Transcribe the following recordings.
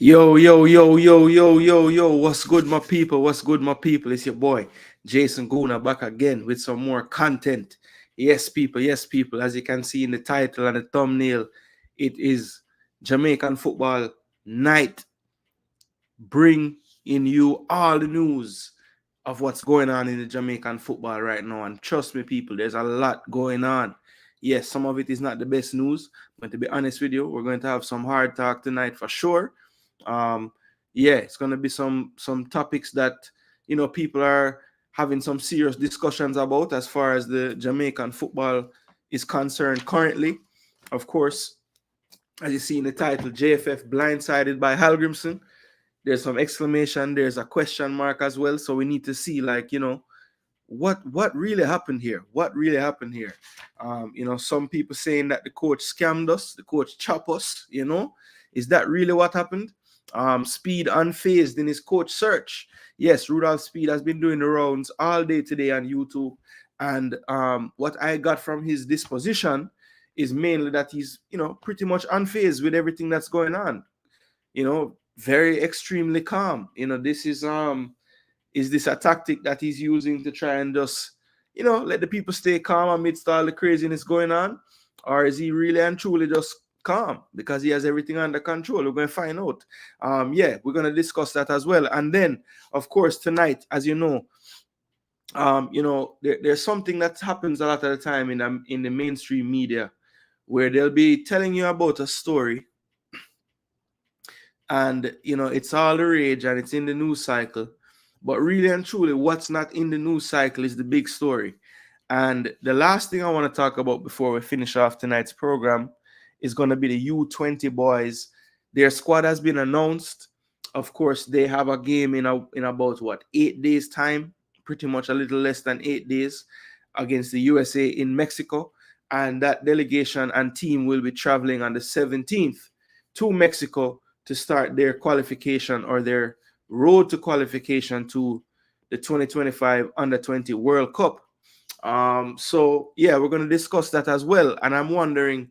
Yo, yo, yo, yo, yo, yo, yo. What's good, my people? What's good, my people? It's your boy, Jason Gooner, back again with some more content. Yes, people. Yes, people. As you can see in the title and the thumbnail, it is Jamaican Football Night. Bring in you all the news of what's going on in the Jamaican football right now. And trust me, people, there's a lot going on. Yes, some of it is not the best news, but to be honest with you, we're going to have some hard talk tonight for sure. Um, yeah, it's going to be some topics that people are having some serious discussions about as far as the Jamaican football is concerned currently. Of course, as you see in the title, JFF blindsided by Hallgrimsson. There's some exclamation, there's a question mark as well. So we need to see, what really happened here? What really happened here? Some people saying that the coach scammed us, the coach chopped us. Is that really what happened? Speid Unfazed in his coach search. Yes, Rudolph Speid has been doing the rounds all day today on YouTube. And what I got from his disposition is mainly that he's, pretty much unfazed with everything that's going on. Very extremely calm. This is this a tactic that he's using to try and just, let the people stay calm amidst all the craziness going on? Or is he really and truly just calm because he has everything under control? We're going to find out. We're going to discuss that as well. And then, of course, tonight, as you know, there's something that happens a lot of the time in the mainstream media where they'll be telling you about a story and it's all the rage and it's in the news cycle, but really and truly what's not in the news cycle is the big story. And the last thing I want to talk about before we finish off tonight's program is going to be the U-20 boys. Their squad has been announced. Of course, they have a game in about 8 days time, pretty much a little less than 8 days, against the USA in Mexico. And that delegation and team will be traveling on the 17th to Mexico to start their qualification or their road to qualification to the 2025 Under-20 World Cup. We're going to discuss that as well. And I'm wondering,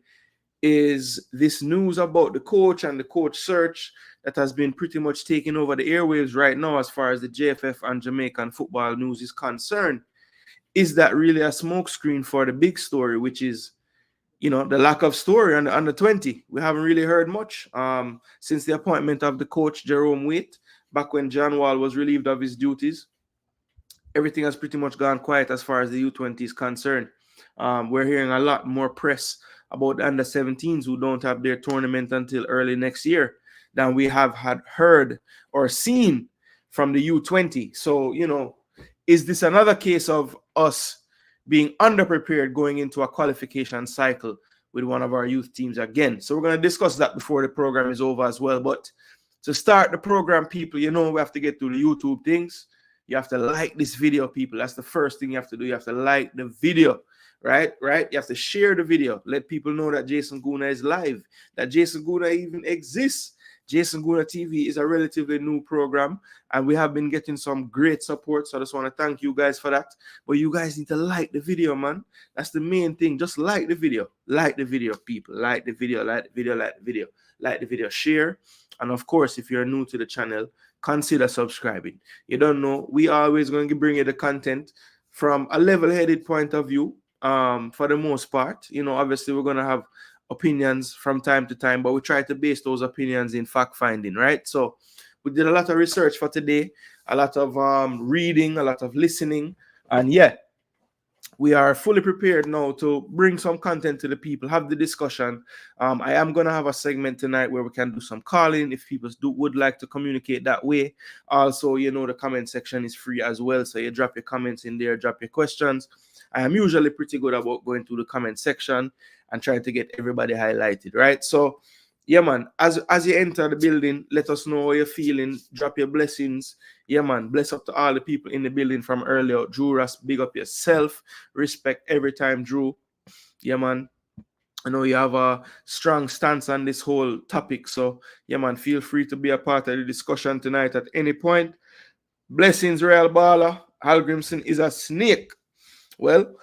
is this news about the coach and the coach search that has been pretty much taking over the airwaves right now as far as the JFF and Jamaican football news is concerned, is that really a smokescreen for the big story, which is the lack of story on the Under-20? We haven't really heard much since the appointment of the coach, Jerome Waite, back when John Wall was relieved of his duties. Everything has pretty much gone quiet as far as the U-20 is concerned. We're hearing a lot more press about the Under-17s who don't have their tournament until early next year than we have had heard or seen from the U-20. So, is this another case of us being underprepared going into a qualification cycle with one of our youth teams again? So we're going to discuss that before the program is over as well. But to start the program, people, we have to get through the YouTube things. You have to like this video, people. That's the first thing you have to do. You have to like the video, right? You have to share the video. Let people know that Jason Gooner is live, that Jason Gooner even exists. Jason Gooner TV is a relatively new program, and we have been getting some great support. So I just want to thank you guys for that. But you guys need to like the video, man. That's the main thing. Just like the video. Like the video, people. Like the video, like the video, like the video. Like the video, share. And of course, if you're new to the channel, consider subscribing. You don't know, we are always going to bring you the content from a level-headed point of view, for the most part. Obviously, we're going to have opinions from time to time, but we try to base those opinions in fact-finding, right? So we did a lot of research for today, a lot of reading, a lot of listening, and we are fully prepared now to bring some content to the people, have the discussion. I am going to have a segment tonight where we can do some calling if people would like to communicate that way. Also, the comment section is free as well. So you drop your comments in there, drop your questions. I am usually pretty good about going through the comment section and trying to get everybody highlighted, right? So, yeah, man, as you enter the building, let us know how you're feeling. Drop your blessings. Yeah, man, bless up to all the people in the building from earlier. Drew Ross, big up yourself. Respect every time, Drew. Yeah, man. I know you have a strong stance on this whole topic. So, yeah, man, feel free to be a part of the discussion tonight at any point. Blessings, Real Baller. Hallgrimsson is a snake. Well,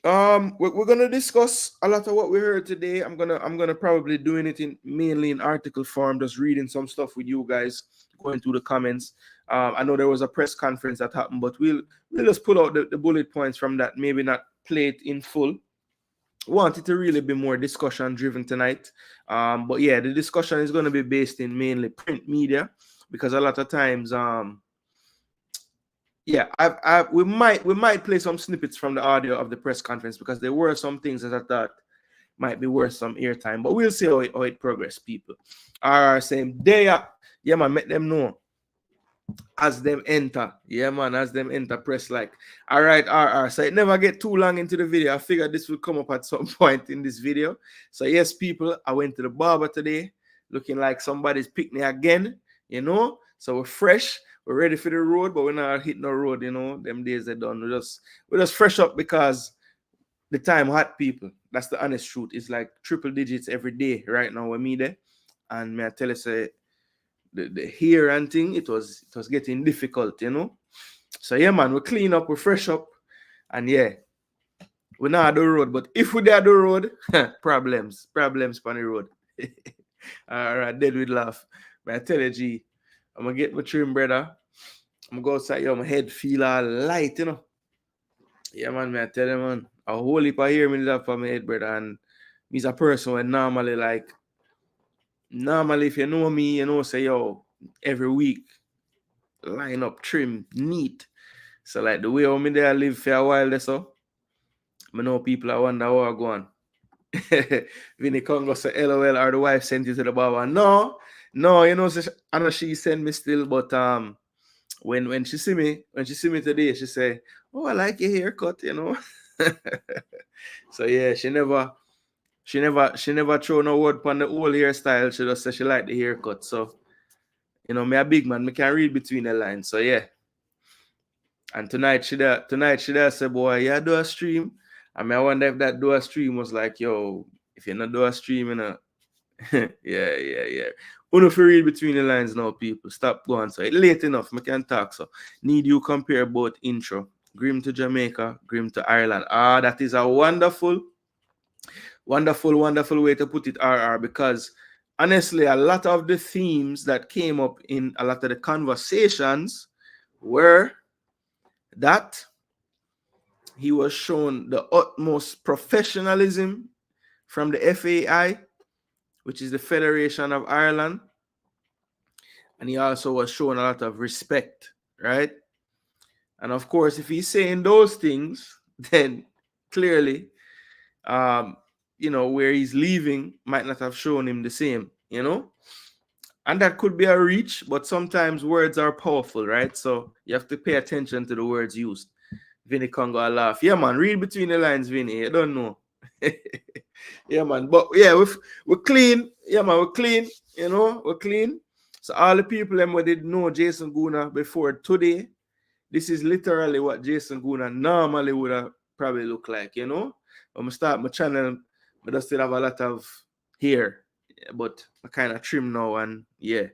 We're gonna discuss a lot of what we heard today. I'm gonna probably doing it in mainly in article form, just reading some stuff with you guys, going through the comments. I know there was a press conference that happened, but we'll just pull out the bullet points from that. Maybe not play it in full. Want it to really be more discussion driven tonight. But yeah, the discussion is going to be based in mainly print media, because a lot of times yeah, we might play some snippets from the audio of the press conference, because there were some things that I thought might be worth some airtime, but we'll see how it progress, people. Same day, yeah man, make them know as them enter. Yeah, man, as them enter, press like. All right, so it never get too long into the video. I figured this will come up at some point in this video. So yes, people, I went to the barber today, looking like somebody's picnic again, you know. So we're fresh, we're ready for the road, but we're not hitting the road, you know. Them days are done. We're just fresh up, because the time hot, people. That's the honest truth. It's like triple digits every day right now with me there. And may I tell you, say, the hair and thing, it was getting difficult, you know. So yeah, man, we clean up, we fresh up, and yeah, we're not at the road. But if we're at the road, problems on the road. All right, dead with laugh. But I tell you, G, I'm gonna get my trim, brother. I'm gonna go outside, my head feel all light, you know. Yeah, man, I tell you, man, a whole heap of hair me love for my head, brother, and me's a person when normally, if you know me, you know, say, yo, every week, line up, trim, neat. So, like, the way I'm in there, I live for a while, there, so I know people, I wonder how I go on. Vinny Congo say, LOL, or the wife sent you to the barber. No, you know, I know she sent me still, but when she see me today, she say, oh, I like your haircut, you know. So yeah, she never throw no word on the old hairstyle. She just say she like the haircut. So, you know, me a big man, me can read between the lines. So yeah. And tonight she say, boy, yeah, do a stream. I mean, I wonder if that do a stream was like, yo, if you're not do a stream, you know. yeah. Uno for read between the lines now, people. Stop going. So it's late enough. I can talk. So need you compare both intro. Grim to Jamaica, Grim to Ireland. That is a wonderful way to put it, RR, because honestly, a lot of the themes that came up in a lot of the conversations were that he was shown the utmost professionalism from the FAI, which is the Federation of Ireland, and he also was shown a lot of respect, right? And of course, if he's saying those things, then clearly, you know, where he's leaving might not have shown him the same, you know? And that could be a reach, but sometimes words are powerful, right? So you have to pay attention to the words used. Vinny Congo, I laugh. Yeah, man, read between the lines, Vinny. I don't know. Yeah, man. But yeah, we're clean. Yeah, man, we're clean. You know, we're clean. So all the people who did know Jason Gooner before today, this is literally what Jason Gooner normally would have probably look like, you know? When I start my channel, I still have a lot of hair, but I kind of trim now, and yeah,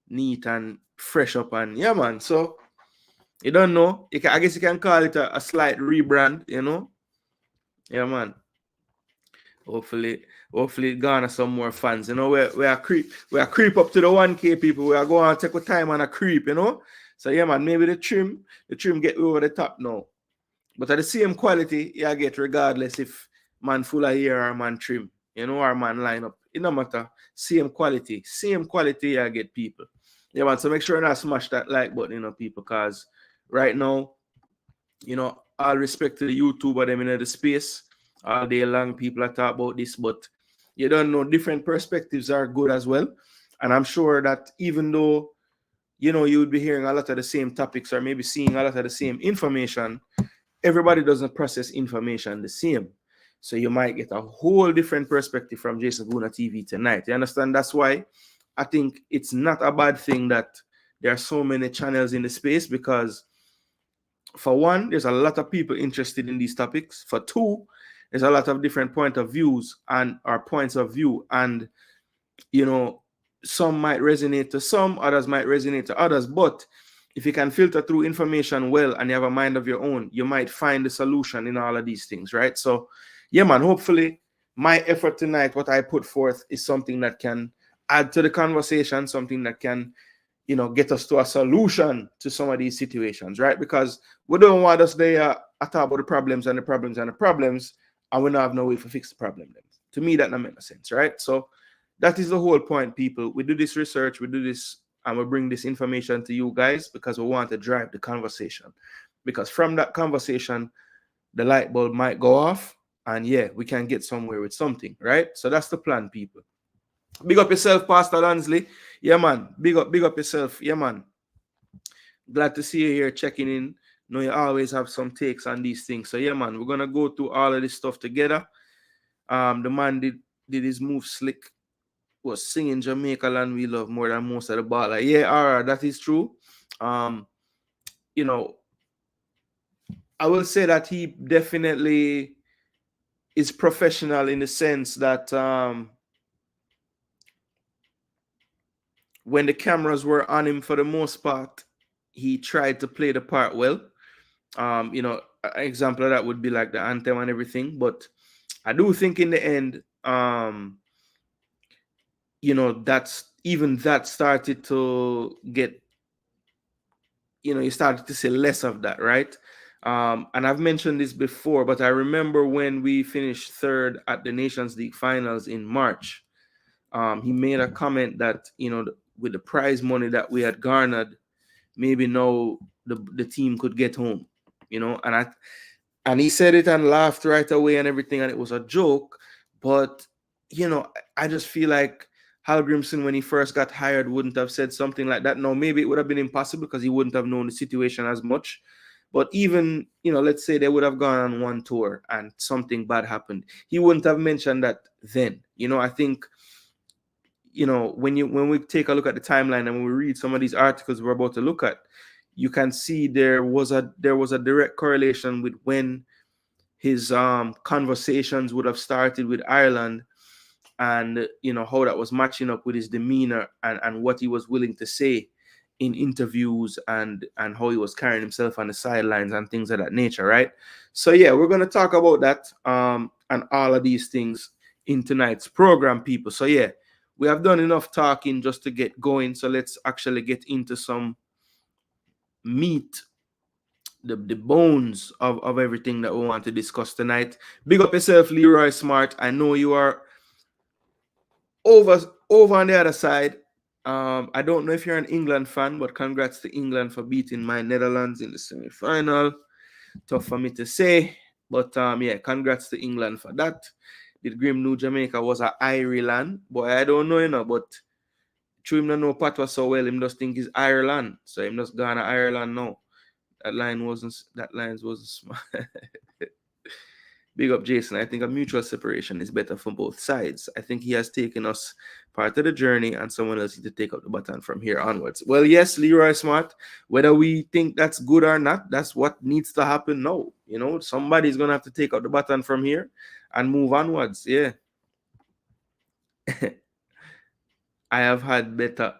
neat and fresh up, and yeah, man. So you don't know. I guess you can call it a slight rebrand, you know? Yeah, man. Hopefully it garner some more fans. You know, we are creep up to the 1K people. We are going to take our time on a creep, you know. So yeah, man, maybe the trim get over the top now. But at the same quality, you get regardless if man full of hair or man trim, you know, or man line up. It no matter. Same quality, you get people. Yeah, man. So make sure not smash that like button, you know, people, because right now, you know, all respect to the YouTuber them in the space. All day long, people are talking about this, but you don't know, different perspectives are good as well. And I'm sure that even though, you know, you would be hearing a lot of the same topics or maybe seeing a lot of the same information, everybody doesn't process information the same. So you might get a whole different perspective from Jason Gooner TV tonight. You understand? That's why I think it's not a bad thing that there are so many channels in the space, because for one, there's a lot of people interested in these topics. For two, there's a lot of different points of view, and you know, some might resonate to some, others might resonate to others. But if you can filter through information well and you have a mind of your own, you might find the solution in all of these things, right? So, yeah, man, hopefully my effort tonight, what I put forth, is something that can add to the conversation, something that can, get us to a solution to some of these situations, right? Because we don't want us there talk about the problems and the problems and the problems, and we don't have no way to fix the problem. To me, that doesn't make no sense, right? So that is the whole point, people. We do this research, we do this, and we bring this information to you guys because we want to drive the conversation. Because from that conversation, the light bulb might go off, and yeah, we can get somewhere with something, right? So that's the plan, people. Big up yourself, Pastor Lansley. Yeah, man. Big up yourself. Yeah, man. Glad to see you here checking in. Know you always have some takes on these things. So yeah, man, we're gonna go through all of this stuff together. The man did his move slick. Was singing Jamaica Land We Love more than most of the baller. Yeah, all right, that is true. I will say that he definitely is professional in the sense that when the cameras were on him, for the most part, he tried to play the part well. An example of that would be like the anthem and everything. But I do think in the end, that started to get, you started to see less of that, right? And I've mentioned this before, but I remember when we finished third at the Nations League finals in March, he made a comment that, with the prize money that we had garnered, maybe now the team could get home, and he said it and laughed right away and everything, and it was a joke. But, I just feel like Hallgrimsson, when he first got hired, wouldn't have said something like that. No, maybe it would have been impossible because he wouldn't have known the situation as much. But even, let's say they would have gone on one tour and something bad happened, he wouldn't have mentioned that then. I think, when we take a look at the timeline and when we read some of these articles we're about to look at, you can see there was a direct correlation with when his conversations would have started with Ireland, and how that was matching up with his demeanor and what he was willing to say in interviews and how he was carrying himself on the sidelines and things of that nature, right? So yeah, we're going to talk about that and all of these things in tonight's program, people. So yeah, we have done enough talking just to get going, so let's actually get into some meat, the bones of everything that we want to discuss tonight. Big up yourself, Leroy Smart. I know you are over on the other side. I don't know if you're an England fan, but congrats to England for beating my Netherlands in the semi-final. Tough for me to say, but yeah, congrats to England for that. Did Grim New Jamaica was a Ireland? Boy, I don't know, but true, him not know Patois so well, him just think he's Ireland, so him just gone to Ireland now. That line wasn't smart. Big up Jason. I think a mutual separation is better for both sides. I think he has taken us part of the journey and someone else needs to take up the baton from here onwards. Well, yes, Leroy Smart, whether we think that's good or not, that's what needs to happen now. Somebody's going to have to take up the baton from here and move onwards. Yeah. I have had better.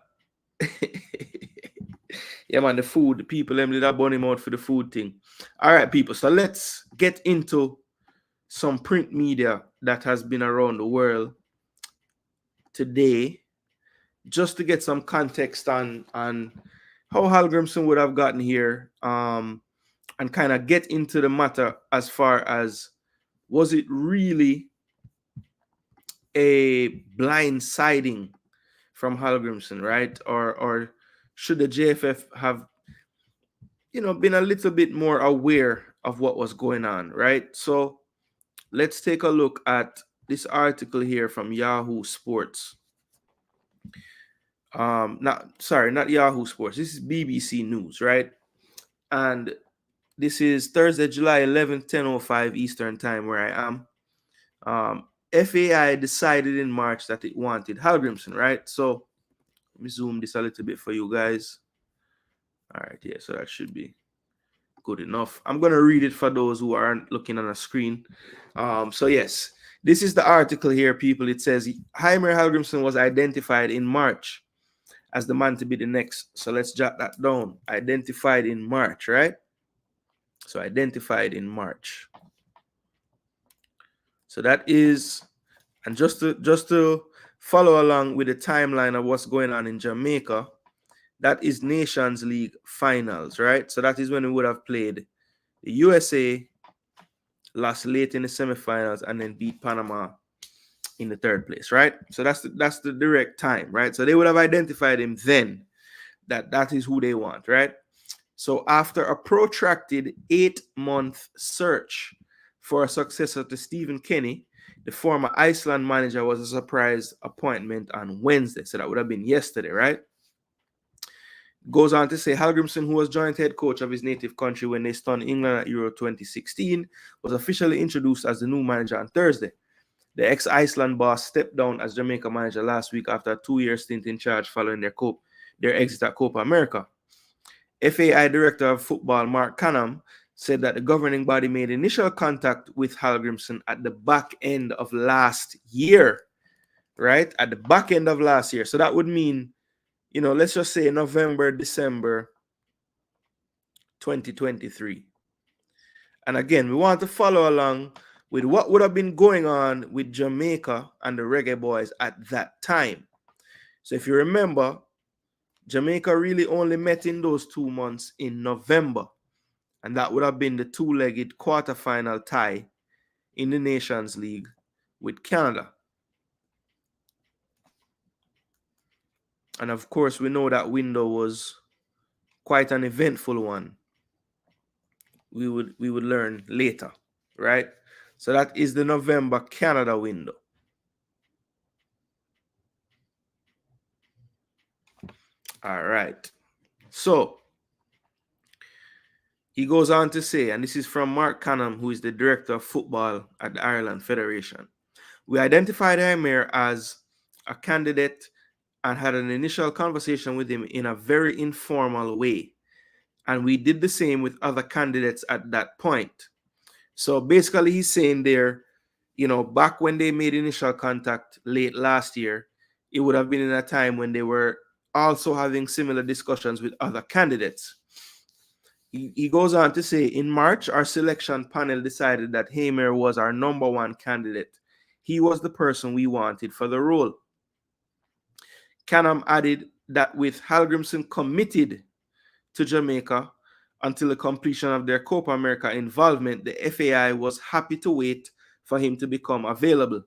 Yeah, man, the food, the people, them did that bunny mouth for the food thing. All right, people. So let's get into some print media that has been around the world today, just to get some context on how Hallgrimsson would have gotten here, and kind of get into the matter as far as, was it really a blindsiding from Hallgrimsson, right? Or should the JFF have, been a little bit more aware of what was going on, right? So let's take a look at this article here from Yahoo Sports. Not Yahoo Sports. This is BBC News, right? And this is Thursday, July 11th, 10:05 Eastern Time, where I am. FAI decided in March that it wanted Hallgrimsson, right? So let me zoom this a little bit for you guys. All right, yeah, so that should be good enough. I'm going to read it for those who aren't looking on a screen. So yes, this is the article here, people. It says Heimer Hallgrimsson was identified in March as the man to be the next. So let's jot that down. Identified in March, right? So identified in March. So that is, and just to follow along with the timeline of what's going on in Jamaica, that is Nations League finals, right? So that is when we would have played the USA, lost late in the semifinals, and then beat Panama in the third place, right? So that's the direct time, right? So they would have identified him then that is who they want, right? So after a protracted 8-month search for a successor to Stephen Kenny, the former Iceland manager was a surprise appointment on Wednesday. So that would have been yesterday, right? Goes on to say Hallgrimsson, who was joint head coach of his native country when they stunned England at Euro 2016, was officially introduced as the new manager on Thursday. The ex-Iceland boss stepped down as Jamaica manager last week after a 2-year stint in charge following their exit at Copa America. FAI Director of Football Mark Canham said that the governing body made initial contact with Hallgrimsson at the back end of last year, right? At the back end of last year. So that would mean, let's just say November, December 2023. And again, we want to follow along with what would have been going on with Jamaica and the Reggae Boyz at that time. So if you remember, Jamaica really only met in those 2 months in November. And that would have been the 2-legged quarterfinal tie in the Nations League with Canada. And of course, we know that window was quite an eventful one. We would learn later, right? So that is the November Canada window. All right. So he goes on to say, and this is from Mark Canham, who is the director of football at the Ireland Federation. We identified Jaime as a candidate and had an initial conversation with him in a very informal way. And we did the same with other candidates at that point. So basically he's saying there, back when they made initial contact late last year, it would have been in a time when they were also having similar discussions with other candidates. He goes on to say, in March, our selection panel decided that Hamer was our number one candidate. He was the person we wanted for the role. Canham added that with Hallgrimsson committed to Jamaica until the completion of their Copa America involvement, the FAI was happy to wait for him to become available.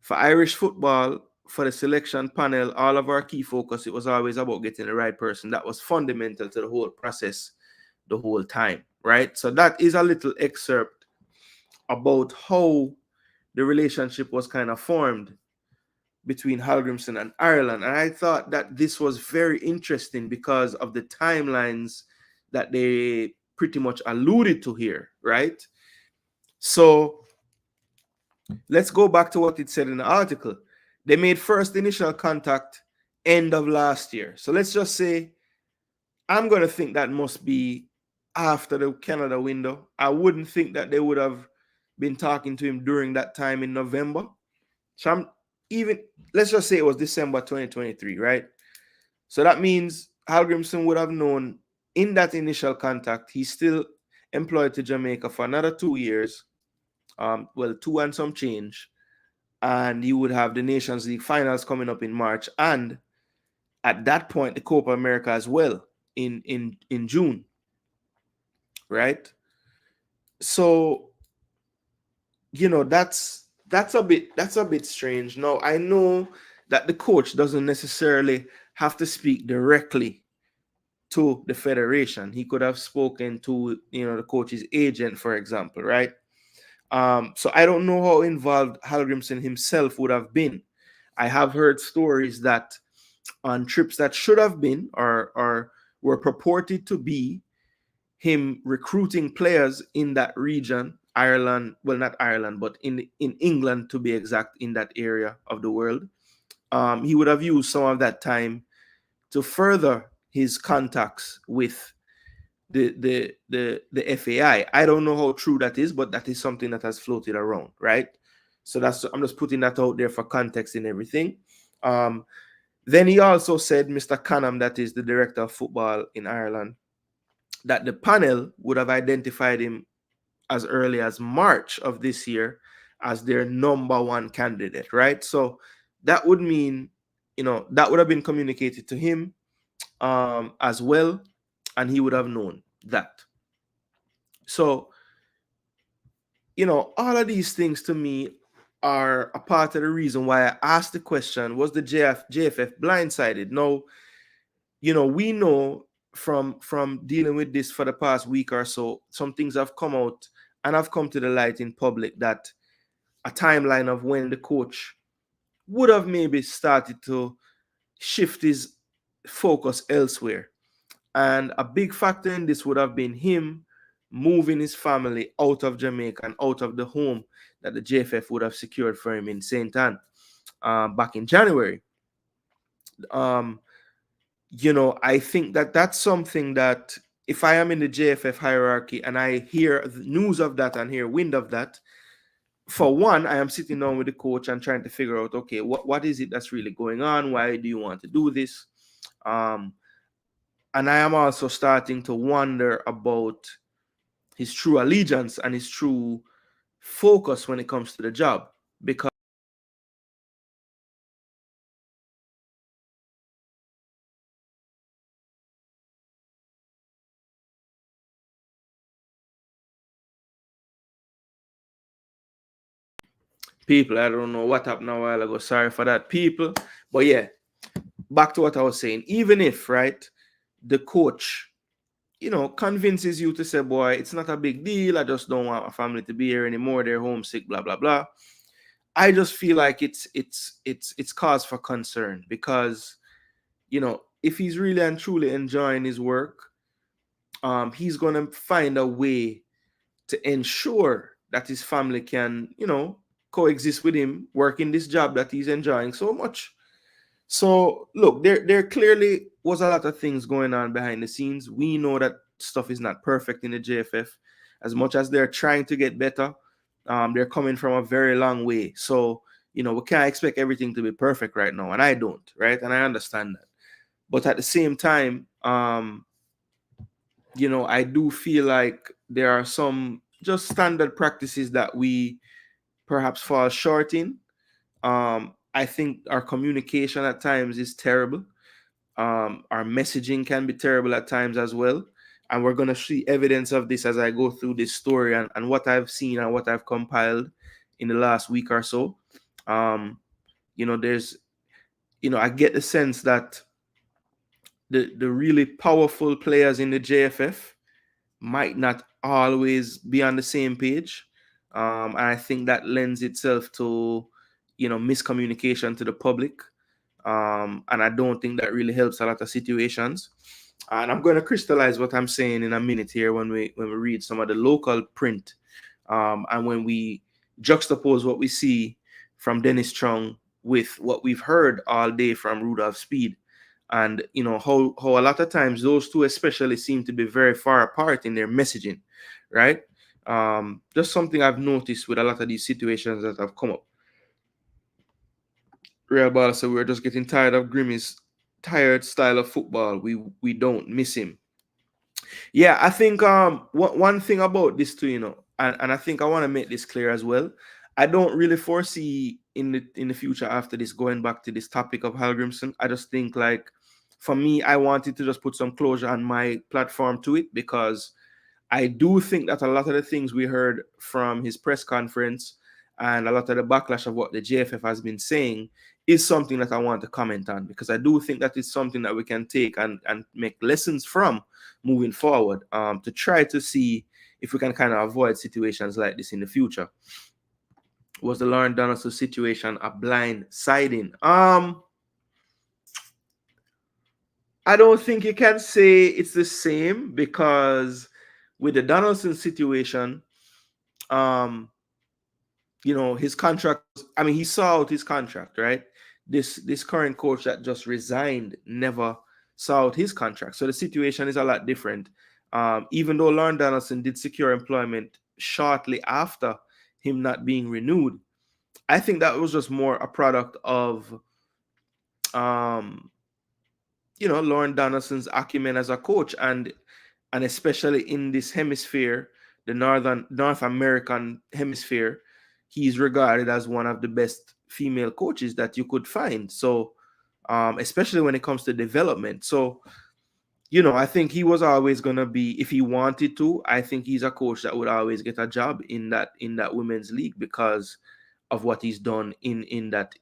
For Irish football, for the selection panel, all of our key focus, it was always about getting the right person. That was fundamental to the whole process the whole time, right? So that is a little excerpt about how the relationship was kind of formed between Hallgrimsson and Ireland. And I thought that this was very interesting because of the timelines that they pretty much alluded to here, right? So let's go back to what it said in the article. They made first initial contact end of last year. So let's just say, I'm going to think that must be after the Canada window. I wouldn't think that they would have been talking to him during that time in November. So let's just say it was December 2023, right? So that means Hallgrimsson would have known in that initial contact, he's still employed to Jamaica for another 2 years. 2 and some change. And you would have the Nations League finals coming up in March. And at that point, the Copa America as well in June. Right? So, that's a bit strange. Now, I know that the coach doesn't necessarily have to speak directly to the federation. He could have spoken to, the coach's agent, for example, right? So I don't know how involved Hallgrimsson himself would have been. I have heard stories that on trips that should have been or were purported to be him recruiting players in that region, Ireland, well, not Ireland, but in England, to be exact, in that area of the world. He would have used some of that time to further his contacts with the FAI. I don't know how true that is, but that is something that has floated around, right? So I'm just putting that out there for context and everything. Then he also said, Mr. Canham, that is the director of football in Ireland, that the panel would have identified him as early as March of this year as their number one candidate, right? So that would mean, that would have been communicated to him as well, and he would have known that. So, all of these things to me are a part of the reason why I asked the question, was the JFF blindsided? No, we know from dealing with this for the past week or so, some things have come out and have come to the light in public, that a timeline of when the coach would have maybe started to shift his focus elsewhere. And a big factor in this would have been him moving his family out of Jamaica and out of the home that the JFF would have secured for him in St. Anne back in January. I think that that's something that if I am in the JFF hierarchy and I hear news of that and hear wind of that, for one, I am sitting down with the coach and trying to figure out, okay, what is it that's really going on? Why do you want to do this? And I am also starting to wonder about his true allegiance and his true focus when it comes to the job, because people, I don't know what happened a while ago. Sorry for that, people. But yeah, back to what I was saying. Even if, right, the coach, convinces you to say, boy, it's not a big deal. I just don't want my family to be here anymore. They're homesick, blah, blah, blah. I just feel like it's cause for concern, because, if he's really and truly enjoying his work, he's gonna find a way to ensure that his family can, coexist with him working this job that he's enjoying so much. So look, there clearly was a lot of things going on behind the scenes. We know that stuff is not perfect in the JFF. As much as they're trying to get better, they're coming from a very long way. So, we can't expect everything to be perfect right now, and I don't, right? And I understand that. But at the same time, I do feel like there are some just standard practices that we perhaps fall short in. I think our communication at times is terrible. Our messaging can be terrible at times as well. And we're going to see evidence of this as I go through this story and what I've seen and what I've compiled in the last week or so. There's, I get the sense that the really powerful players in the JFF might not always be on the same page. And I think that lends itself to, miscommunication to the public. And I don't think that really helps a lot of situations. And I'm going to crystallize what I'm saying in a minute here when we read some of the local print, and when we juxtapose what we see from Dennis Strong with what we've heard all day from Rudolph Speid. And how a lot of times those two especially seem to be very far apart in their messaging, right? Just something I've noticed with a lot of these situations that have come up. Real Ball said we're just getting tired of Grimmy's tired style of football. We don't miss him. Yeah, I think one thing about this too, and I think I want to make this clear as well. I don't really foresee in the future after this going back to this topic of Hallgrimsson. I just think, like, for me, I wanted to just put some closure on my platform to it, because I do think that a lot of the things we heard from his press conference and a lot of the backlash of what the JFF has been saying is something that I want to comment on, because I do think that it's something that we can take and make lessons from moving forward, to try to see if we can kind of avoid situations like this in the future. Was the Lauren Donaldson situation a blind siding? I don't think you can say it's the same, because with the Donaldson situation, his contract, he saw out his contract, right? This current coach that just resigned never saw out his contract. So the situation is a lot different. Even though Lauren Donaldson did secure employment shortly after him not being renewed, I think that was just more a product of Lauren Donaldson's acumen as a coach, and especially in this hemisphere, the North American hemisphere, he's regarded as one of the best female coaches that you could find. So, especially when it comes to development. So, I think he was always gonna be, if he wanted to, I think he's a coach that would always get a job in that women's league because of what he's done in that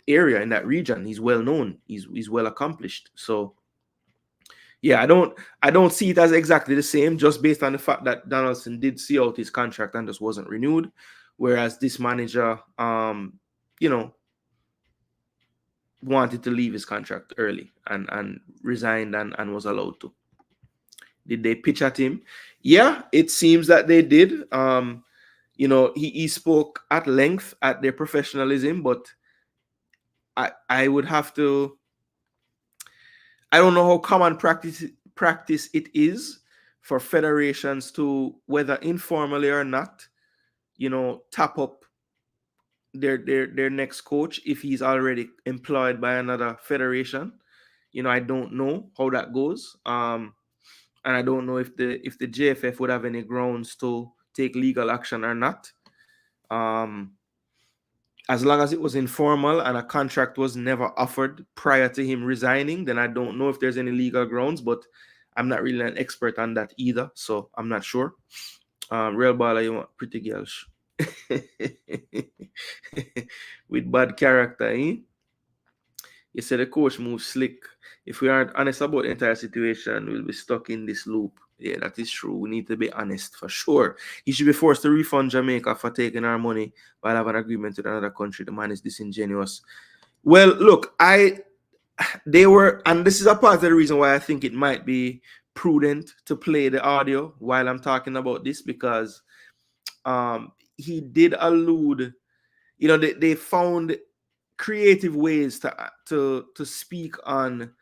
area, in that region. He's well known. He's well accomplished. So yeah, I don't see it as exactly the same, just based on the fact that Donaldson did see out his contract and just wasn't renewed, whereas this manager, wanted to leave his contract early and resigned and was allowed to. Did they pitch at him? Yeah, it seems that they did. He spoke at length at their professionalism, but I would have to. I don't know how common practice it is for federations to, whether informally or not, tap up their next coach if he's already employed by another federation. I don't know how that goes. And I don't know if the JFF would have any grounds to take legal action or not. As long as it was informal and a contract was never offered prior to him resigning, then I don't know if there's any legal grounds, but I'm not really an expert on that either, so I'm not sure. Real baller, you want pretty girls with bad character, eh? You said the coach moves slick. If we aren't honest about the entire situation, we'll be stuck in this loop. Yeah, that is true. We need to be honest for sure. He should be forced to refund Jamaica for taking our money while have an agreement with another country. The man is disingenuous. Well, look, they were, and this is a part of the reason why I think it might be prudent to play the audio while I'm talking about this, because he did allude, they found creative ways to speak on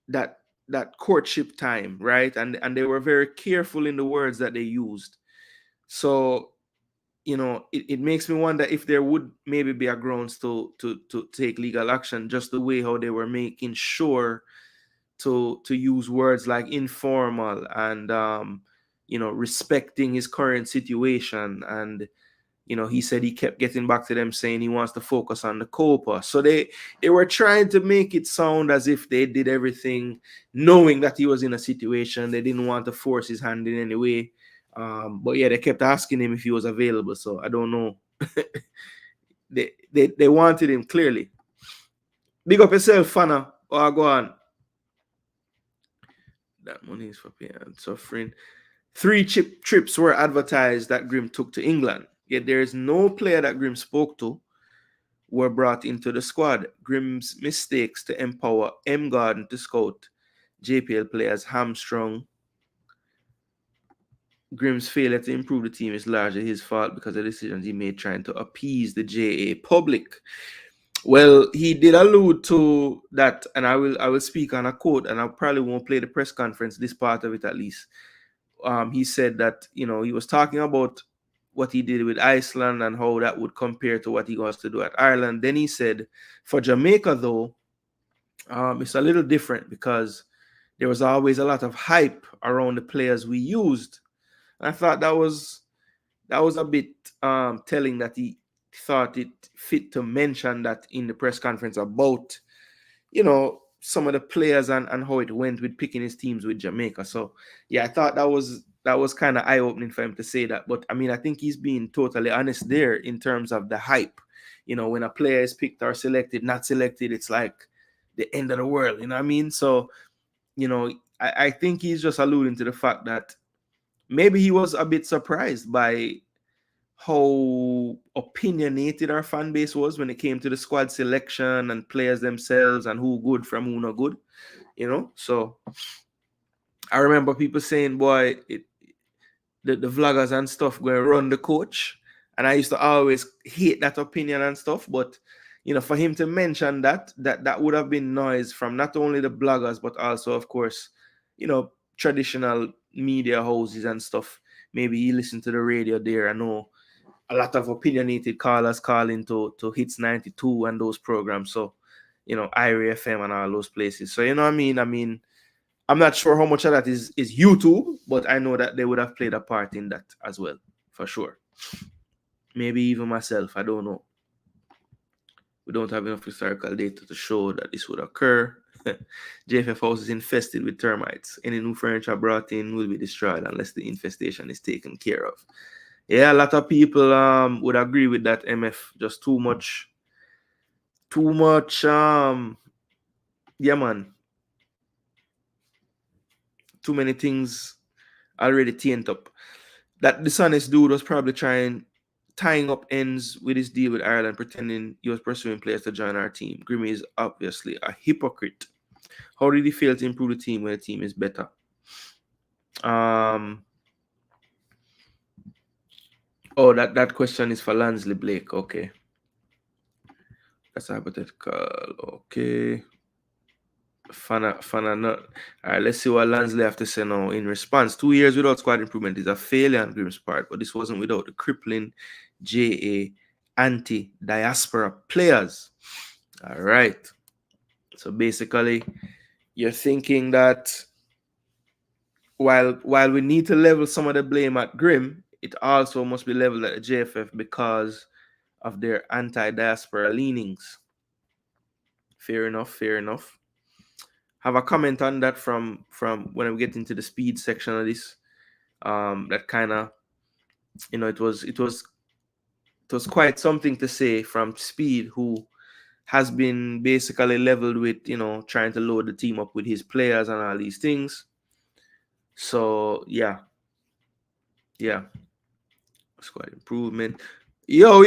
that courtship time, right? And they were very careful in the words that they used. So, it makes me wonder if there would maybe be a grounds to take legal action, just the way how they were making sure to use words like informal and respecting his current situation. And he said he kept getting back to them saying he wants to focus on the COPA. So they were trying to make it sound as if they did everything knowing that he was in a situation. They didn't want to force his hand in any way. But yeah, they kept asking him if he was available. So I don't know. they wanted him clearly. Big up yourself, Fana. Oh, go on. That money is for pain and suffering. 3 trips were advertised that Grim took to England. Yet there is no player that Grim spoke to were brought into the squad. Grim's mistakes to empower M. Garden to scout JPL players hamstrung. Grim's failure to improve the team is largely his fault because of the decisions he made trying to appease the JA public. Well, he did allude to that, and I will speak on a quote, and I probably won't play the press conference, this part of it at least. He said that, he was talking about what he did with Iceland and how that would compare to what he wants to do at Ireland. Then he said, for Jamaica, though, it's a little different because there was always a lot of hype around the players we used. And I thought that was a bit telling, that he thought it fit to mention that in the press conference about, some of the players and how it went with picking his teams with Jamaica. So yeah, I thought that was kind of eye-opening for him to say that. But I mean, I think he's being totally honest there in terms of the hype. When a player is picked or selected, not selected, it's like the end of the world, you know what I mean? So, I think he's just alluding to the fact that maybe he was a bit surprised by how opinionated our fan base was when it came to the squad selection and players themselves and who good from who not good, So I remember people saying, boy, the vloggers and stuff going to run the coach. And I used to always hate that opinion and stuff. But, for him to mention that would have been noise from not only the bloggers, but also, of course, traditional media houses and stuff. Maybe he listened to the radio there. I know a lot of opinionated callers calling to Hits 92 and those programs. So, Irie FM and all those places. So, you know what I mean? I'm not sure how much of that is YouTube, but I know that they would have played a part in that as well, for sure. Maybe even myself, I don't know. We don't have enough historical data to show that this would occur. JFF house is infested with termites. Any new furniture brought in will be destroyed unless the infestation is taken care of. Yeah, a lot of people would agree with that, MF. Just too much, yeah, man. Too many things already taint up. That dishonest dude was probably tying up ends with his deal with Ireland, pretending he was pursuing players to join our team. Grimmy is obviously a hypocrite. How did he fail to improve the team when the team is better? Oh, that question is for Lansley Blake. Okay. That's hypothetical. Okay. Fana not. All right, let's see what Lansley have to say now in response. 2 years without squad improvement is a failure on Grim's part, but this wasn't without the crippling JA anti-diaspora players. All right. So basically, you're thinking that while we need to level some of the blame at Grim, it also must be leveled at the JFF because of their anti-diaspora leanings. Fair enough. Have a comment on that from when we get into the Speid section of this. That kind of, it was quite something to say from Speid, who has been basically leveled with, trying to load the team up with his players and all these things. So yeah. Squad improvement. Yo.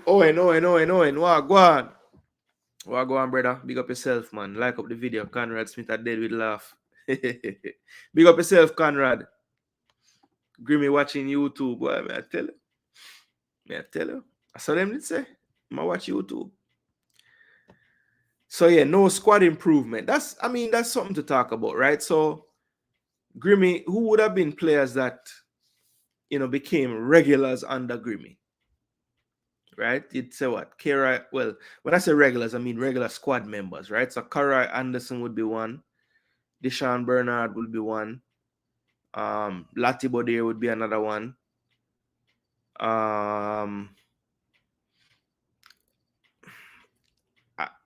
Owen. Wagwan, brother. Big up yourself, man. Like up the video. Conrad Smith are dead with laugh. Big up yourself, Conrad. Grimmy watching YouTube. Boy, may I tell you. I saw them did say, I watch YouTube. So yeah, no squad improvement. That's something to talk about, right? So Grimmy, who would have been players that became regulars under Grimmy? Right? You'd say what? Kara, well, when I say regulars, I mean regular squad members, right? So Kara Anderson would be one. Deshaun Bernard would be one. Lati Bodere would be another one.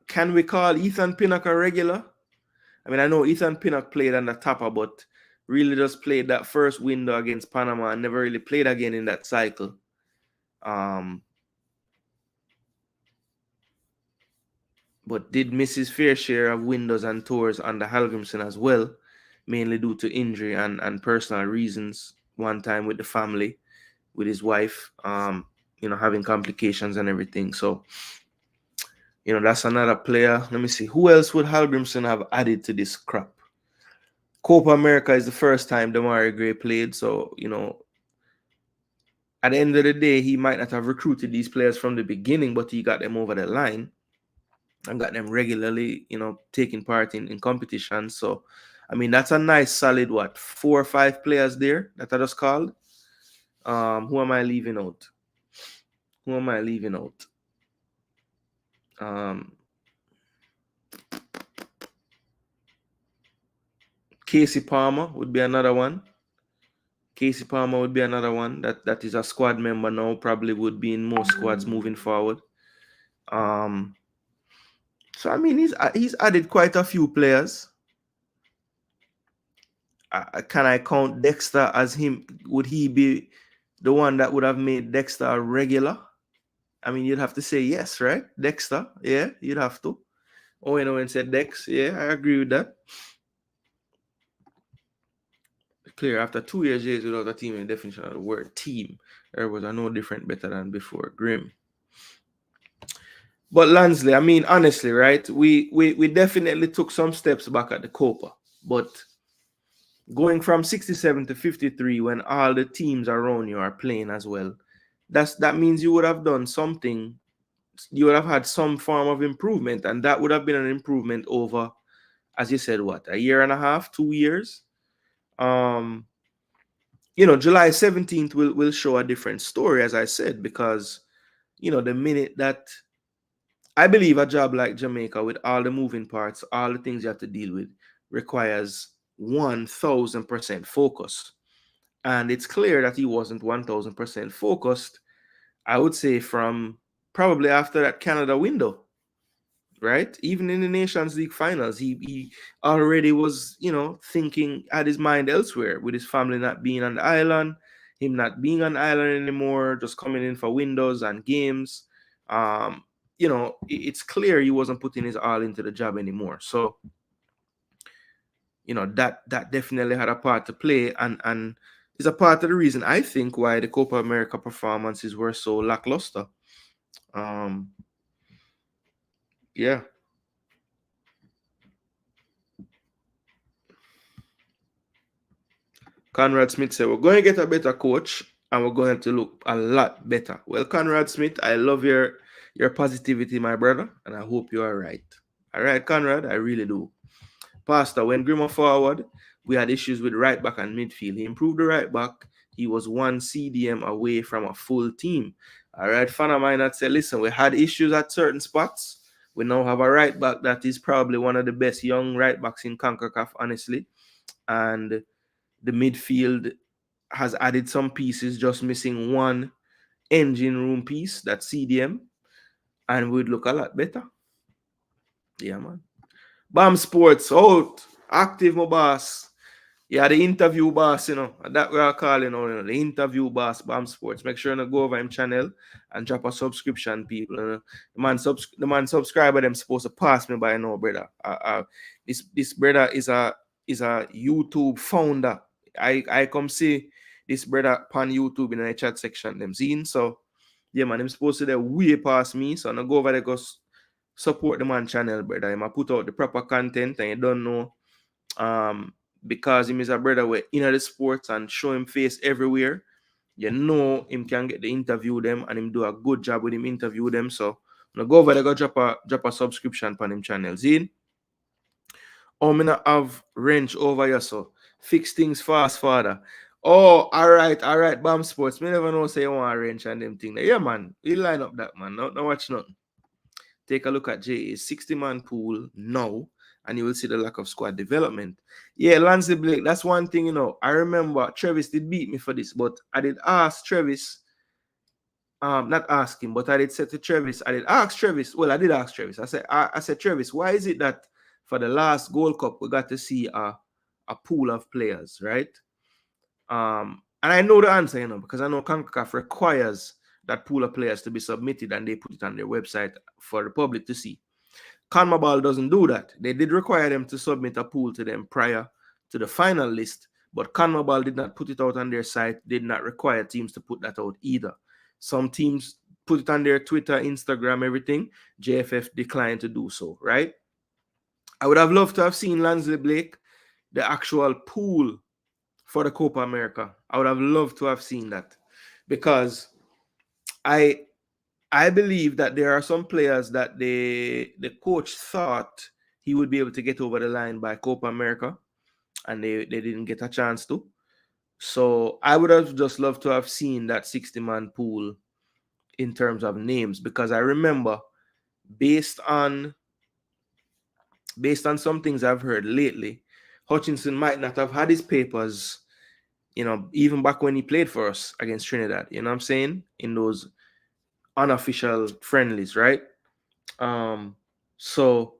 Can we call Ethan Pinnock a regular? I mean, I know Ethan Pinnock played on the topper, but really just played that first window against Panama and never really played again in that cycle. But did miss his fair share of windows and tours under Hallgrimsson as well, mainly due to injury and personal reasons. One time with the family, with his wife, having complications and everything. So, that's another player. Let me see. Who else would Hallgrimsson have added to this crop? Copa America is the first time Damari Gray played. So, at the end of the day, he might not have recruited these players from the beginning, but he got them over the line and got them regularly, taking part in competitions. So, that's a nice solid, 4 or 5 players there that I just called. Who am I leaving out? Casey Palmer would be another one. That is a squad member now, probably would be in most squads moving forward. So he's added quite a few players. Can I count Dexter as him? Would he be the one that would have made Dexter a regular? You'd have to say yes, right? Dexter, yeah, you'd have to. Owen said Dex, yeah, I agree with that. Clear, after 2 years without a team, in the definition of the word team, everyone are no different, better than before. Grim. But Lansley, honestly, right? We definitely took some steps back at the Copa, but going from 67 to 53 when all the teams around you are playing as well, that means you would have done something. You would have had some form of improvement, and that would have been an improvement over, as you said, a year and a half, 2 years. July 17th will show a different story, as I said, because the minute that I believe a job like Jamaica, with all the moving parts, all the things you have to deal with, requires 1000% focus. And it's clear that he wasn't 1000% focused, I would say, from probably after that Canada window, right? Even in the Nations League finals, he already was, thinking, had his mind elsewhere, with his family not being on the island, him not being on the island anymore, just coming in for windows and games. It's clear he wasn't putting his all into the job anymore. So, that definitely had a part to play, and is a part of the reason, I think, why the Copa America performances were so lackluster. Yeah. Conrad Smith said, we're going to get a better coach and we're going to look a lot better. Well, Conrad Smith, I love your positivity, my brother, and I hope you are right. All right, Conrad, I really do. Pastor, when Grimmer forward, we had issues with right back and midfield. He improved the right back. He was one CDM away from a full team. All right, fan of mine that said, listen, we had issues at certain spots. We now have a right back that is probably one of the best young right backs in CONCACAF, honestly. And the midfield has added some pieces, just missing one engine room piece, that's CDM, and would look a lot better. Yeah, man. Bam Sports out, active, my boss. Yeah, the interview boss, that we are calling on, the interview boss, Bam Sports. Make sure to go over him channel and drop a subscription, people. The man subscriber them supposed to pass me by now, brother. This brother is a YouTube founder. I come see this brother on YouTube in the chat section, them seen. So yeah, man, I'm supposed to way past me. So I go over there, go support the man channel, brother. I put out the proper content, and you don't know. Because him is a brother with in the sports and show him face everywhere. Him can get the interview them, and him do a good job with him interview them. So now go over there, go drop a subscription on him channel. See? I'm gonna have wrench over here, so fix things fast, father. Oh, all right, Bam Sports. Me never know say you want a wrench and them thing. Yeah, man. We line up that, man. No watch nothing. Take a look at JA's 60-man pool now, and you will see the lack of squad development. Yeah, Lansley Blake, that's one thing, I remember Travis did beat me for this, but I did ask Travis, not ask him, but I did say to Travis, I did ask Travis, I said, Travis, why is it that for the last Gold Cup, we got to see a pool of players, right? And I know the answer, because I know CONCACAF requires that pool of players to be submitted, and they put it on their website for the public to see. CONMEBOL doesn't do that. They did require them to submit a pool to them prior to the final list, but CONMEBOL did not put it out on their site, did not require teams to put that out either. Some teams put it on their Twitter, Instagram, everything. JFF declined to do so, right? I would have loved to have seen Lansley Blake, the actual pool for the Copa America. I would have loved to have seen that, because I believe that there are some players that the coach thought he would be able to get over the line by Copa America, and they didn't get a chance to. So I would have just loved to have seen that 60-man pool in terms of names, because I remember, based on some things I've heard lately, Hutchinson might not have had his papers, even back when he played for us against Trinidad, you know what I'm saying, in those unofficial friendlies, right? So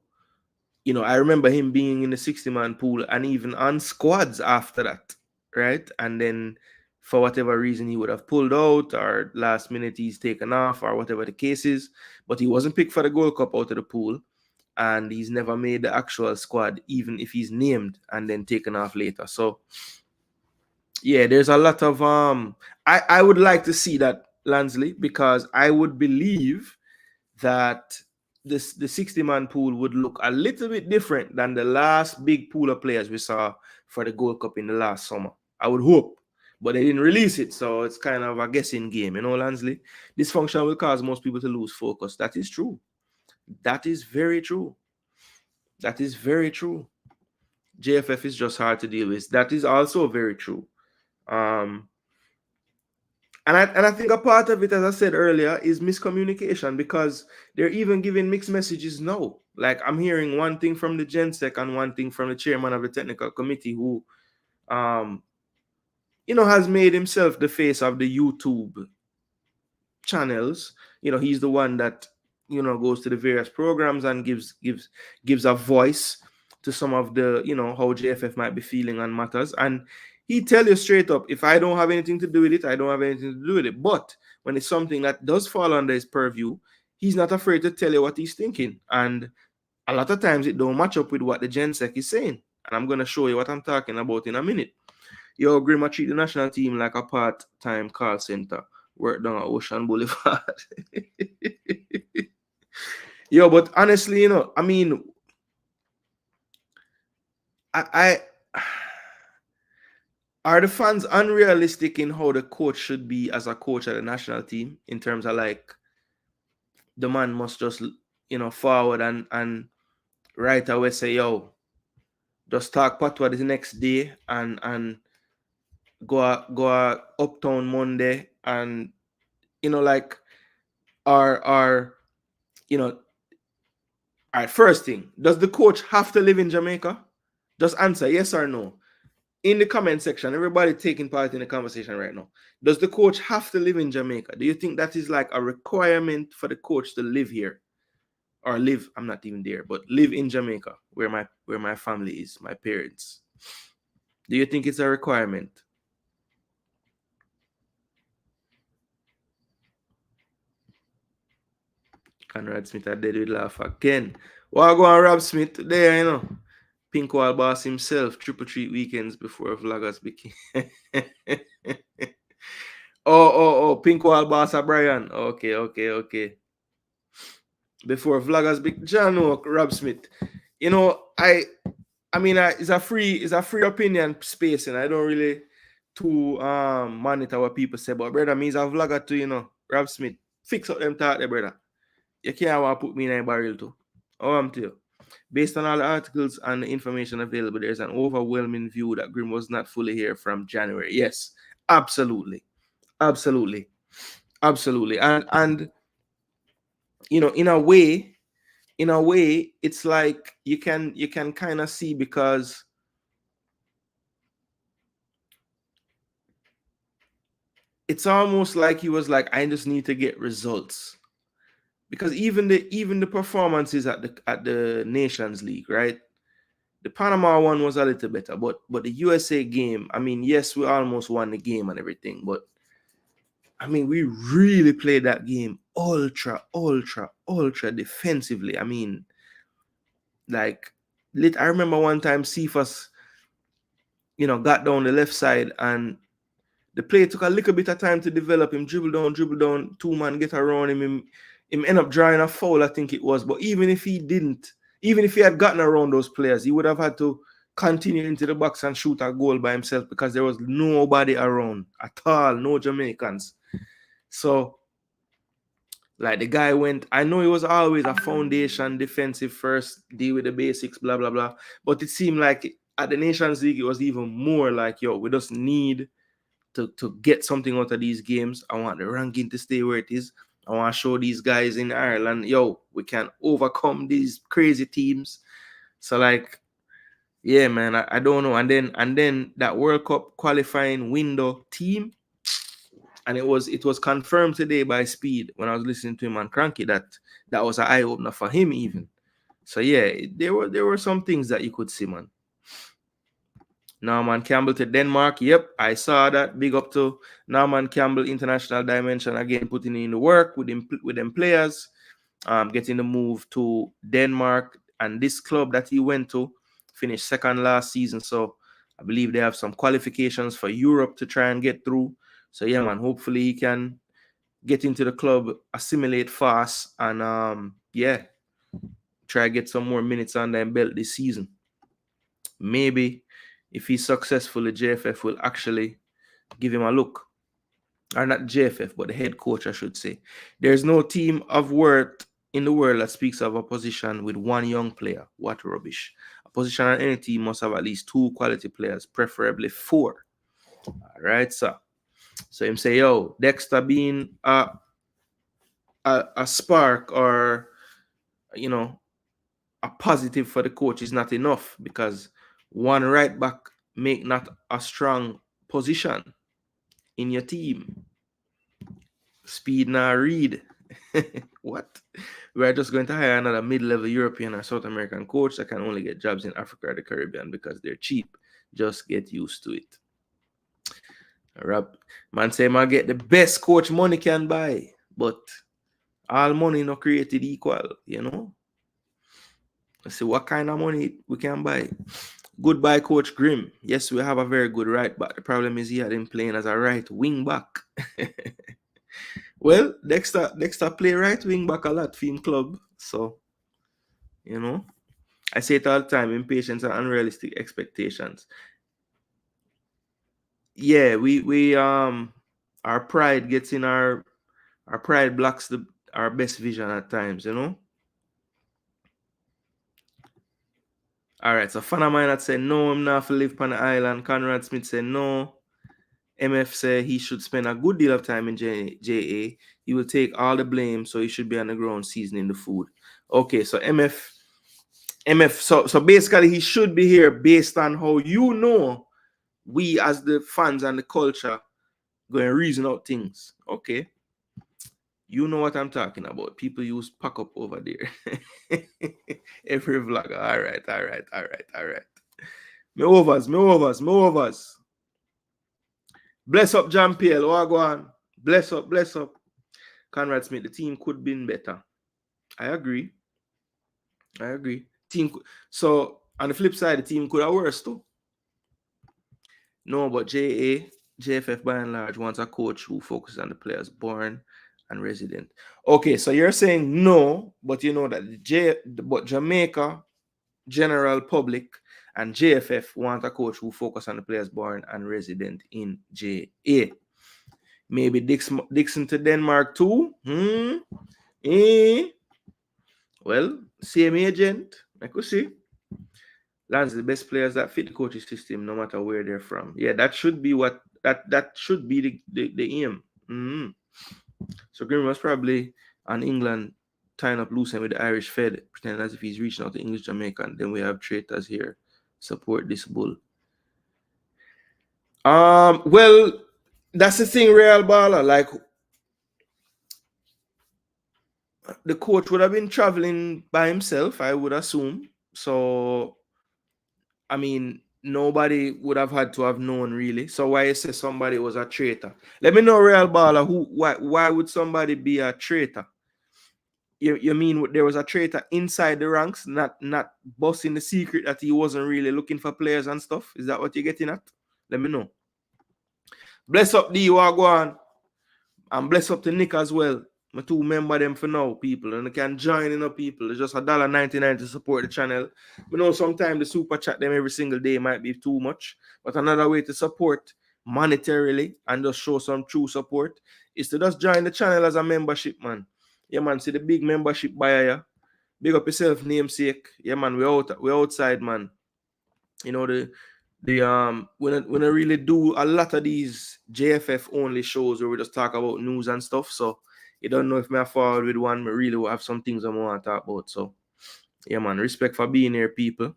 I remember him being in the 60-man pool and even on squads after that, right? And then for whatever reason he would have pulled out, or last minute he's taken off, or whatever the case is, but he wasn't picked for the Gold Cup out of the pool, and he's never made the actual squad, even if he's named and then taken off later. So yeah, there's a lot of I would like to see that, Lansley, because I would believe that the 60-man pool would look a little bit different than the last big pool of players we saw for the Gold Cup in the last summer. I would hope, but they didn't release it, so it's kind of a guessing game, Lansley. Dysfunction will cause most people to lose focus. That is true. That is very true. That is very true. JFF is just hard to deal with. That is also very true. And I think a part of it, as I said earlier, is miscommunication, because they're even giving mixed messages now. Like, I'm hearing one thing from the GenSec and one thing from the chairman of the technical committee, who um has made himself the face of the YouTube channels. He's the one that goes to the various programs and gives a voice to some of the how JFF might be feeling on matters. And he tell you straight up, if I don't have anything to do with it, I don't have anything to do with it. But when it's something that does fall under his purview, he's not afraid to tell you what he's thinking. And a lot of times it don't match up with what the GenSec is saying. And I'm going to show you what I'm talking about in a minute. Yo, Grim, I treat the national team like a part-time call center. Work down at Ocean Boulevard. Yo, but honestly, I mean, I are the fans unrealistic in how the coach should be as a coach at the national team, in terms of like the man must just forward and right away say, yo, just talk patois the next day and go uptown Monday, and like our all right, first thing, does the coach have to live in Jamaica? Just answer yes or no in the comment section. Everybody taking part in the conversation right now. Does the coach have to live in Jamaica? Do you think that is like a requirement for the coach to live here, or live? I'm not even there, but live in Jamaica, where my family is, my parents. Do you think it's a requirement? Conrad Smith, I did with laugh again. Well, go on, Rob Smith there, Pink Wall Boss himself, triple treat weekends before vloggers became. oh, Pink Wall Boss Brian. Okay. Before vloggers became John Oak, Rob Smith. I mean, it's a free opinion space, and I don't really to monitor what people say. But brother, me is a vlogger too, Rob Smith. Fix up them thought there, brother. You can't want to put me in a barrel too. Oh, I'm to you. Based on all the articles and the information available, there's an overwhelming view that Grim was not fully here from January. Yes, absolutely. And in a way, it's like you can kind of see, because it's almost like he was like, I just need to get results. Because even the performances at the Nations League, right? The Panama one was a little better, but the USA game, I mean, yes, we almost won the game and everything, but I mean, we really played that game ultra defensively. I mean, like, I remember one time Cephas, got down the left side, and the play took a little bit of time to develop. Him dribble down, two man get around him end up drawing a foul, I think it was. But even if he had gotten around those players, he would have had to continue into the box and shoot a goal by himself, because there was nobody around at all, no Jamaicans. So, like, the guy went, I know it was always a foundation, defensive first, deal with the basics, blah, blah, blah. But it seemed like at the Nations League, it was even more like, yo, we just need to get something out of these games. I want the ranking to stay where it is. I want to show these guys in Ireland, yo, we can overcome these crazy teams. So, like, yeah, man, I don't know. And then that World Cup qualifying window team, and it was confirmed today by Speid when I was listening to him on Cranky that was an eye opener for him even. So yeah, there were some things that you could see, man. Norman Campbell to Denmark. Yep, I saw that. Big up to Norman Campbell, international dimension again, putting in the work with them players, getting the move to Denmark, and this club that he went to finished second last season. So I believe they have some qualifications for Europe to try and get through. So yeah, man, hopefully he can get into the club, assimilate fast, and try to get some more minutes on their belt this season. Maybe if he's successful, the JFF will actually give him a look. Or not JFF, but the head coach, I should say. There's no team of worth in the world that speaks of a position with one young player. What rubbish. A position on any team must have at least 2 quality players, preferably 4. All right, sir. So him say, yo, Dexter being a spark or, you know, a positive for the coach is not enough, because one right back make not a strong position in your team. Speid now read. What? We're just going to hire another mid-level European or South American coach that can only get jobs in Africa or the Caribbean because they're cheap. Just get used to it. Man say man get the best coach money can buy, but all money not created equal, you know. Let's see what kind of money we can buy. Goodbye, Coach Grim. Yes, we have a very good right back. The problem is he had him playing as a right wing back. Well, Dexter play right wing back a lot for him club. So, you know, I say it all the time, impatience and unrealistic expectations. Yeah, we our pride gets in our pride blocks our best vision at times, you know. All right, so fan of mine that said no, I'm not for live on the island. Conrad Smith said no. MF said he should spend a good deal of time in JA. He will take all the blame, so he should be on the ground seasoning the food. Okay, so MF, so basically he should be here based on how, you know, we as the fans and the culture going to reason out things. Okay. You know what I'm talking about. People use pack up over there. Every vlogger. All right. Me overs. Bless up, Jean Pierre. Wagwan. Bless up. Conrad Smith, the team could have been better. I agree. So on the flip side, the team could have worse too. No, but JFF by and large wants a coach who focuses on the players born and resident. Okay, so you're saying no, but you know that but Jamaica general public and JFF want a coach who focus on the players born and resident in JA. Maybe Dixon to Denmark too. Well, same agent. I could see. Lands the best players that fit the coaching system, no matter where they're from. Yeah, that should be what that should be the aim. So Grim was probably on England tying up loose with the Irish Fed, pretending as if he's reaching out to English Jamaican. Then we have traitors here support this bull. Well, that's the thing, Real Baller. Like, the coach would have been traveling by himself, I would assume. So, I mean, nobody would have had to have known, really. So why you say somebody was a traitor? Let me know, Real Baller, why would somebody be a traitor? You mean there was a traitor inside the ranks, not busting the secret that he wasn't really looking for players and stuff? Is that what you're getting at? Let me know. Bless up D Wagwan. And bless up to Nick as well. I two member them for now, people. And they can join in up, people. It's just $1.99 to support the channel. We know sometimes the super chat them every single day might be too much. But another way to support monetarily and just show some true support is to just join the channel as a membership, man. Yeah, man. See the big membership buyer, yeah. Big up yourself, namesake. Yeah, man. We're outside, man. You know, we don't really do a lot of these JFF only shows where we just talk about news and stuff. So you don't know if me forward with one, but really will have some things I want to talk about. So yeah, man, respect for being here, people.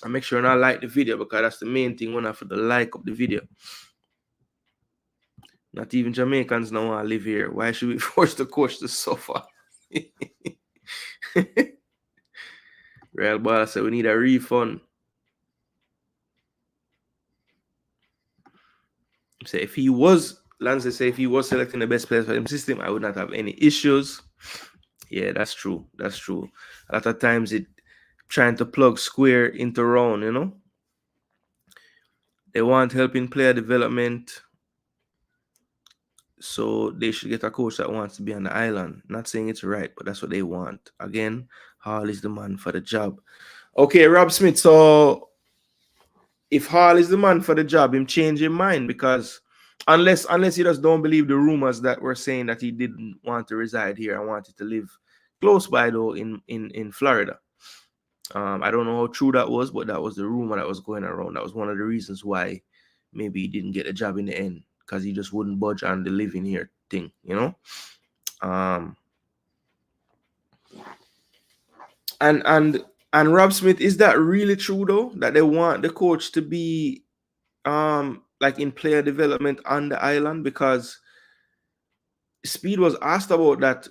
And make sure not like the video, because that's the main thing when I for the like up the video. Not even Jamaicans now want to live here. Why should we force the coach to suffer? Real boss said we need a refund. Say if he was selecting the best players for him system, I would not have any issues. Yeah, that's true. A lot of times it trying to plug square into round, you know. They want help in player development, so they should get a coach that wants to be on the island. Not saying it's right, but that's what they want. Again, Hall is the man for the job. Okay, Rob Smith. So if Hall is the man for the job, him change his mind, because unless you just don't believe the rumors that were saying that he didn't want to reside here and wanted to live close by though in Florida. I don't know how true that was, but that was the rumor that was going around. That was one of the reasons why maybe he didn't get a job in the end, because he just wouldn't budge on the living here thing, you know. And Rob Smith, is that really true though, that they want the coach to be like in player development on the island? Because Speid was asked about that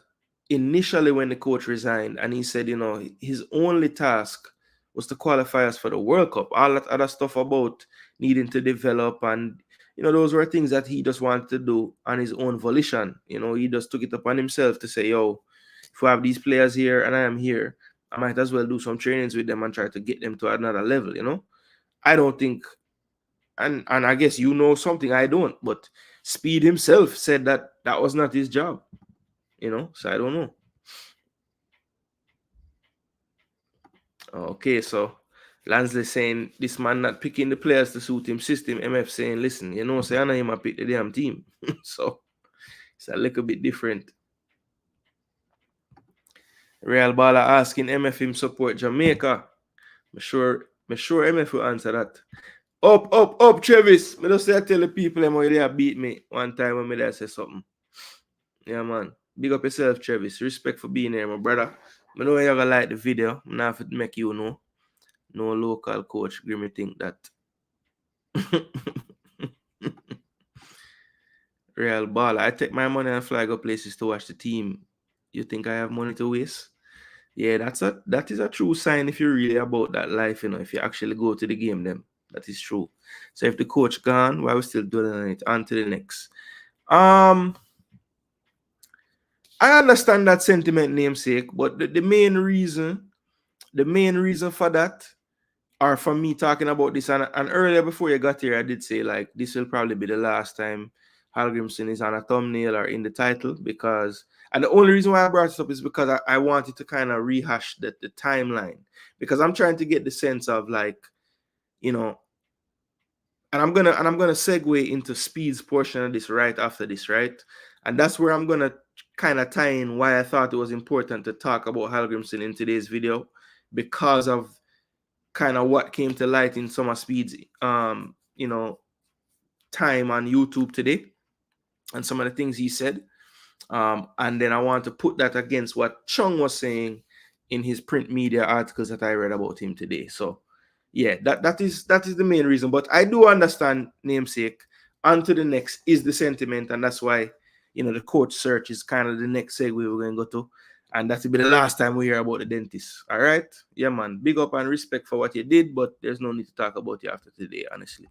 initially when the coach resigned, and he said, you know, his only task was to qualify us for the World Cup. All that other stuff about needing to develop, and you know, those were things that he just wanted to do on his own volition. You know, he just took it upon himself to say, yo, if we have these players here and I am here, I might as well do some trainings with them and try to get them to another level, you know. I don't think, and I guess you know something I don't, but Speid himself said that that was not his job, you know, so I don't know. Okay, so Lansley saying this man not picking the players to suit him system. MF saying, listen, you know, say I know him a pick the damn team. So it's a little bit different. Real Bala asking MF him support Jamaica. I'm sure MF will answer that. Up, Travis. Me just say I tell the people them how they beat me one time when me there say something. Yeah, man. Big up yourself, Travis. Respect for being here, my brother. I know you're gonna like the video. I'm not to make you know. No local coach Grimmy think that. Real baller. I take my money and fly go places to watch the team. You think I have money to waste? Yeah, that is a true sign if you're really about that life, you know, if you actually go to the game then. That is true. So if the coach gone, why we still doing on it? On to the next. I understand that sentiment, namesake, but the main reason for that, or for me talking about this, and earlier before you got here, I did say like this will probably be the last time Hallgrimsson is on a thumbnail or in the title, because, and the only reason why I brought this up is because I wanted to kind of rehash the timeline, because I'm trying to get the sense of like, you know, and I'm gonna segue into Speid's portion of this right after this, right? And that's where I'm gonna kind of tie in why I thought it was important to talk about Hallgrimsson in today's video, because of kind of what came to light in some of Speid's you know, time on YouTube today and some of the things he said. And then I want to put that against what Chung was saying in his print media articles that I read about him today. So yeah, that is the main reason. But I do understand, namesake, on to the next is the sentiment, and that's why, you know, the coach search is kind of the next segue we're going to go to. And that will be the last time we hear about the dentist. All right? Yeah, man. Big up and respect for what you did, but there's no need to talk about you after today, honestly.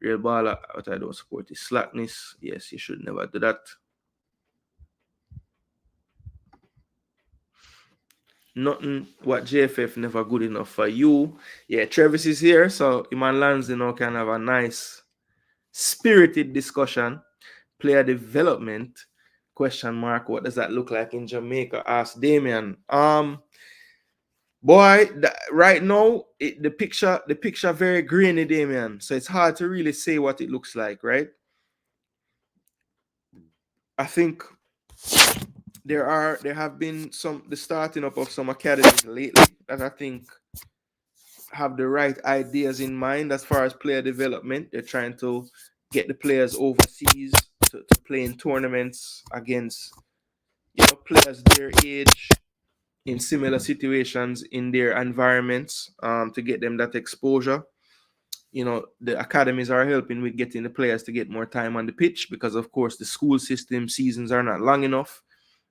Real baller, what I don't support is slackness. Yes, you should never do that. Nothing what JFF never good enough for you. Yeah, Travis is here, so Iman Lands, you know, can have a nice spirited discussion. Player development, question mark. What does that look like in Jamaica? Asked Damien. Boy, right now the picture very grainy, Damien. So it's hard to really say what it looks like, right? I think there have been the starting up of some academies lately that I think have the right ideas in mind as far as player development. They're trying to get the players overseas to play in tournaments against, you know, players their age in similar situations in their environments, to get them that exposure. You know, the academies are helping with getting the players to get more time on the pitch, because of course the school system seasons are not long enough,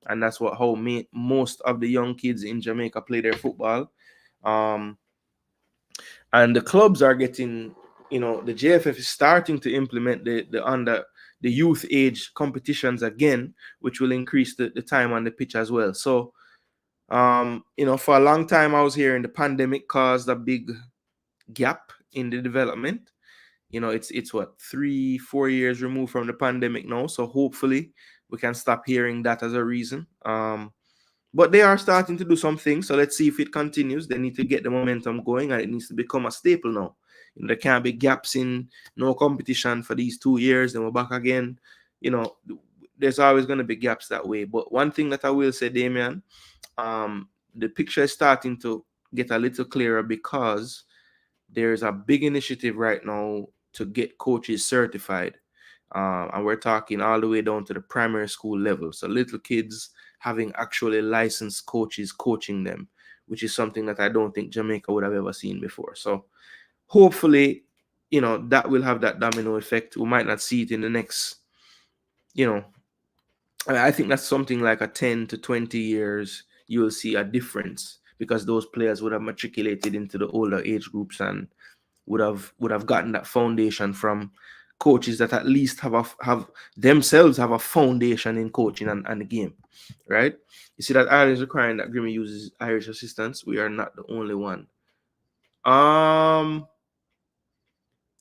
and that's how most of the young kids in Jamaica play their football. And the clubs are getting, you know, the JFF is starting to implement the youth age competitions again, which will increase the time on the pitch as well. So you know, for a long time I was hearing the pandemic caused a big gap in the development. You know, it's what, 3-4 years removed from the pandemic now, so hopefully we can stop hearing that as a reason. But they are starting to do some things, so let's see if it continues. They need to get the momentum going, and it needs to become a staple now. You know, there can't be gaps in no competition for these 2 years, then we're back again. You know, there's always going to be gaps that way. But one thing that I will say, Damien, the picture is starting to get a little clearer, because there's a big initiative right now to get coaches certified. And we're talking all the way down to the primary school level. So little kids having actually licensed coaches coaching them, which is something that I don't think Jamaica would have ever seen before. So hopefully, that will have that domino effect. We might not see it in the next, I think that's something like a 10 to 20 years, you will see a difference because those players would have matriculated into the older age groups and would have gotten that foundation from coaches that at least have themselves have a foundation in coaching and the game, right? You see that Ireland is requiring that Grimmy uses Irish assistants. We are not the only one.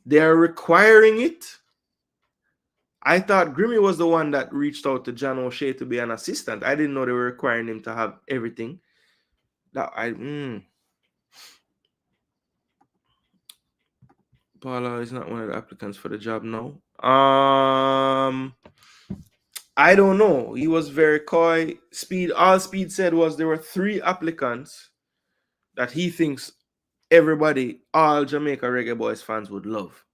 They're requiring it. I thought Grimmy was the one that reached out to John O'Shea to be an assistant. I didn't know they were requiring him to have everything. Paula is not one of the applicants for the job now. I don't know. He was very coy. All Speid said was there were 3 applicants that he thinks all Jamaica Reggae Boys fans would love.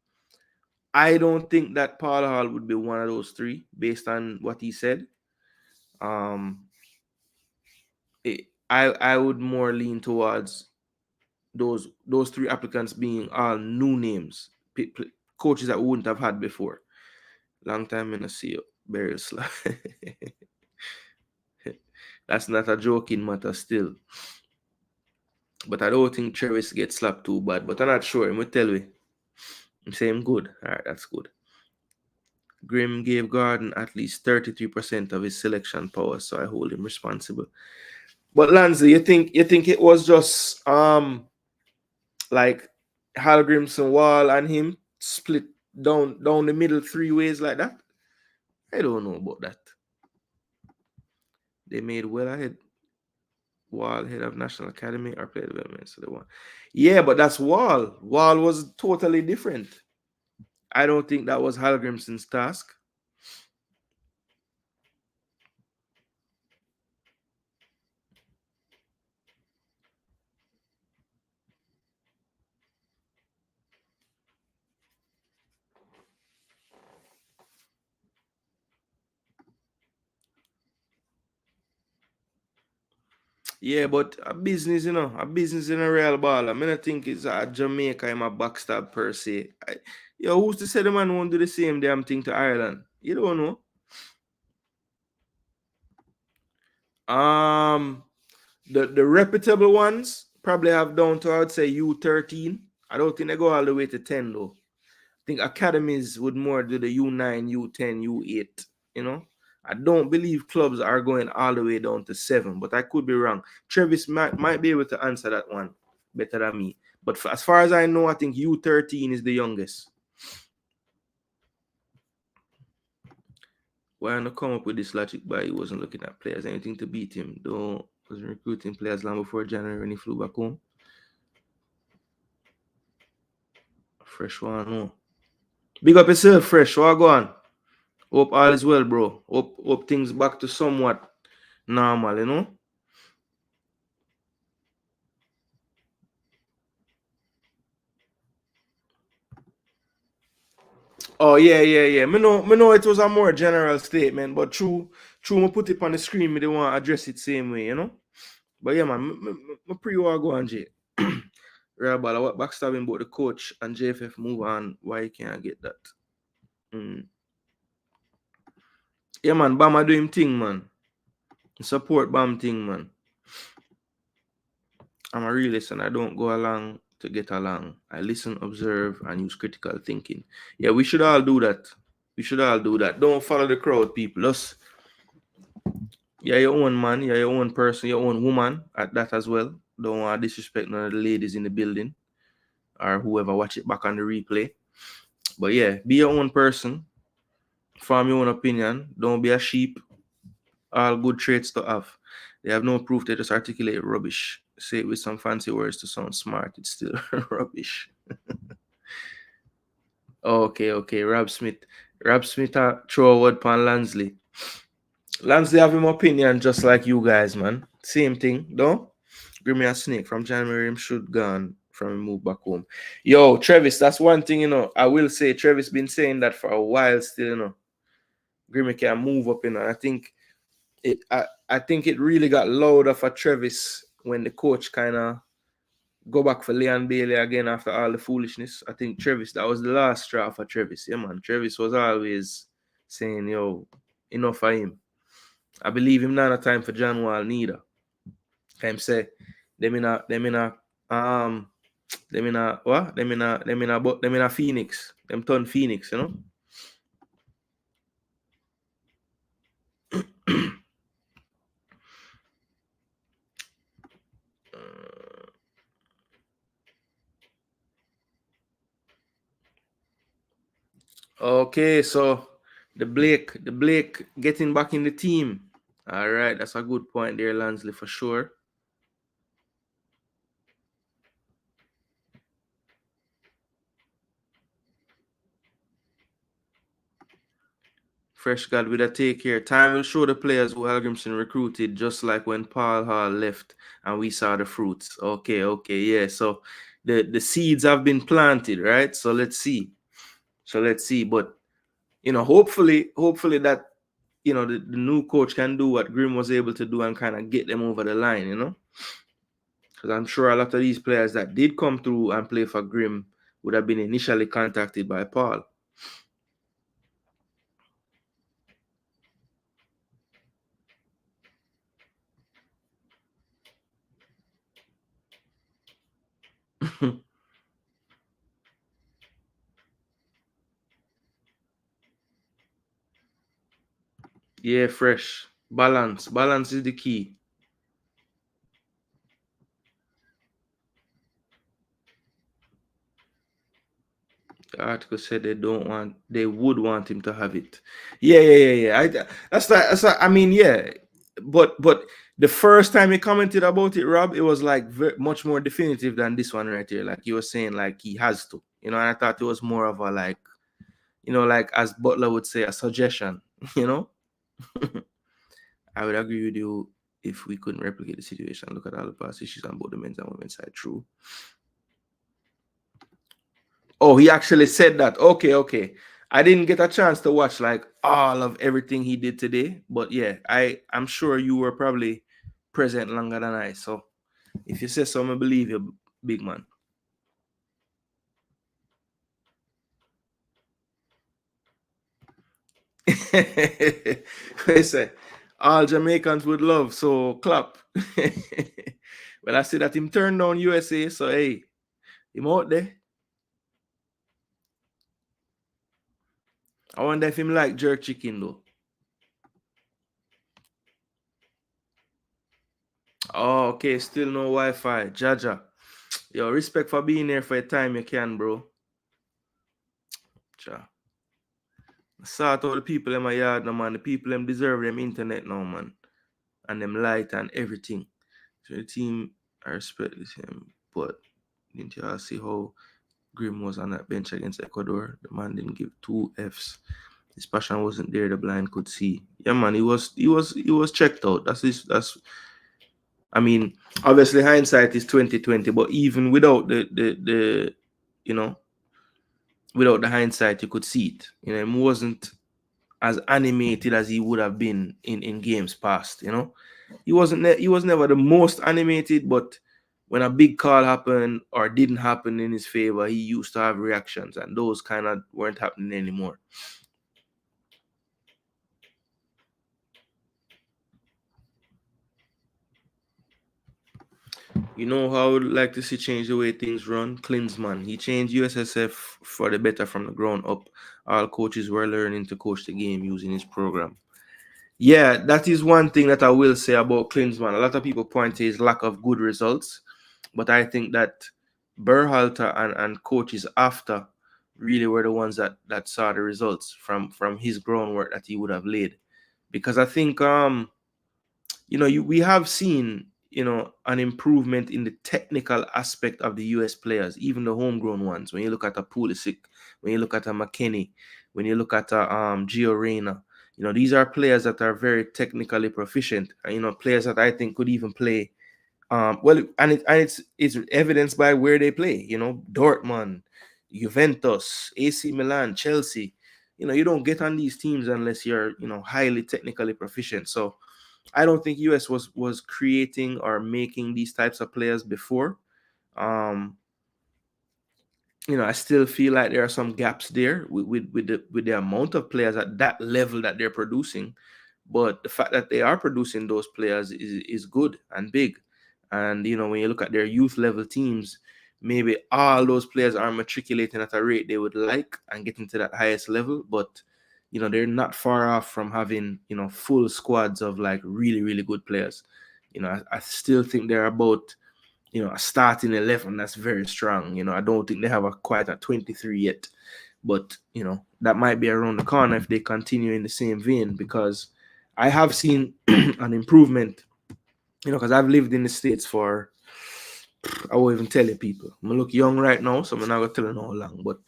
I don't think that Paul Hall would be one of those 3 based on what he said. I would more lean towards those 3 applicants being all new names, coaches that we wouldn't have had before. Long time in a see you, burial slap. That's not a joking matter still. But I don't think Travis gets slapped too bad. But I'm not sure. I'm going to tell you. I'm saying good. All right, that's good. Grim gave Gordon at least 33% of his selection power, so I hold him responsible. But Lansley, you think it was just like Hallgrimsson, Wall, and him split down the middle 3 ways like that? I don't know about that. They made well ahead. Wall, head of National Academy or player development, so they won. Yeah, but that's Wall. Wall was totally different. I don't think that was Hallgrimsson's task. Yeah, but a business, a business in a real ball. I mean, I think it's a Jamaica, I'm a backstab per se. Who's to say the man won't do the same damn thing to Ireland? You don't know. The reputable ones probably have down to, I would say, U13. I don't think they go all the way to 10 though. I think academies would more do the U9, U10, U8, I don't believe clubs are going all the way down to 7, but I could be wrong. Travis might be able to answer that one better than me. But as far as I know, I think U13 is the youngest. Why not come up with this logic by he wasn't looking at players? Anything to beat him, though. Wasn't recruiting players long before January when he flew back home. Fresh one, no. Big up yourself, Fresh. What go on? Hope all is well, bro. Hope things back to somewhat normal, Oh, yeah. Me know it was a more general statement, but true, me put it on the screen, me they want to address it same way, But yeah, man, me pre-war go on, Jay. Real ball, what backstabbing about the coach and JFF move on, why you can't get that? Yeah, man, Bama do him thing, man. Support Bam thing, man. I'm a realist and I don't go along to get along. I listen, observe, and use critical thinking. Yeah, we should all do that. Don't follow the crowd, people. Just, your own man, your own person, your own woman at that as well. Don't want to disrespect none of the ladies in the building or whoever watch it back on the replay. But yeah, be your own person. Form your own opinion. Don't be a sheep. All good traits to have. They have no proof, they just articulate rubbish. Say it with some fancy words to sound smart. It's still rubbish. Okay. Rob Smith throw a word upon Lansley. Lansley have him opinion just like you guys, man. Same thing, though. Give me a snake from January, him should gone from him move back home. Yo, Travis, that's one thing, you know. I will say Travis been saying that for a while still, you know. Grimmy can move up, you know. I think it really got louder for Travis when the coach kind of go back for Leon Bailey again after all the foolishness. I think Travis, that was the last straw for Travis. Yeah, man. Travis was always saying, yo, enough for him. I believe him not a time for John Wall neither. Him say, them in a Phoenix. Them turn Phoenix, you know? Okay, so the Blake getting back in the team. All right, that's a good point there, Lansley, for sure. Fresh God with a take here. Time will show the players who Hallgrimsson recruited, just like when Paul Hall left and we saw the fruits. Okay, yeah. So the seeds have been planted, right? So let's see. But you know, hopefully that you know the new coach can do what Grim was able to do and kind of get them over the line, you know. Because I'm sure a lot of these players that did come through and play for Grim would have been initially contacted by Paul. Yeah, fresh. Balance. Balance is the key. The article said they would want him to have it. Yeah. That's like, I mean, yeah. But the first time he commented about it, Rob, it was like much more definitive than this one right here. Like he was saying, like he has to, you know. And I thought it was more of a like, you know, like as Butler would say, a suggestion, you know. I would agree with you if we couldn't replicate the situation. Look at all the past issues on both the men's and women's side. True. Oh, he actually said that. Okay. I didn't get a chance to watch like all of everything he did today, but yeah, I'm sure you were probably present longer than I. So if you say so, I believe you, big man. I say all Jamaicans would love, so clap. But I see that him turned down USA, so hey, him out there. I wonder if him like jerk chicken though. Oh, okay, still no Wi-Fi. Jaja. Yo, respect for being there for a time you can, bro. Ja. Sort out the people in my yard now, man. The people them deserve them internet now, man. And them light and everything. So the team, I respect this him. But didn't you all see how Grim was on that bench against Ecuador? The man didn't give 2 Fs. His passion wasn't there, the blind could see. Yeah, man, he was checked out. That's I mean, obviously hindsight is 2020, but even without the you know, without the hindsight, you could see it. You know, he wasn't as animated as he would have been in games past. You know, he was never the most animated, but when a big call happened or didn't happen in his favor, he used to have reactions, and those kind of weren't happening anymore. You know how I would like to see change the way things run? Klinsmann. He changed USSF for the better from the ground up. All coaches were learning to coach the game using his program. Yeah, that is one thing that I will say about Klinsmann. A lot of people point to his lack of good results, but I think that Berhalter and coaches after really were the ones that saw the results from his groundwork that he would have laid. Because I think you know, we have seen, you know, an improvement in the technical aspect of the US players, even the homegrown ones. When you look at a Pulisic, when you look at a McKennie, when you look at a Gio Reyna, you know, these are players that are very technically proficient. And, you know, players that I think could even play Well, and it's evidenced by where they play. Dortmund, Juventus, AC Milan, Chelsea. You don't get on these teams unless you're highly technically proficient. So I don't think US was creating or making these types of players before. Um, I still feel like there are some gaps there with the amount of players at that level that they're producing. But the fact that they are producing those players is good and big. And when you look at their youth level teams, maybe all those players are matriculating at a rate they would like and getting to that highest level. But they're not far off from having full squads of like really, really good players. I still think they're about a starting 11 that's very strong. I don't think they have quite a 23 yet, but that might be around the corner if they continue in the same vein, because I have seen an improvement. Because I've lived in the States for, I won't even tell you people. I'm gonna look young right now, so I'm not gonna tell you how long, but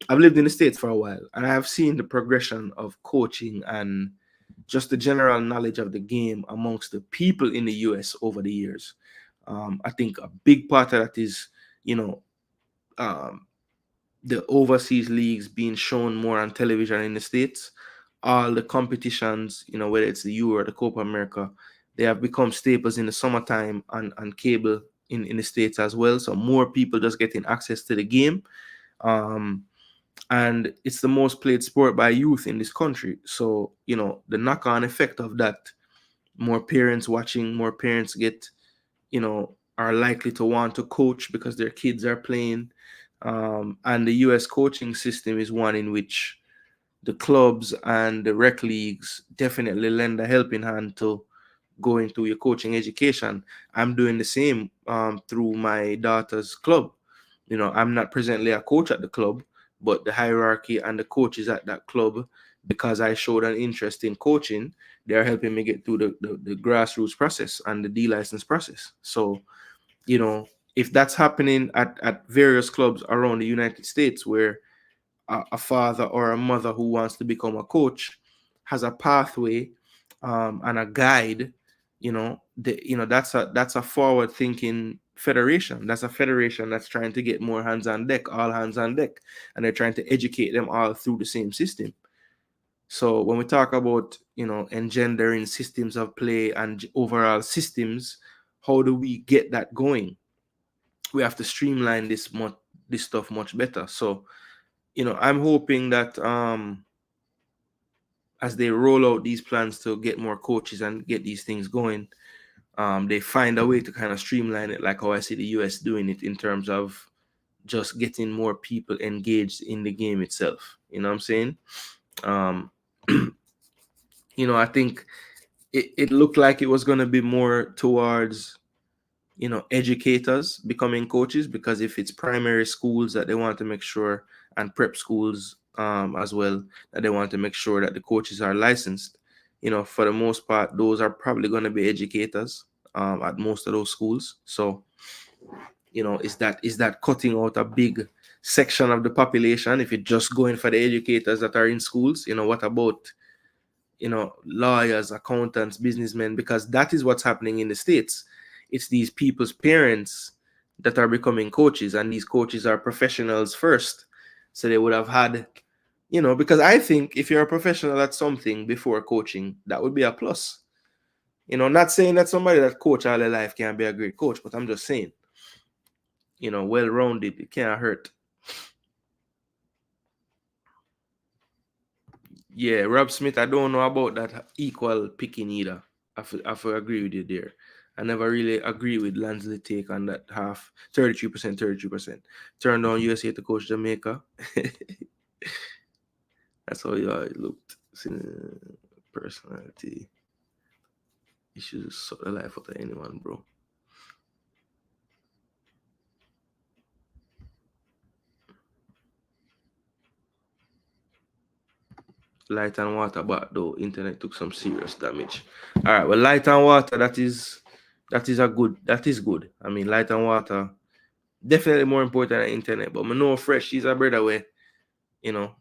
I've lived in the States for a while, and I have seen the progression of coaching and just the general knowledge of the game amongst the people in the US over the years. I think a big part of that is, um, the overseas leagues being shown more on television in the States. All the competitions, whether it's the Euro or the Copa America, they have become staples in the summertime on cable in the States as well. So more people just getting access to the game. And it's the most played sport by youth in this country. So, the knock-on effect of that, more parents watching, more parents are likely to want to coach because their kids are playing. And the US coaching system is one in which the clubs and the rec leagues definitely lend a helping hand to go into your coaching education. I'm doing the same through my daughter's club. I'm not presently a coach at the club, but the hierarchy and the coaches at that club, because I showed an interest in coaching, they're helping me get through the grassroots process and the D-license process. So, if that's happening at various clubs around the United States, where a father or a mother who wants to become a coach has a pathway and a guide, that's a forward thinking federation. That's a federation that's trying to get more hands on deck, all hands on deck, and they're trying to educate them all through the same system. So when we talk about engendering systems of play and overall systems, how do we get that going? We have to streamline this stuff much better. So I'm hoping that as they roll out these plans to get more coaches and get these things going, they find a way to kind of streamline it, like how I see the US doing it in terms of just getting more people engaged in the game itself. You know what I'm saying? I think it looked like it was going to be more towards educators becoming coaches, because if it's primary schools that they want to make sure, and prep schools as well, that they want to make sure that the coaches are licensed, for the most part, those are probably going to be educators at most of those schools. So is that cutting out a big section of the population if you're just going for the educators that are in schools? What about lawyers, accountants, businessmen? Because that is what's happening in the States. It's these people's parents that are becoming coaches, and these coaches are professionals first. So they would have had, because I think if you're a professional at something before coaching, that would be a plus. Not saying that somebody that coach all their life can't be a great coach, but I'm just saying, well-rounded, it can't hurt. Yeah, Rob Smith, I don't know about that equal picking either. I agree with you there. I never really agree with Lansley take on that half 33%. Turn down USA to coach Jamaica. That's how it looked. Personality issues sort of life out of anyone, bro. Light and water, but though internet took some serious damage. All right, well, light and water, that is good. I mean, light and water definitely more important than internet. But I know Fresh, she's a brother where you're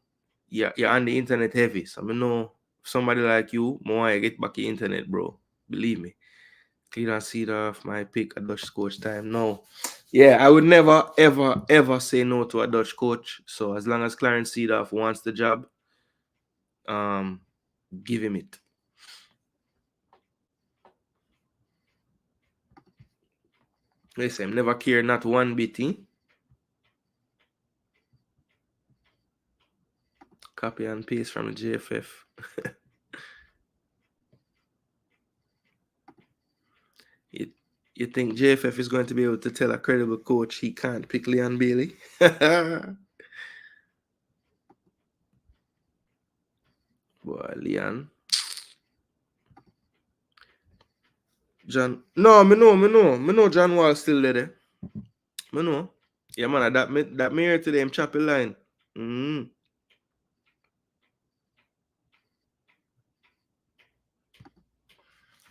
on the internet heavy. So I know somebody like you, more I get back the internet, bro. Believe me. Clean and seed off my pick a Dutch coach time. No. Yeah, I would never, ever, ever say no to a Dutch coach. So as long as Clarence Seedorf wants the job, give him it. Listen, never care not one bit. Copy and paste from the JFF. You think JFF is going to be able to tell a credible coach he can't pick Leon Bailey? Boy, Leon. John. No, me know John Wall still there. Me know. Yeah, man, that me here today, him chapel line.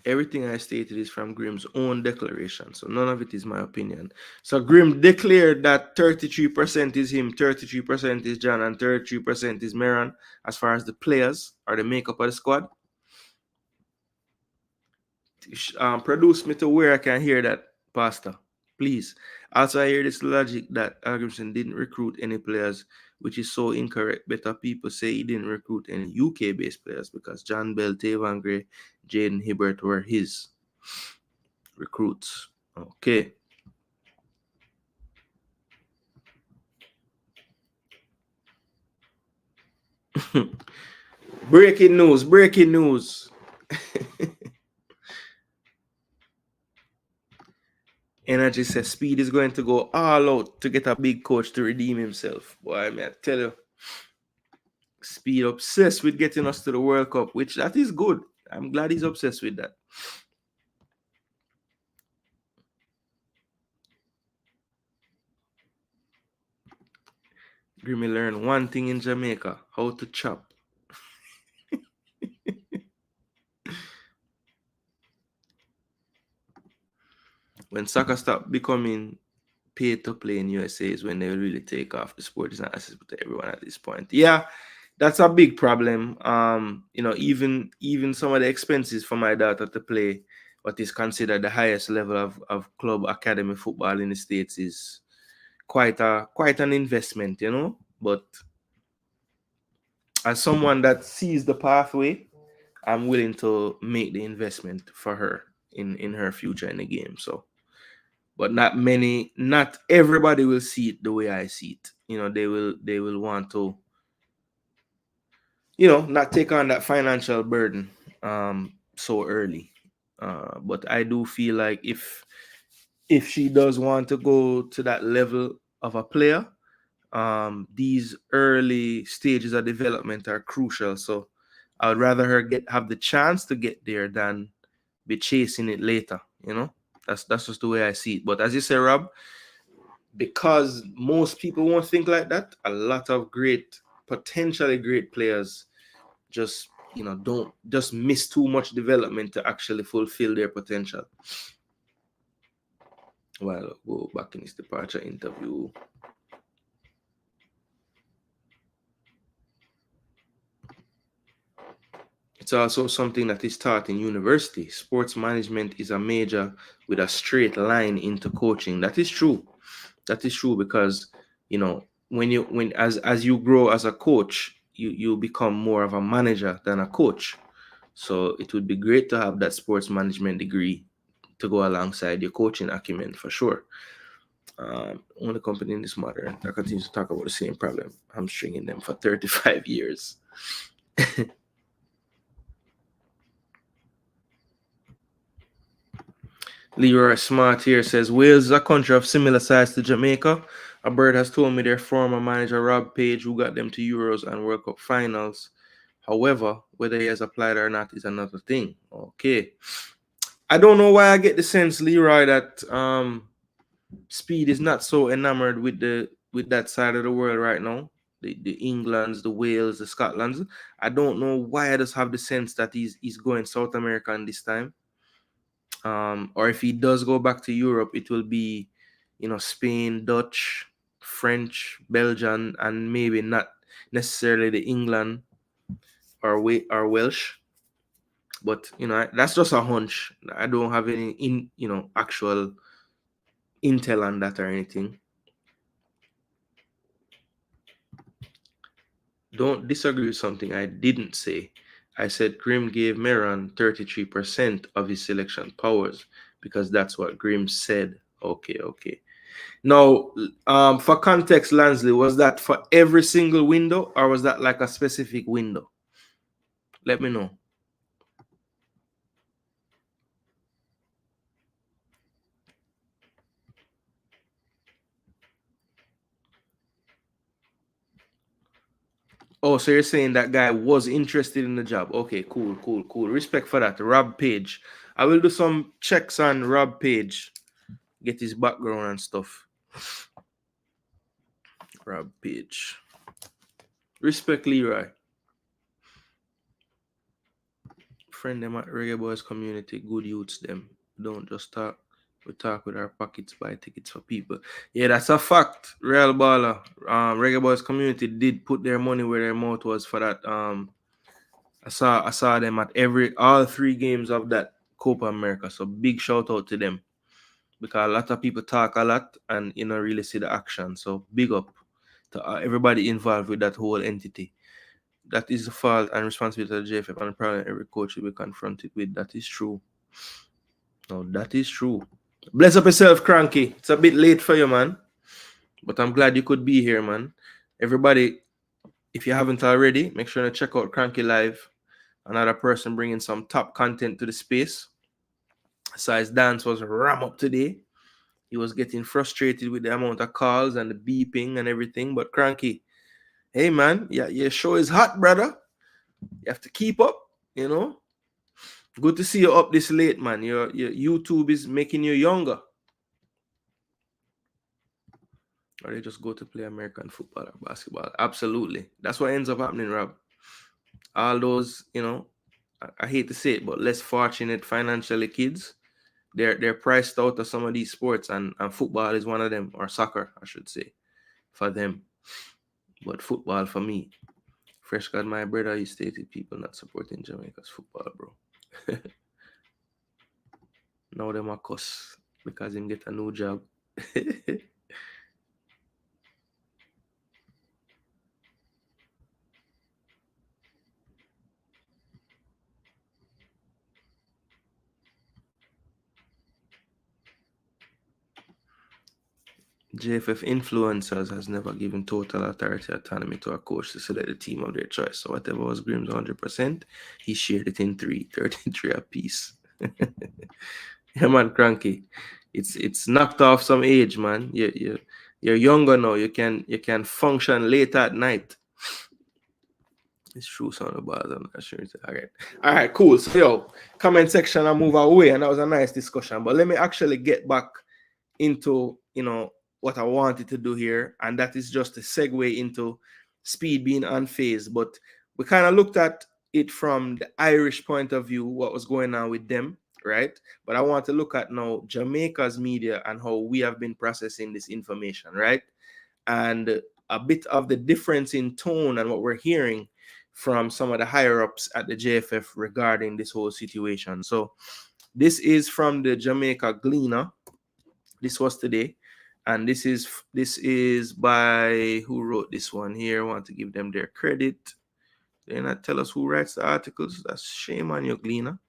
Everything I stated is from Grim's own declaration, so none of it is my opinion. So Grim declared that 33% is him, 33% is John, and 33% is Meron as far as the players or the makeup of the squad. Produce me to where I can hear that, Pastor, please. Also, I hear this logic that Hallgrimsson didn't recruit any players, which is so incorrect. Better people say he didn't recruit any UK-based players because John Bell, Tavan Gray, Jaden Hibbert were his recruits. Okay. Breaking news. Energy says Speid is going to go all out to get a big coach to redeem himself. Boy, I mean, I tell you, Speid obsessed with getting us to the World Cup, which that is good. I'm glad he's obsessed with that. Grimmy learned one thing in Jamaica: how to chop. When soccer stop becoming pay to play in USA is when they really take off. The sport is not accessible to everyone at this point. Yeah, that's a big problem. Even some of the expenses for my daughter to play what is considered the highest level of club academy football in the States is quite an investment, But as someone that sees the pathway, I'm willing to make the investment for her in her future in the game. So, but not everybody will see it the way I see it. They will want to, not take on that financial burden so early. But I do feel like if she does want to go to that level of a player, these early stages of development are crucial. So I would rather her have the chance to get there than be chasing it later. That's just the way I see it. But as you say, Rob, because most people won't think like that, a lot of potentially great players just don't just miss too much development to actually fulfill their potential. Well, go back in his departure interview. It's also something that is taught in university. Sports management is a major with a straight line into coaching. That is true. That is true because when as you grow as a coach, you become more of a manager than a coach. So it would be great to have that sports management degree to go alongside your coaching acumen for sure. Only company in this matter that continues to talk about the same problem. I'm stringing them for 35 years. Leroy Smart here says Wales is a country of similar size to Jamaica. A bird has told me their former manager Rob Page, who got them to Euros and World Cup finals. However, whether he has applied or not is another thing. Okay. I don't know why I get the sense, Leroy, that Speid is not so enamored with that side of the world right now. The Englands, the Wales, the Scotlands. I don't know why I just have the sense that he's going South American this time. Or if he does go back to Europe, it will be, Spain, Dutch, French, Belgian, and maybe not necessarily the England or Welsh. But that's just a hunch. I don't have any actual intel on that or anything. Don't disagree with something I didn't say. I said Grim gave Meron 33% of his selection powers because that's what Grim said. Okay. Now, for context, Lansley, was that for every single window or was that like a specific window? Let me know. Oh, so you're saying that guy was interested in the job. Okay, cool. Respect for that. Rob Page. I will do some checks on Rob Page. Get his background and stuff. Rob Page. Respect Leroy. Friend them at Reggae Boys community. Good youths them. Don't just talk. We talk with our pockets, buy tickets for people. Yeah, that's a fact. Real baller. Reggae Boys community did put their money where their mouth was for that. I saw them at all 3 games of that Copa America. So big shout out to them. Because a lot of people talk a lot and really see the action. So big up to everybody involved with that whole entity. That is the fault and responsibility of the JFF and the problem every coach will be confronted with. That is true. No, that is true. Bless up yourself, Cranky. It's a bit late for you, man. But I'm glad you could be here, man. Everybody, if you haven't already, make sure to check out Cranky Live. Another person bringing some top content to the space. So his dance was ram up today. He was getting frustrated with the amount of calls and the beeping and everything. But Cranky, hey, man, your show is hot, brother. You have to keep up, Good to see you up this late, man. Your YouTube is making you younger. Or they just go to play American football or basketball. Absolutely. That's what ends up happening, Rob. All those, I hate to say it, but less fortunate financially kids, they're priced out of some of these sports, and football is one of them, or soccer, I should say, for them. But football for me. Fresh God, my brother, you stated people not supporting Jamaica's football, bro. Now them a cuss because him get a new job. JFF influencers has never given total authority autonomy to a coach to select the team of their choice. So whatever was Grim's 100%, he shared it in 33 apiece. Yeah, man, Cranky. It's knocked off some age, man. You're younger now. You can function late at night. It's true, son of bars. I'm not sure. All right, cool. So, yo, comment section and move away. And that was a nice discussion. But let me actually get back into, what I wanted to do here. And that is just a segue into Speid being unfazed. But we kind of looked at it from the Irish point of view, what was going on with them, right? But I want to look at now Jamaica's media and how we have been processing this information, right? And a bit of the difference in tone and what we're hearing from some of the higher ups at the JFF regarding this whole situation. So this is from the Jamaica Gleaner. This was today. And this is by who wrote this one here. I want to give them their credit. They not tell us who writes the articles. That's shame on you, Gleaner.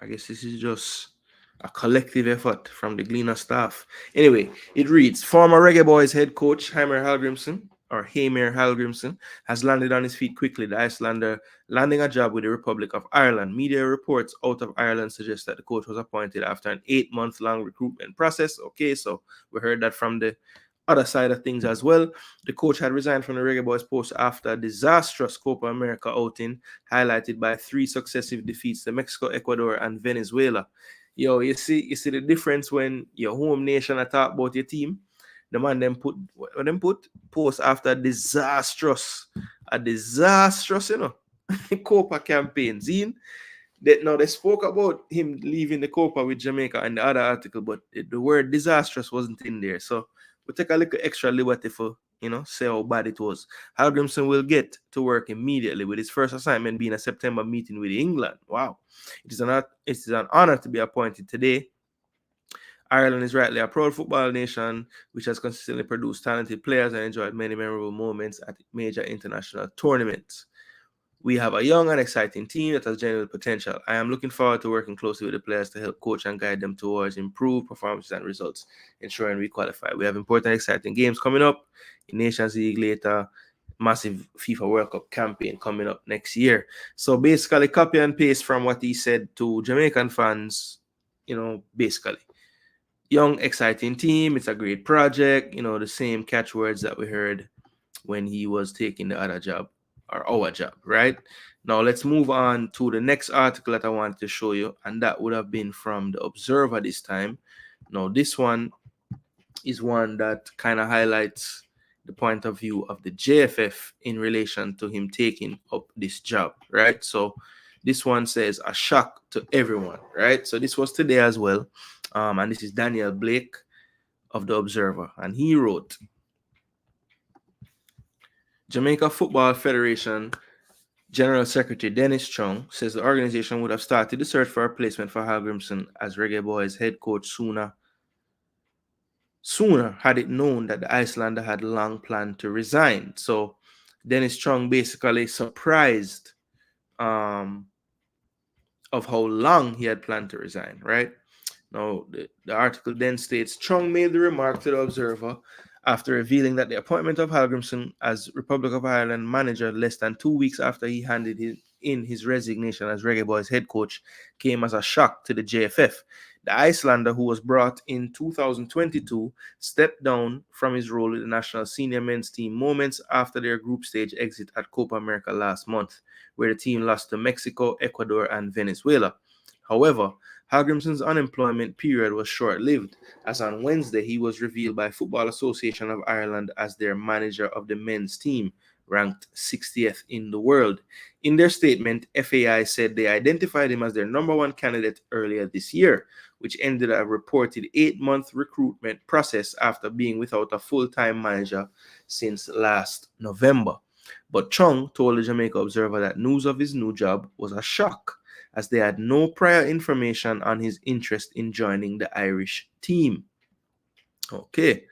I guess this is just a collective effort from the Gleaner staff. Anyway, it reads, former Reggae Boys head coach Hamer Hallgrimsson has landed on his feet quickly. The Icelander landing a job with the Republic of Ireland. Media reports out of Ireland suggest that the coach was appointed after an 8-month-long recruitment process. Okay, so we heard that from the other side of things as well. The coach had resigned from the Reggae Boys post after a disastrous Copa America outing, highlighted by 3 successive defeats to Mexico, Ecuador, and Venezuela. Yo, you see the difference when your home nation talk about your team. The man them put post after disastrous, Copa campaign. Now they spoke about him leaving the Copa with Jamaica in the other article, but the word disastrous wasn't in there. So we take a little extra liberty for say how bad it was. Hallgrimsson will get to work immediately, with his first assignment being a September meeting with England. Wow. It is an honor to be appointed today. Ireland is rightly a proud football nation, which has consistently produced talented players and enjoyed many memorable moments at major international tournaments. We have a young and exciting team that has genuine potential. I am looking forward to working closely with the players to help coach and guide them towards improved performances and results, ensuring we qualify. We have important, exciting games coming up in Nations League later, massive FIFA World Cup campaign coming up next year. So basically, copy and paste from what he said to Jamaican fans, basically. Young, exciting team. It's a great project. The same catchwords that we heard when he was taking the other job, or our job, right? Now let's move on to the next article that I wanted to show you, and that would have been from the Observer this time. Now this one is one that kind of highlights the point of view of the JFF in relation to him taking up this job, right? So this one says a shock to everyone, right? So this was today as well. And this is Daniel Blake of the Observer, and he wrote, Jamaica Football Federation General Secretary Dennis Chung says the organization would have started the search for a replacement for Hallgrimsson as Reggae Boyz head coach sooner had it known that the Icelander had long planned to resign. So Dennis Chung basically surprised of how long he had planned to resign, right? Now, the article then states, Chung made the remark to the Observer after revealing that the appointment of Hallgrimsson as Republic of Ireland manager less than 2 weeks after he handed in his resignation as Reggae Boyz head coach came as a shock to the JFF. The Icelander, who was brought in 2022, stepped down from his role with the national senior men's team moments after their group stage exit at Copa America last month, where the team lost to Mexico, Ecuador, and Venezuela. However, Hallgrimsson's unemployment period was short-lived, as on Wednesday he was revealed by Football Association of Ireland as their manager of the men's team, ranked 60th in the world. In their statement, FAI said they identified him as their number one candidate earlier this year, which ended a reported 8-month recruitment process after being without a full-time manager since last November. But Chung told the Jamaica Observer that news of his new job was a shock, as they had no prior information on his interest in joining the Irish team. Okay.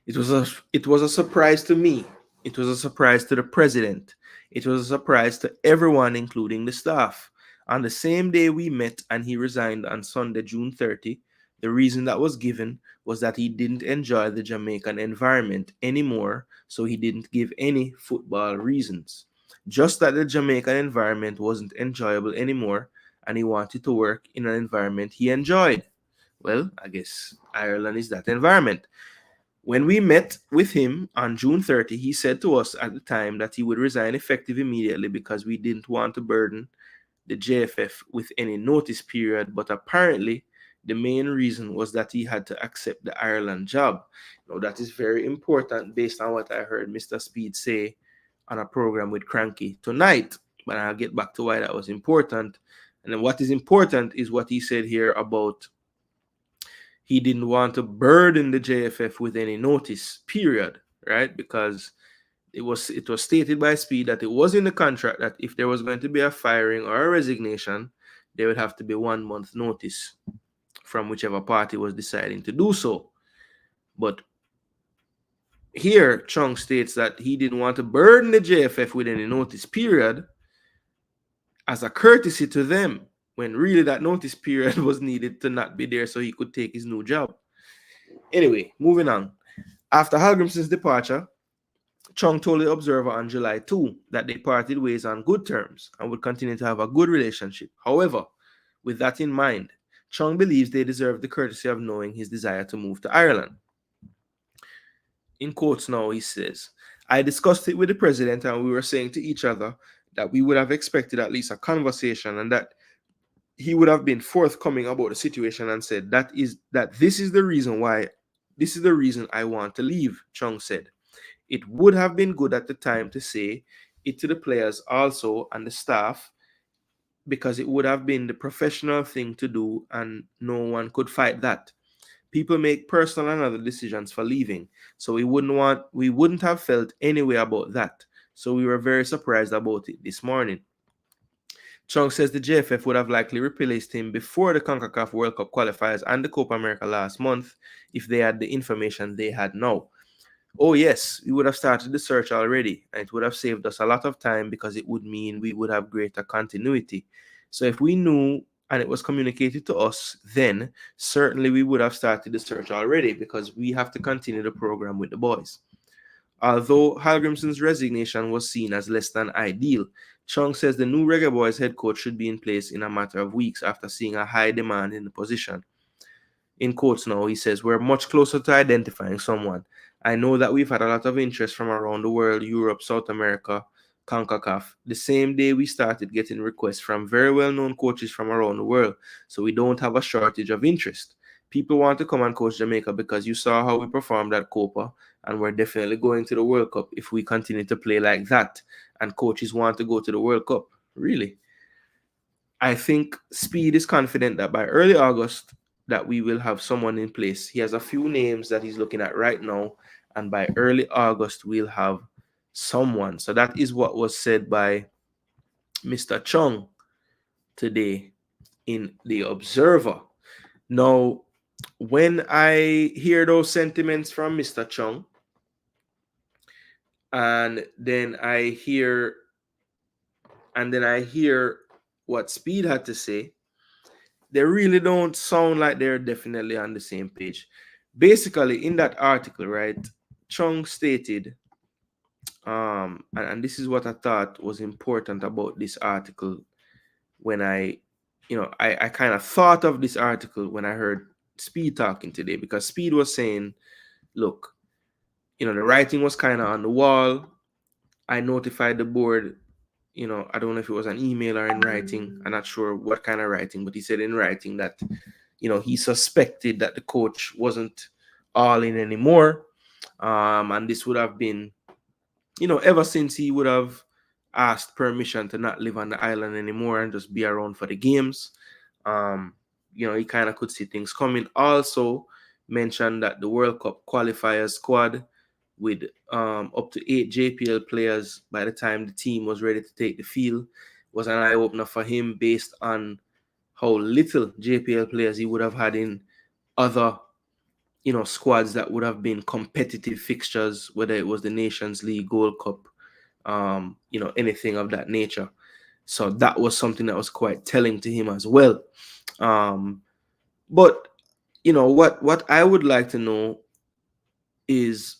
It was a surprise to me. It was a surprise to the president. It was a surprise to everyone, including the staff. On the same day we met and he resigned on Sunday, June 30, the reason that was given was that he didn't enjoy the Jamaican environment anymore, so he didn't give any football reasons. Just that the Jamaican environment wasn't enjoyable anymore, and he wanted to work in an environment he enjoyed. Well, I guess Ireland is that environment. When we met with him on June 30, he said to us at the time that he would resign effective immediately because we didn't want to burden the JFF with any notice period, but apparently the main reason was that he had to accept the Ireland job. Now, that is very important based on what I heard Mr. Speid say on a program with Cranky tonight, but I'll get back to why that was important. And then what is important is what he said here about he didn't want to burden the JFF with any notice period, right? Because it was stated by Speid that it was in the contract that if there was going to be a firing or a resignation, there would have to be 1 month notice from whichever party was deciding to do so. But here, Chung states that he didn't want to burden the JFF with any notice period as a courtesy to them, when really that notice period was needed to not be there so he could take his new job. Anyway, moving on. After Hallgrimsson's departure, Chung told the Observer on July 2 that they parted ways on good terms and would continue to have a good relationship. However, with that in mind, Chung believes they deserve the courtesy of knowing his desire to move to Ireland. In quotes now, he says, I discussed it with the president and we were saying to each other that we would have expected at least a conversation and that he would have been forthcoming about the situation and said this is the reason I want to leave, Chung said. It would have been good at the time to say it to the players also and the staff, because it would have been the professional thing to do and no one could fight that. People make personal and other decisions for leaving, so we wouldn't have felt any way about that. So we were very surprised about it this morning. Chung says the JFF would have likely replaced him before the CONCACAF World Cup qualifiers and the Copa America last month if they had the information they had now. Oh yes, we would have started the search already, and it would have saved us a lot of time because it would mean we would have greater continuity. So if we knew and it was communicated to us, then certainly we would have started the search already because we have to continue the program with the boys. Although Hallgrimsson's resignation was seen as less than ideal, Chung says the new Reggae Boys head coach should be in place in a matter of weeks after seeing a high demand in the position. In quotes now, he says, "We're much closer to identifying someone. I know that we've had a lot of interest from around the world, Europe, South America, CONCACAF. The same day we started getting requests from very well-known coaches from around the world, so we don't have a shortage of interest. People want to come and coach Jamaica because you saw how we performed at Copa, and we're definitely going to the World Cup if we continue to play like that. And coaches want to go to the World Cup." Really? I think Speid is confident that by early August that we will have someone in place. He has a few names that he's looking at right now, and by early August we'll have someone. So that is what was said by Mr. Chung today in The Observer. Now, when I hear those sentiments from Mr. Chung, and then I hear what Speid had to say, they really don't sound like they're definitely on the same page. Basically, in that article, right, Chung stated, and this is what I thought was important about this article when I kind of thought of this article when I heard Speid talking today, because Speid was saying, look, the writing was kind of on the wall. I notified the board, I don't know if it was an email or in writing. I'm not sure what kind of writing, but he said in writing that, he suspected that the coach wasn't all in anymore. And this would have been, ever since he would have asked permission to not live on the island anymore and just be around for the games. He kind of could see things coming. Also mentioned that the World Cup qualifier squad with up to 8 JPL players by the time the team was ready to take the field was an eye-opener for him based on how little JPL players he would have had in other squads that would have been competitive fixtures, whether it was the Nations League, Gold Cup, anything of that nature. So that was something that was quite telling to him as well. But what I would like to know is,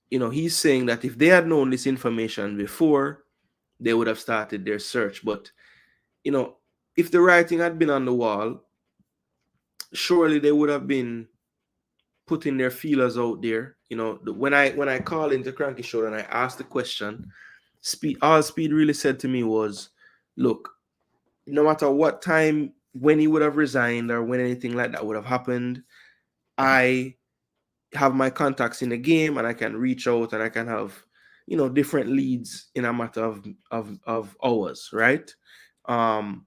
he's saying that if they had known this information before, they would have started their search. But if the writing had been on the wall, surely they would have been putting their feelers out there. When I called into Cranky Show and I asked the question, all Speid really said to me was, look, no matter what time, when he would have resigned or when anything like that would have happened, I have my contacts in the game and I can reach out and I can have, different leads in a matter of hours, right? And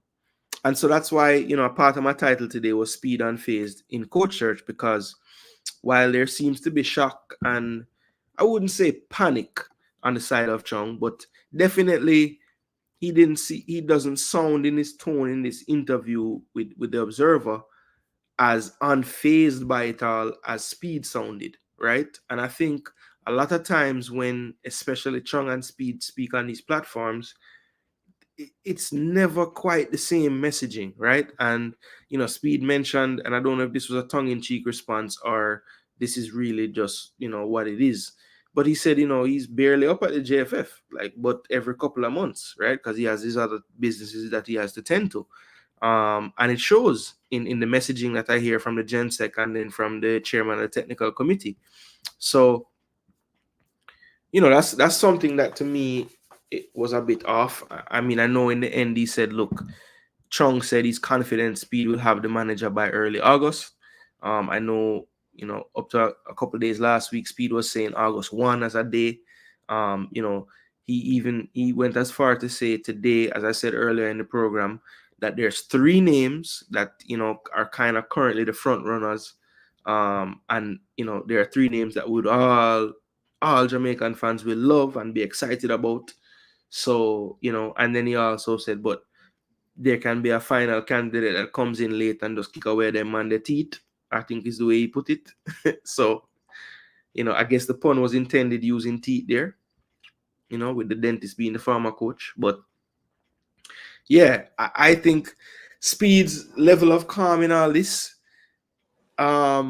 so that's why, a part of my title today was Speid Unfazed in Coach Search, because while there seems to be shock and I wouldn't say panic on the side of Chung, but definitely he doesn't sound in his tone in this interview with the Observer as unfazed by it all as Speid sounded, right? And I think a lot of times when especially Chung and Speid speak on these platforms, it's never quite the same messaging, right? And Speid mentioned, and I don't know if this was a tongue-in-cheek response or this is really just what it is, but he said he's barely up at the JFF, but every couple of months, right? Because he has his other businesses that he has to tend to. And it shows in the messaging that I hear from the GenSec and then from the chairman of the technical committee. So, that's something that to me, it was a bit off. I mean, I know in the end he said, look, Chung said he's confident Speid will have the manager by early August. I know, up to a couple of days last week, Speid was saying August 1 as a day. He went as far to say today, as I said earlier in the program, that there's 3 names that, are kind of currently the front runners And there are three names that would all Jamaican fans will love and be excited about. So, and then he also said, but there can be a final candidate that comes in late and just kick away them and the teeth, I think is the way he put it. So, I guess the pun was intended using teeth there, with the dentist being the former coach. But yeah, I think Speid's level of calm in all this, I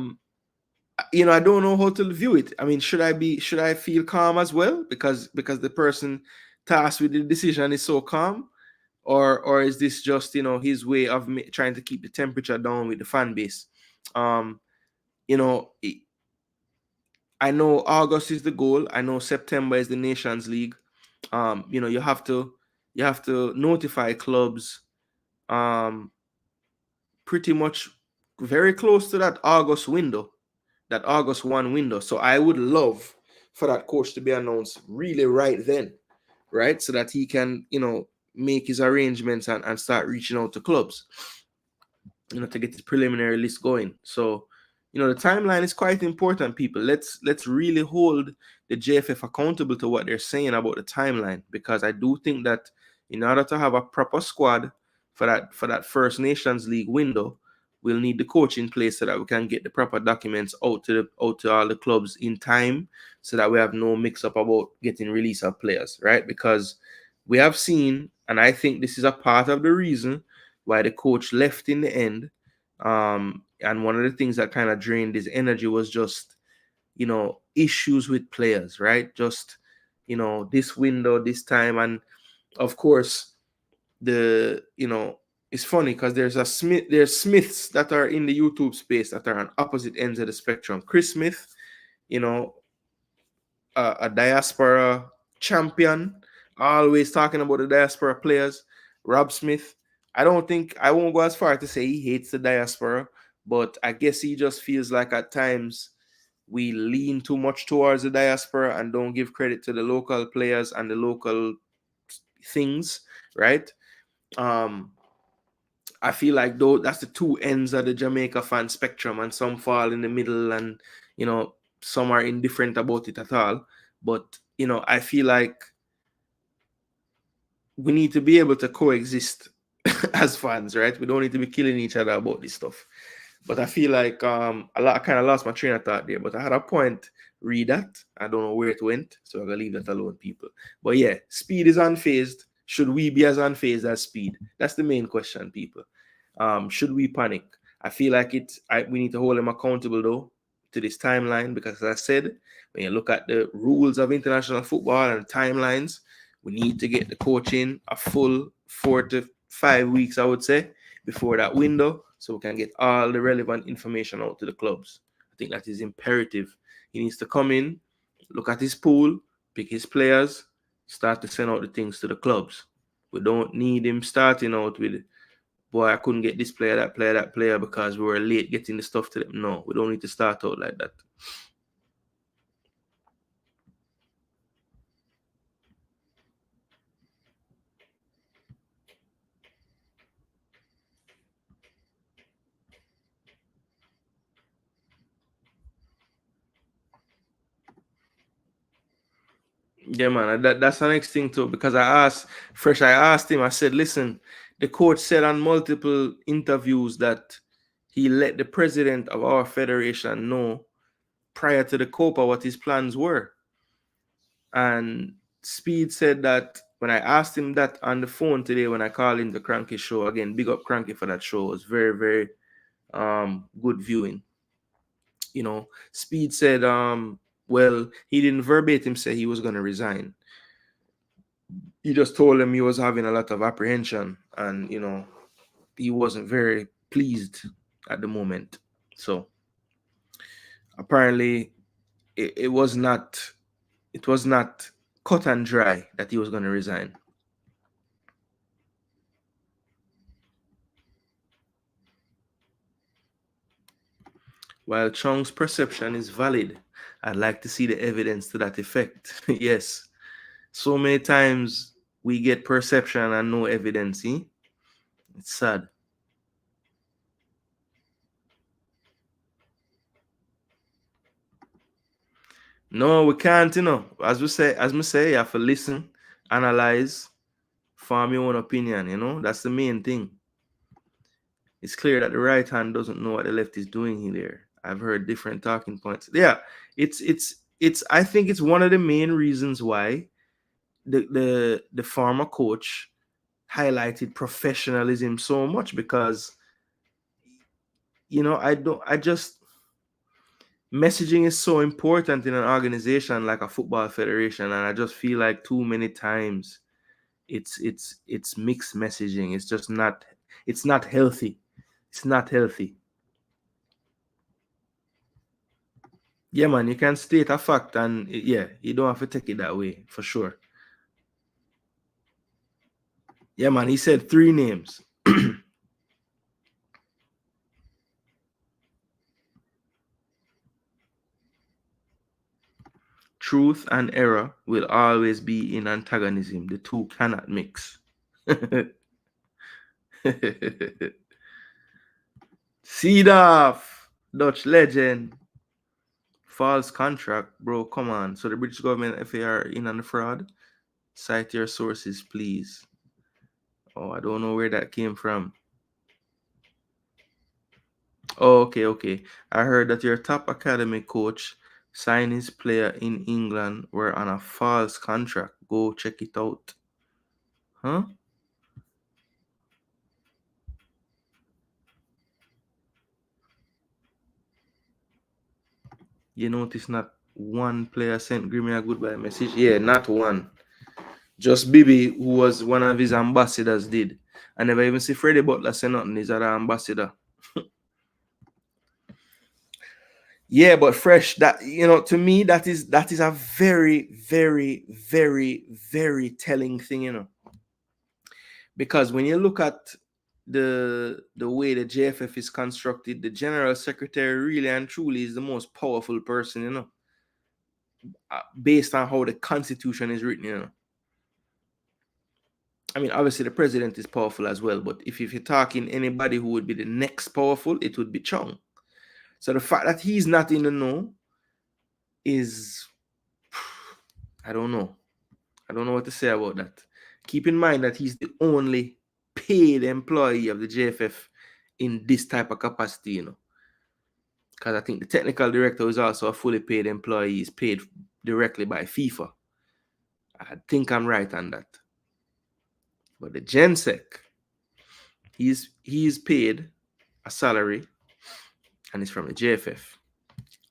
don't know how to view it. I mean, should I feel calm as well because the person tasked with the decision is so calm, or is this just his way of trying to keep the temperature down with the fan base? You know, I know August is the goal. I know September is the Nations League. You have to notify clubs pretty much very close to that August window, that August 1 window. So I would love for that coach to be announced really right then, right? So that he can, make his arrangements and start reaching out to clubs, to get his preliminary list going. So, the timeline is quite important, people. Let's really hold the JFF accountable to what they're saying about the timeline, because I do think that in order to have a proper squad for that First Nations League window, we'll need the coach in place so that we can get the proper documents out to all the clubs in time, so that we have no mix-up about getting release of players, right? Because we have seen, and I think this is a part of the reason why the coach left in the end. And one of the things that kind of drained his energy was just, issues with players, right? Just, this window, this time. And of course, it's funny because there's Smiths that are in the YouTube space that are on opposite ends of the spectrum. Chris Smith, a diaspora champion, always talking about the diaspora players. Rob Smith, I won't go as far to say he hates the diaspora, but I guess he just feels like at times we lean too much towards the diaspora and don't give credit to the local players and the local things, right? I feel like though that's the two ends of the Jamaica fan spectrum, and some fall in the middle, and some are indifferent about it at all. But I feel like we need to be able to coexist as fans, right? We don't need to be killing each other about this stuff. But I feel like I kind of lost my train of thought there. But I had a point. Read that. I don't know where it went, so I'm gonna leave that alone, people. But yeah, Speid is unfazed. Should we be as unfazed as Speid? That's the main question, people. Should we panic? I feel like we need to hold him accountable though to this timeline, because as I said, when you look at the rules of international football and timelines, we need to get the coach in a full 4 to 5 weeks, I would say, before that window, so we can get all the relevant information out to the clubs. I think that is imperative. He needs to come in, look at his pool, pick his players, start to send out the things to the clubs. We don't need him starting out with, boy, I couldn't get this player, that player because we were late getting the stuff to them. No, we don't need to start out like that. Yeah, man, that's the next thing too, because I asked him, I said, listen, the coach said on multiple interviews that he let the president of our federation know prior to the Copa what his plans were. And Speid said that when I asked him that on the phone today, when I called in the Cranky show, again, big up Cranky for that show. It was very, very good viewing. Speid said, well, he didn't verbatim say he was going to resign. He just told him he was having a lot of apprehension, and he wasn't very pleased at the moment. So apparently it was not cut and dry that he was going to resign. While Chong's perception is valid, I'd like to see the evidence to that effect. Yes. So many times we get perception and no evidence. It's sad. No, we can't, As we say, you have to listen, analyze, form your own opinion, That's the main thing. It's clear that the right hand doesn't know what the left is doing here. I've heard different talking points. Yeah, it's I think it's one of the main reasons why the former coach highlighted professionalism so much, because messaging is so important in an organization like a football federation, and I just feel like too many times it's mixed messaging. It's just not healthy. It's not healthy. Yeah, man, you can state a fact, and yeah, you don't have to take it that way, for sure. Yeah, man, he said 3 names. Truth and error will always be in antagonism. The two cannot mix. Seedorf, Dutch legend. False contract, bro. Come on. So the British government, if they are in on the fraud, cite your sources, please. Oh, I don't know where that came from. Oh, okay. I heard that your top academy coach signed his player in England were on a false contract. Go check it out. Huh? You notice not one player sent Grimmy a goodbye message? Yeah, not one. Just Bibi, who was one of his ambassadors, did. I never even see Freddie Butler say nothing. He's an ambassador. Yeah, but Fresh, that to me, that is a very, very, very, very telling thing, because when you look at the way the JFF is constructed, the general secretary really and truly is the most powerful person, based on how the constitution is written. I mean, obviously the president is powerful as well, but if you're talking anybody who would be the next powerful, it would be Chong. So the fact that he's not in the know is, I don't know what to say about that. Keep in mind that he's the only paid employee of the JFF in this type of capacity, because I think the technical director is also a fully paid employee. He's paid directly by FIFA. I think I'm right on that. But the GenSec, he's paid a salary, and it's from the JFF.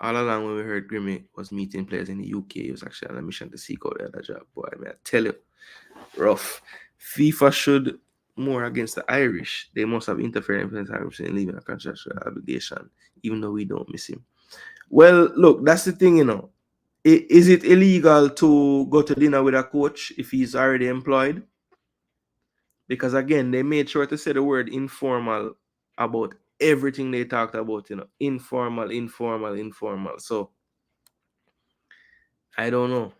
All along when we heard Grimmy was meeting players in the UK, he was actually on a mission to seek out the other job. Boy, I tell you, rough. FIFA should more against the Irish. They must have interfered in Hallgrimsson leaving a contractual obligation, even though we don't miss him. Well, look, that's the thing, Is it illegal to go to dinner with a coach if he's already employed? Because again, they made sure to say the word informal about everything they talked about, informal. So I don't know.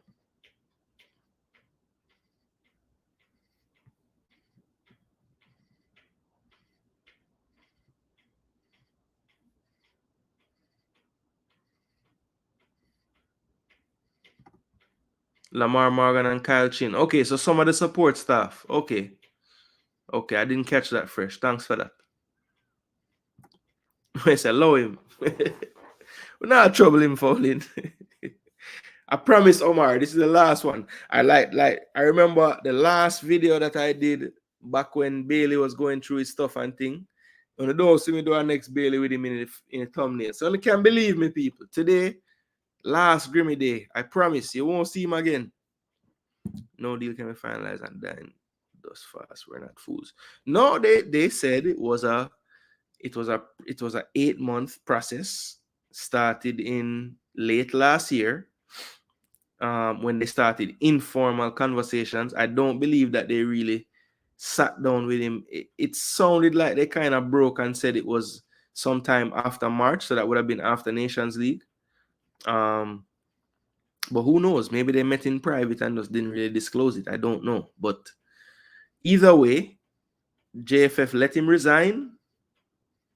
Lamar Morgan and Kyle Chin. Okay, so some of the support staff. Okay, I didn't catch that fresh. Thanks for that. I said, allow him. We're not trouble him fouling. I promise, Omar, this is the last one. I remember the last video that I did back when Bailey was going through his stuff and thing. And I don't see me do our next Bailey with him in the thumbnail. So you can't believe me, people. Today, last Grimmy day. I promise you won't see him again. No deal can be finalized and then thus fast. We're not fools. No, they said it was a 8-month process, started in late last year. When they started informal conversations. I don't believe that they really sat down with him. It sounded like they kind of broke and said it was sometime after March, so that would have been after Nations League. But who knows? Maybe they met in private and just didn't really disclose it. I don't know. But either way, JFF let him resign.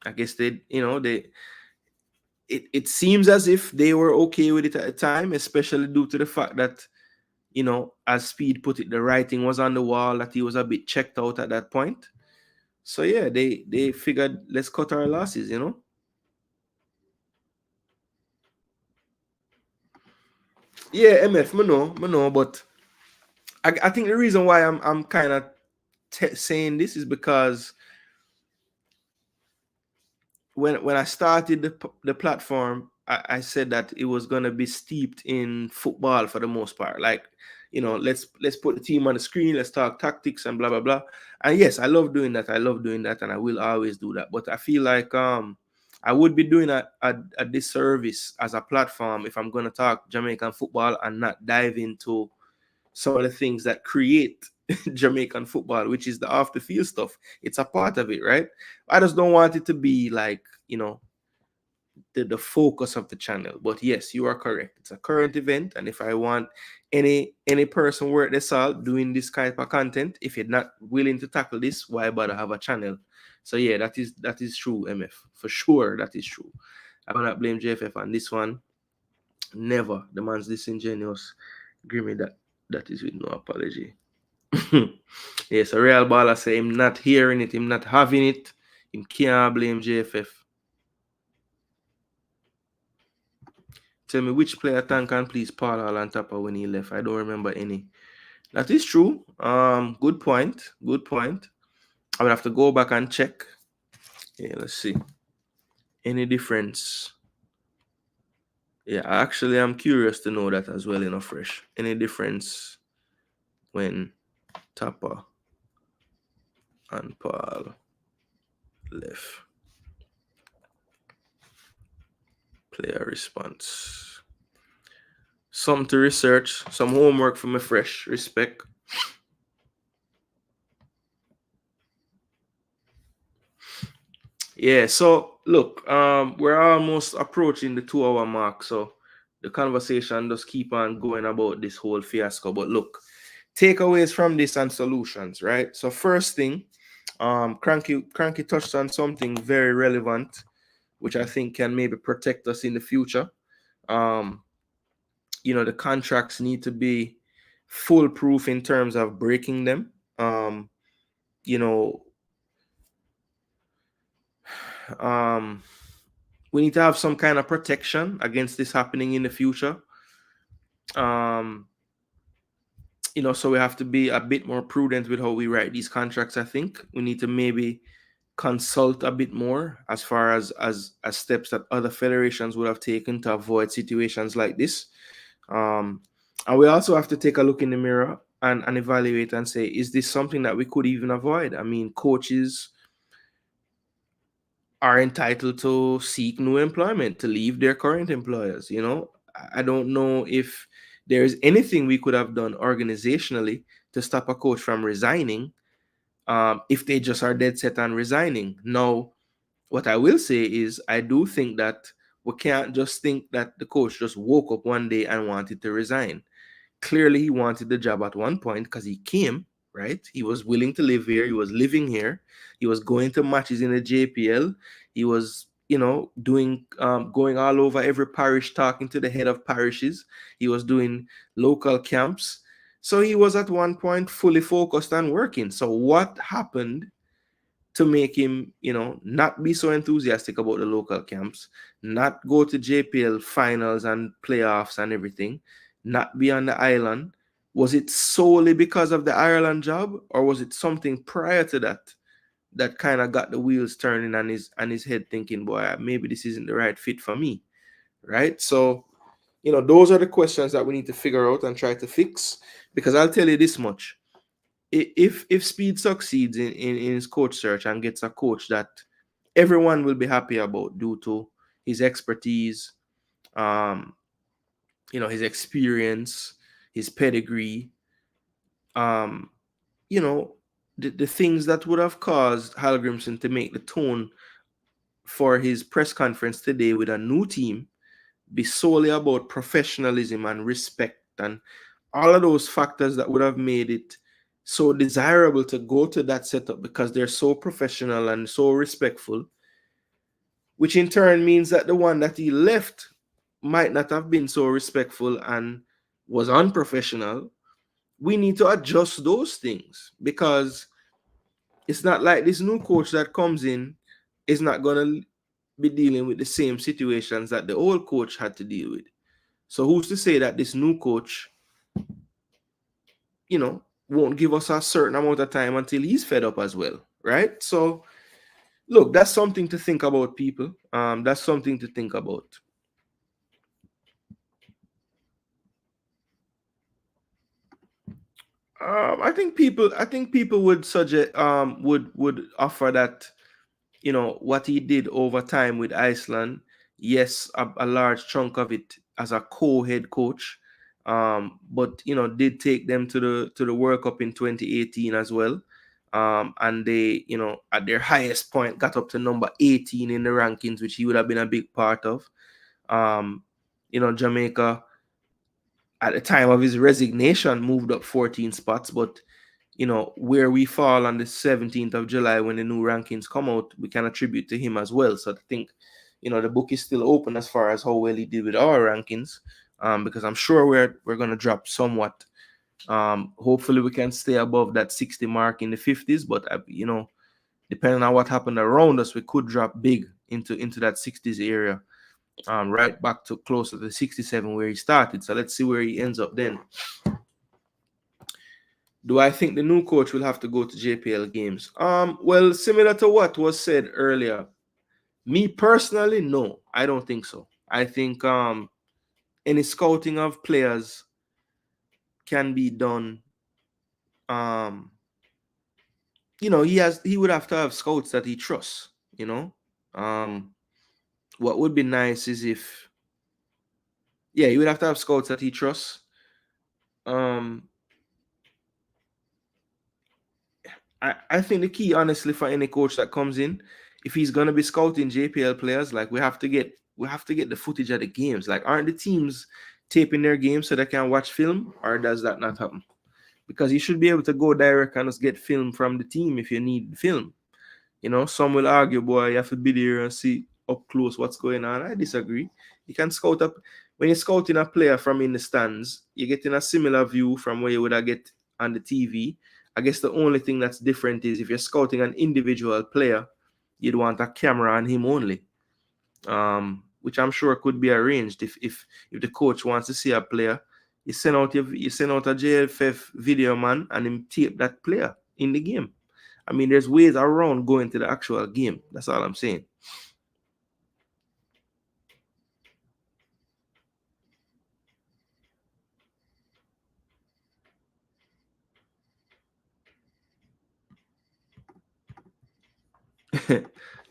I guess they it seems as if they were okay with it at the time, especially due to the fact that, you know, as Speid put it, the writing was on the wall that he was a bit checked out at that point. So yeah, they figured, let's cut our losses, you know. Yeah, MF, me know, but I think the reason why I'm kind of saying this is because when I started the platform, I said that it was gonna be steeped in football for the most part. Like, you know, let's put the team on the screen, let's talk tactics and blah blah blah. And yes, I love doing that. I love doing that, and I will always do that. But I feel like I would be doing a disservice as a platform if I'm gonna talk Jamaican football and not dive into some of the things that create Jamaican football, which is the off the field stuff. It's a part of it, right? I just don't want it to be like, you know, the focus of the channel. But yes, you are correct. It's a current event, and if I want any person worth their salt doing this kind of content, if you're not willing to tackle this, why bother have a channel? So yeah, that is true, MF, for sure. That is true. I will not blame JFF on this one. Never. The man's disingenuous. Grimmy, that is with no apology. Yes, a real baller say him not hearing it, him not having it, him can't blame JFF. Tell me which player thank and please Paul Hall on top of when he left. I don't remember any. That is true. Good point. Good point. I would have to go back and check. Yeah, let's see. Any difference? Yeah, actually I'm curious to know that as well, you know, fresh. Any difference when Tapper and Paul left? Player response. Some to research, some homework for me fresh. Respect. Yeah, so look, we're almost approaching the 2 hour mark, so the conversation does keep on going about this whole fiasco. But look, takeaways from this and solutions, right? So first thing, Cranky touched on something very relevant, which I think can maybe protect us in the future. You know, the contracts need to be foolproof in terms of breaking them. You know, we need to have some kind of protection against this happening in the future. You know, so we have to be a bit more prudent with how we write these contracts. I think we need to maybe consult a bit more as far as steps that other federations would have taken to avoid situations like this. And we also have to take a look in the mirror and evaluate and say, is this something that we could even avoid? I mean, coaches are entitled to seek new employment, to leave their current employers. You know, I don't know if there is anything we could have done organizationally to stop a coach from resigning, if they just are dead set on resigning. Now, what I will say is I do think that we can't just think that the coach just woke up one day and wanted to resign. Clearly, he wanted the job at one point because he came, right? He was willing to live here. He was living here. He was going to matches in the JPL. He was, you know, doing, going all over every parish, talking to the head of parishes. He was doing local camps. So he was at one point fully focused on working. So what happened to make him, you know, not be so enthusiastic about the local camps, not go to JPL finals and playoffs and everything, not be on the island? Was it solely because of the Ireland job, or was it something prior to that that kind of got the wheels turning on his head, thinking, boy, maybe this isn't the right fit for me, right? So, you know, those are the questions that we need to figure out and try to fix. Because I'll tell you this much: if Speid succeeds in his coach search and gets a coach that everyone will be happy about due to his expertise, you know, his experience, his pedigree, you know, the things that would have caused Hallgrimsson to make the tone for his press conference today with a new team be solely about professionalism and respect and all of those factors that would have made it so desirable to go to that setup because they're so professional and so respectful. which in turn means that the one that he left might not have been so respectful and was unprofessional. We need to adjust those things, because it's not like this new coach that comes in is not going to be dealing with the same situations that the old coach had to deal with. So who's to say that this new coach, won't give us a certain amount of time until he's fed up as well, right? So look, that's something to think about, people. That's something to think about. I think people would suggest would offer that, what he did over time with Iceland, yes, a large chunk of it as a co-head coach, but did take them to the World Cup in 2018 as well, and they, at their highest point got up to number 18 in the rankings, which he would have been a big part of. Jamaica at the time of his resignation moved up 14 spots, but where we fall on the 17th of July when the new rankings come out, we can attribute to him as well. So I think, the book is still open as far as how well he did with our rankings, because I'm sure we're going to drop somewhat. Hopefully we can stay above that 60 mark in the 50s, but, depending on what happened around us, we could drop big into that 60s area, right back to closer to 67 where he started. So let's see where he ends up then. Do I think the new coach will have to go to JPL games? Well, similar to what was said earlier, me personally, no, I don't think so. I think any scouting of players can be done. He would have to have scouts that he trusts. What would be nice is if, he would have to have scouts that he trusts. I think the key, honestly, for any coach that comes in, if he's gonna be scouting JPL players, like we have to get the footage of the games. Like, aren't the teams taping their games so they can watch film, or does that not happen? Because you should be able to go direct and just get film from the team if you need film. Some will argue, boy, you have to be there and see up close what's going on. I disagree. You can scout up when you're scouting a player from in the stands, you're getting a similar view from where you would get on the TV. I guess the only thing that's different is if you're scouting an individual player, you'd want a camera on him only, which I'm sure could be arranged. If the coach wants to see a player, you send out a JFF video man and him tape that player in the game. I mean, there's ways around going to the actual game. That's all I'm saying.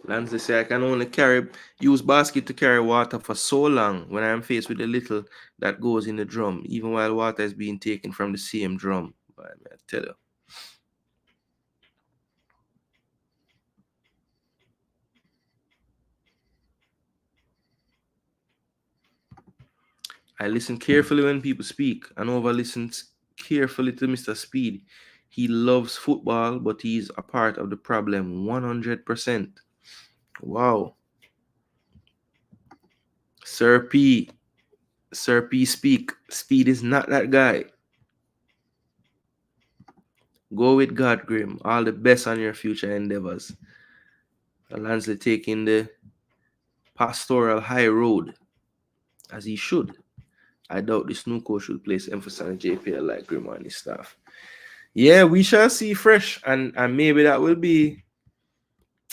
Lance say I can only use basket to carry water for so long when I am faced with the little that goes in the drum, even while water is being taken from the same drum. But I tell you. I listen carefully when people speak, and over listens carefully to Mr. Speid. He loves football, but he's a part of the problem 100%. Wow. Sir P speak. Speid is not that guy. Go with God, Grim. All the best on your future endeavors. Lansley taking the pastoral high road, as he should. I doubt this new coach will place emphasis on JPL like Grim and his staff. Yeah, we shall see fresh, and maybe that will be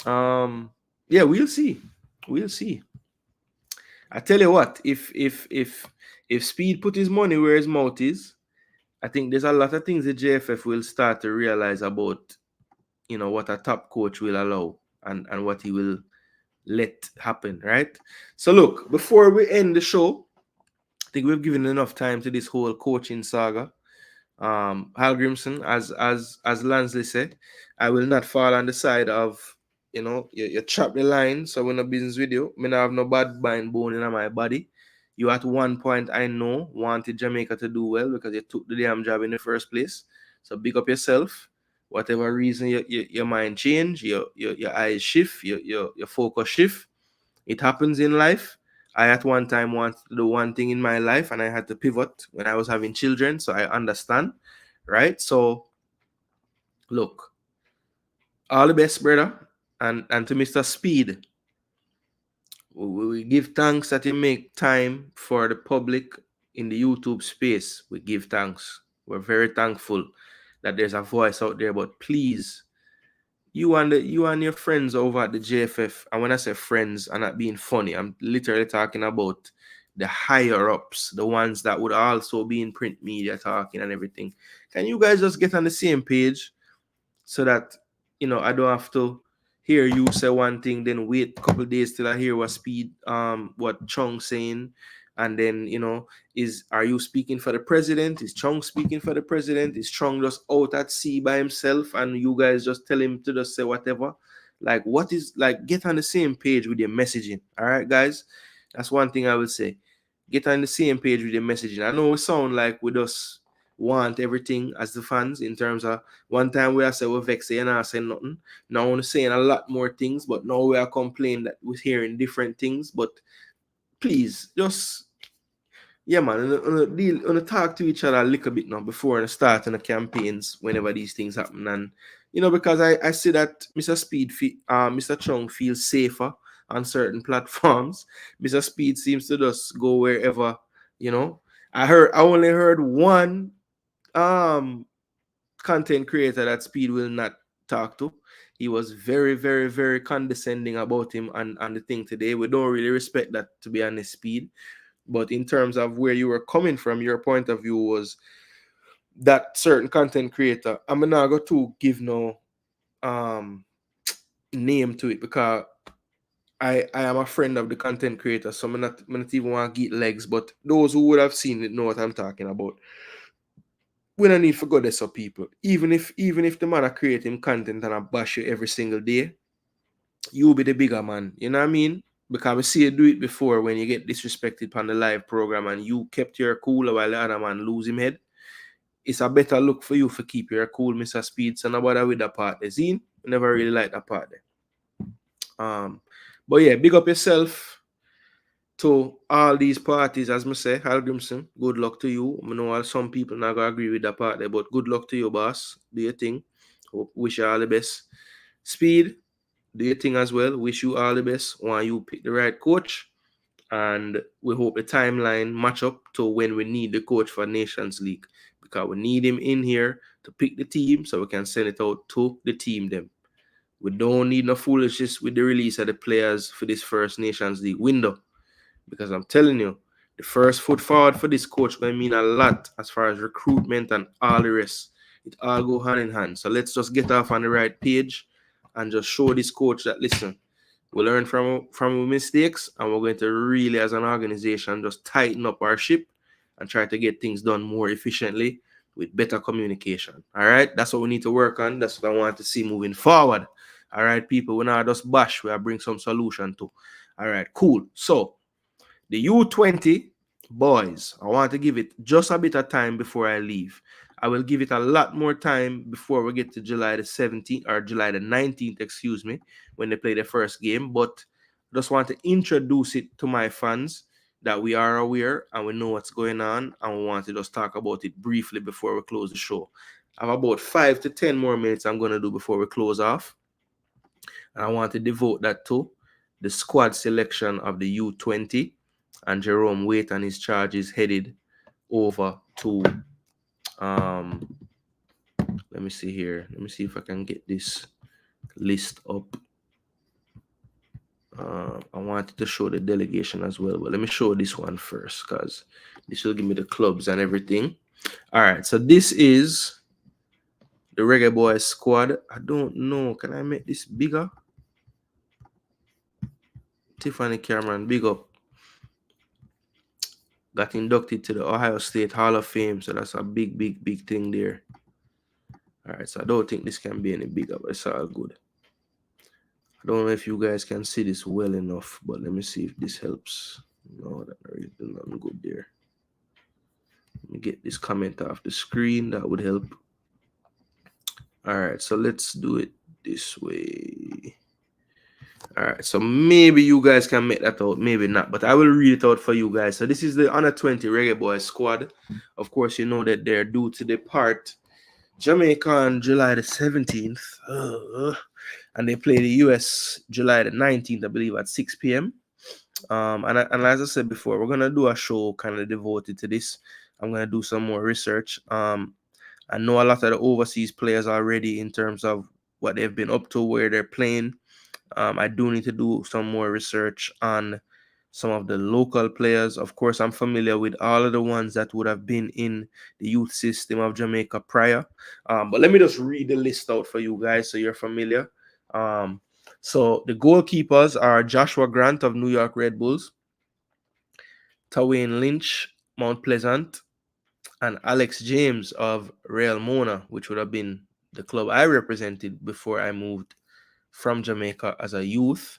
we'll see. We'll see. I tell you what, if Speid put his money where his mouth is, I think there's a lot of things the JFF will start to realize about, what a top coach will allow and what he will let happen, right? So look, before we end the show, I think we've given enough time to this whole coaching saga. Hallgrimsson, as Lansley said, I will not fall on the side of, you chop the line, so we're no business with you. I have no bad mind bone in my body. You at one point, I know, wanted Jamaica to do well because you took the damn job in the first place. So big up yourself. Whatever reason your mind change, your eyes shift, your focus shift. It happens in life. I at one time wanted to do one thing in my life and I had to pivot when I was having children. So I understand, right? So look, all the best, brother. And to Mr. Speid, we give thanks that you make time for the public in the YouTube space. We give thanks. We're very thankful that there's a voice out there. But please, you and your friends over at the JFF, and when I say friends, I'm not being funny. I'm literally talking about the higher ups, the ones that would also be in print media talking and everything. Can you guys just get on the same page so that I don't have to hear you say one thing, then wait a couple days till I hear what Chung saying, and then are you speaking for the president? Is Chung speaking for the president? Is Chung just out at sea by himself, and you guys just tell him to just say whatever? Like, what is like? Get on the same page with your messaging, all right, guys. That's one thing I would say. Get on the same page with your messaging. I know it sound like we just want everything as the fans in terms of one time we are saying we're vexed and not saying nothing. Now we're saying a lot more things, but now we are complaining that we're hearing different things. But please, just man, on talk to each other a little bit now before the starting the campaigns whenever these things happen. And because I see that Mr. Chung feels safer on certain platforms. Mr. Speid seems to just go wherever, I only heard one content creator that Speid will not talk to. He was very, very, very condescending about him and the thing today. We don't really respect that, to be honest, Speid. But in terms of where you were coming from, your point of view was that certain content creator. I'm not going to give no name to it because I am a friend of the content creator, so I'm not even want to get legs. But those who would have seen it know what I'm talking about. We don't need for goddess of people. Even if the man are creating content and I bash you every single day, you be the bigger man. You know what I mean? Because we see you do it before when you get disrespected on the live program and you kept your cool while the other man lose him head. It's a better look for you for keep your cool, Mr. Speid. So nobody with that part there. See? Never really like that part there. But yeah, big up yourself to all these parties, as I say, Hallgrimsson, good luck to you. I know some people not gonna agree with that part there, but good luck to you, boss. Do your thing. Wish you all the best. Speid, do your thing as well. Wish you all the best. Want you pick the right coach. And we hope the timeline match up to when we need the coach for Nations League. Because we need him in here to pick the team so we can send it out to the team them. We don't need no foolishness with the release of the players for this first Nations League window. Because I'm telling you, the first foot forward for this coach going to mean a lot as far as recruitment and all the rest. It all go hand in hand. So let's just get off on the right page and just show this coach that, listen, we learn from our mistakes and we're going to really, as an organization, just tighten up our ship and try to get things done more efficiently with better communication. All right? That's what we need to work on. That's what I want to see moving forward. All right, people? We're not just bash. We'll bring some solution to. All right, cool. So, the U-20 boys, I want to give it just a bit of time before I leave. I will give it a lot more time before we get to July the 17th or July the 19th, excuse me, when they play the first game. But I just want to introduce it to my fans that we are aware and we know what's going on, and we want to just talk about it briefly before we close the show. I have about 5 to 10 more minutes I'm going to do before we close off. And I want to devote that to the squad selection of the U-20. And Jerome Waite and his charges headed over to let me see here. Let me see if I can get this list up. I wanted to show the delegation as well, but let me show this one first because this will give me the clubs and everything. All right, so this is the Reggae Boys squad. I don't know. Can I make this bigger? Tiffany Cameron, big up. Got inducted to the Ohio State Hall of Fame, so that's a big, big, big thing there. All right, so I don't think this can be any bigger, but it's all good. I don't know if you guys can see this well enough, but let me see if this helps. No, that really did nothing good there. Let me get this comment off the screen. That would help. All right, so let's do it this way. All right, so maybe you guys can make that out, maybe not, but I will read it out for you guys. So this is the under 20 Reggae Boys squad. Of course, you know that they're due to depart Jamaica on July the 17th, and they play the US July the 19th, I believe, at 6 p.m. And as I said before, we're gonna do a show kind of devoted to this. I'm gonna do some more research. I know a lot of the overseas players already in terms of what they've been up to, where they're playing. I do need to do some more research on some of the local players. Of course, I'm familiar with all of the ones that would have been in the youth system of Jamaica prior. But let me just read the list out for you guys so you're familiar. So the goalkeepers are Joshua Grant of New York Red Bulls, Tawayne Lynch, Mount Pleasant, and Alex James of Real Mona, which would have been the club I represented before I moved from Jamaica as a youth.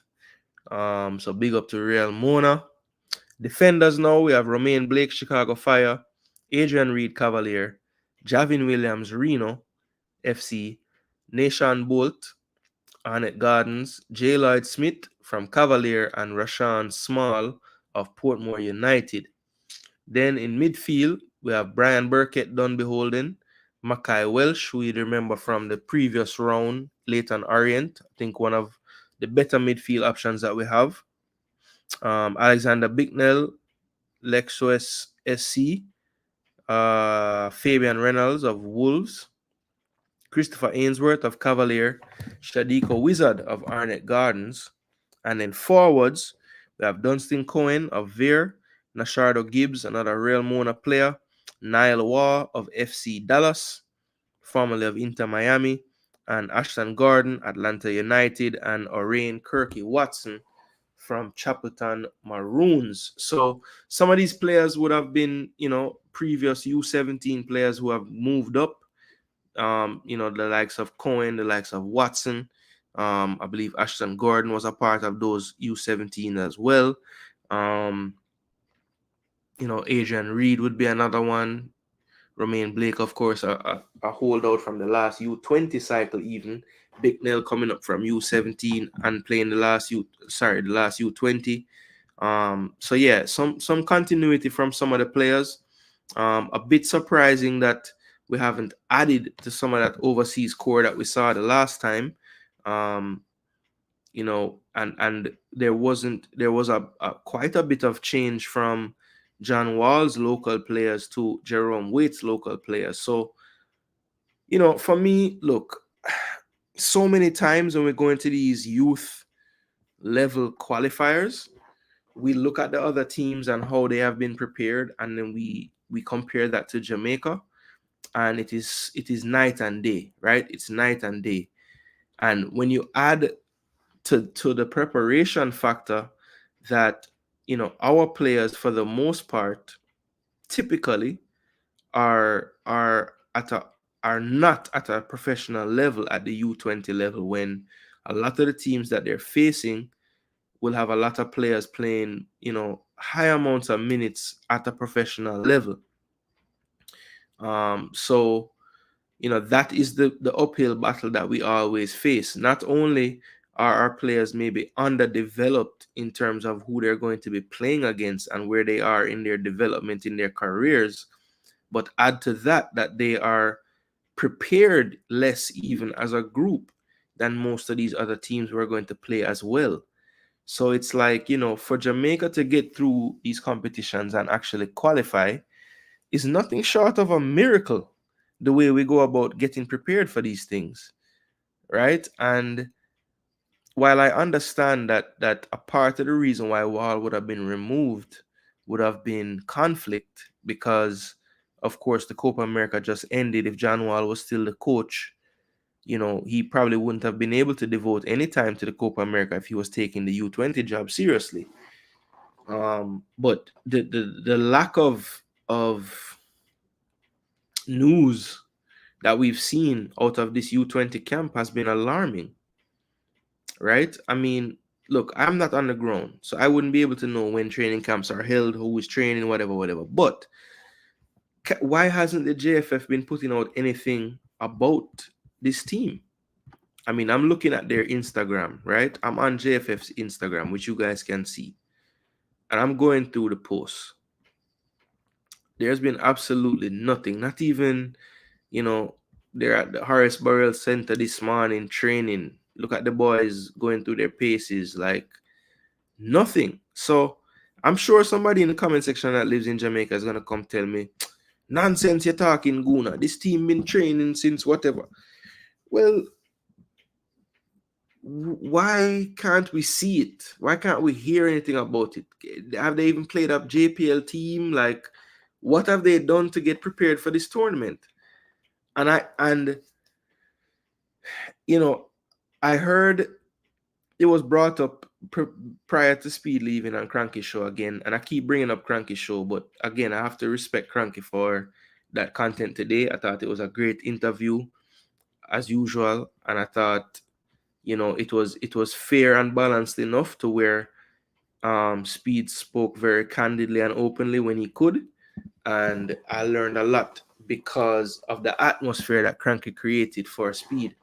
So big up to Real Mona. Defenders now, we have Romain Blake, Chicago Fire, Adrian Reed, Cavalier, Javin Williams, Reno FC, Nashan Bolt, Arnett Gardens, J. Lloyd Smith from Cavalier, and Rashawn Small of Portmore United. Then in midfield, we have Brian Burkett, Dunby Holden, Mackay Welsh, who you remember from the previous round, Leighton Orient. I think one of the better midfield options that we have. Alexander Bicknell, Lexus SC, Fabian Reynolds of Wolves, Christopher Ainsworth of Cavalier, Shadiko Wizard of Arnett Gardens, and then forwards, we have Dunstan Cohen of Veer, Nashardo Gibbs, another Real Mona player, Niall Waugh of FC Dallas, formerly of Inter Miami, and Ashton Gordon, Atlanta United, and Orain Kirky Watson from Chapelton Maroons. So some of these players would have been, previous U17 players who have moved up. The likes of Cohen, the likes of Watson. I believe Ashton Gordon was a part of those U17 as well. Adrian Reed would be another one. Romain Blake, of course, a holdout from the last U20 cycle even. Bicknell coming up from U17 and playing the last U20. So yeah, some continuity from some of the players. A bit surprising that we haven't added to some of that overseas core that we saw the last time. And there was quite a bit of change from John Wall's local players to Jerome Waite's local players. So, for me, look, so many times when we go into these youth level qualifiers, we look at the other teams and how they have been prepared, and then we compare that to Jamaica, and it is night and day, right? It's night and day. And when you add to the preparation factor that our players for the most part typically are not at a professional level at the U20 level, when a lot of the teams that they're facing will have a lot of players playing high amounts of minutes at a professional level. So that is the uphill battle that we always face. Not only are our players maybe underdeveloped in terms of who they're going to be playing against and where they are in their development in their careers, but add to that they are prepared less even as a group than most of these other teams we're going to play as well. So it's like, for Jamaica to get through these competitions and actually qualify is nothing short of a miracle, the way we go about getting prepared for these things, right? And while I understand that a part of the reason why Wall would have been removed would have been conflict, because of course the Copa America just ended. If John Wall was still the coach, he probably wouldn't have been able to devote any time to the Copa America if he was taking the U20 job seriously. But the lack of news that we've seen out of this U20 camp has been alarming, right? I mean, look, I'm not on the ground, so I wouldn't be able to know when training camps are held, who is training, whatever. But why hasn't the JFF been putting out anything about this team? I mean, I'm looking at their Instagram, right? I'm on JFF's Instagram, which you guys can see. And I'm going through the posts. There's been absolutely nothing, not even, they're at the Horace Burrell Center this morning training. Look at the boys going through their paces, like nothing. So I'm sure somebody in the comment section that lives in Jamaica is gonna come tell me, nonsense you're talking, Gooner. This team been training since whatever. Well, why can't we see it? Why can't we hear anything about it? Have they even played up JPL team? Like, what have they done to get prepared for this tournament? And I heard it was brought up prior to Speid leaving on Cranky Show again, and I keep bringing up Cranky Show, but again, I have to respect Cranky for that content today. I thought it was a great interview as usual, and I thought it was fair and balanced enough to where Speid spoke very candidly and openly when he could, and I learned a lot because of the atmosphere that Cranky created for Speid.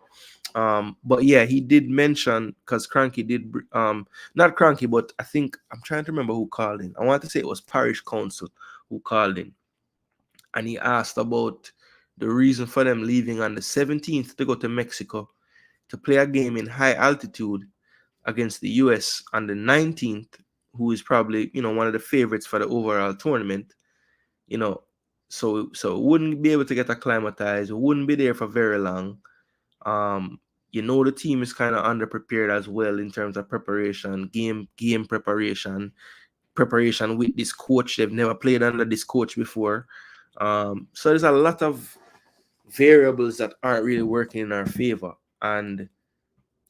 But yeah, he did mention, because Cranky did not Cranky, but I think I'm trying to remember who called in. I want to say it was Parish Council who called in, and he asked about the reason for them leaving on the 17th to go to Mexico to play a game in high altitude against the US on the 19th, who is probably one of the favorites for the overall tournament. So wouldn't be able to get acclimatized, wouldn't be there for very long. The team is kind of underprepared as well in terms of preparation, game preparation with this coach. They've never played under this coach before. So there's a lot of variables that aren't really working in our favor. And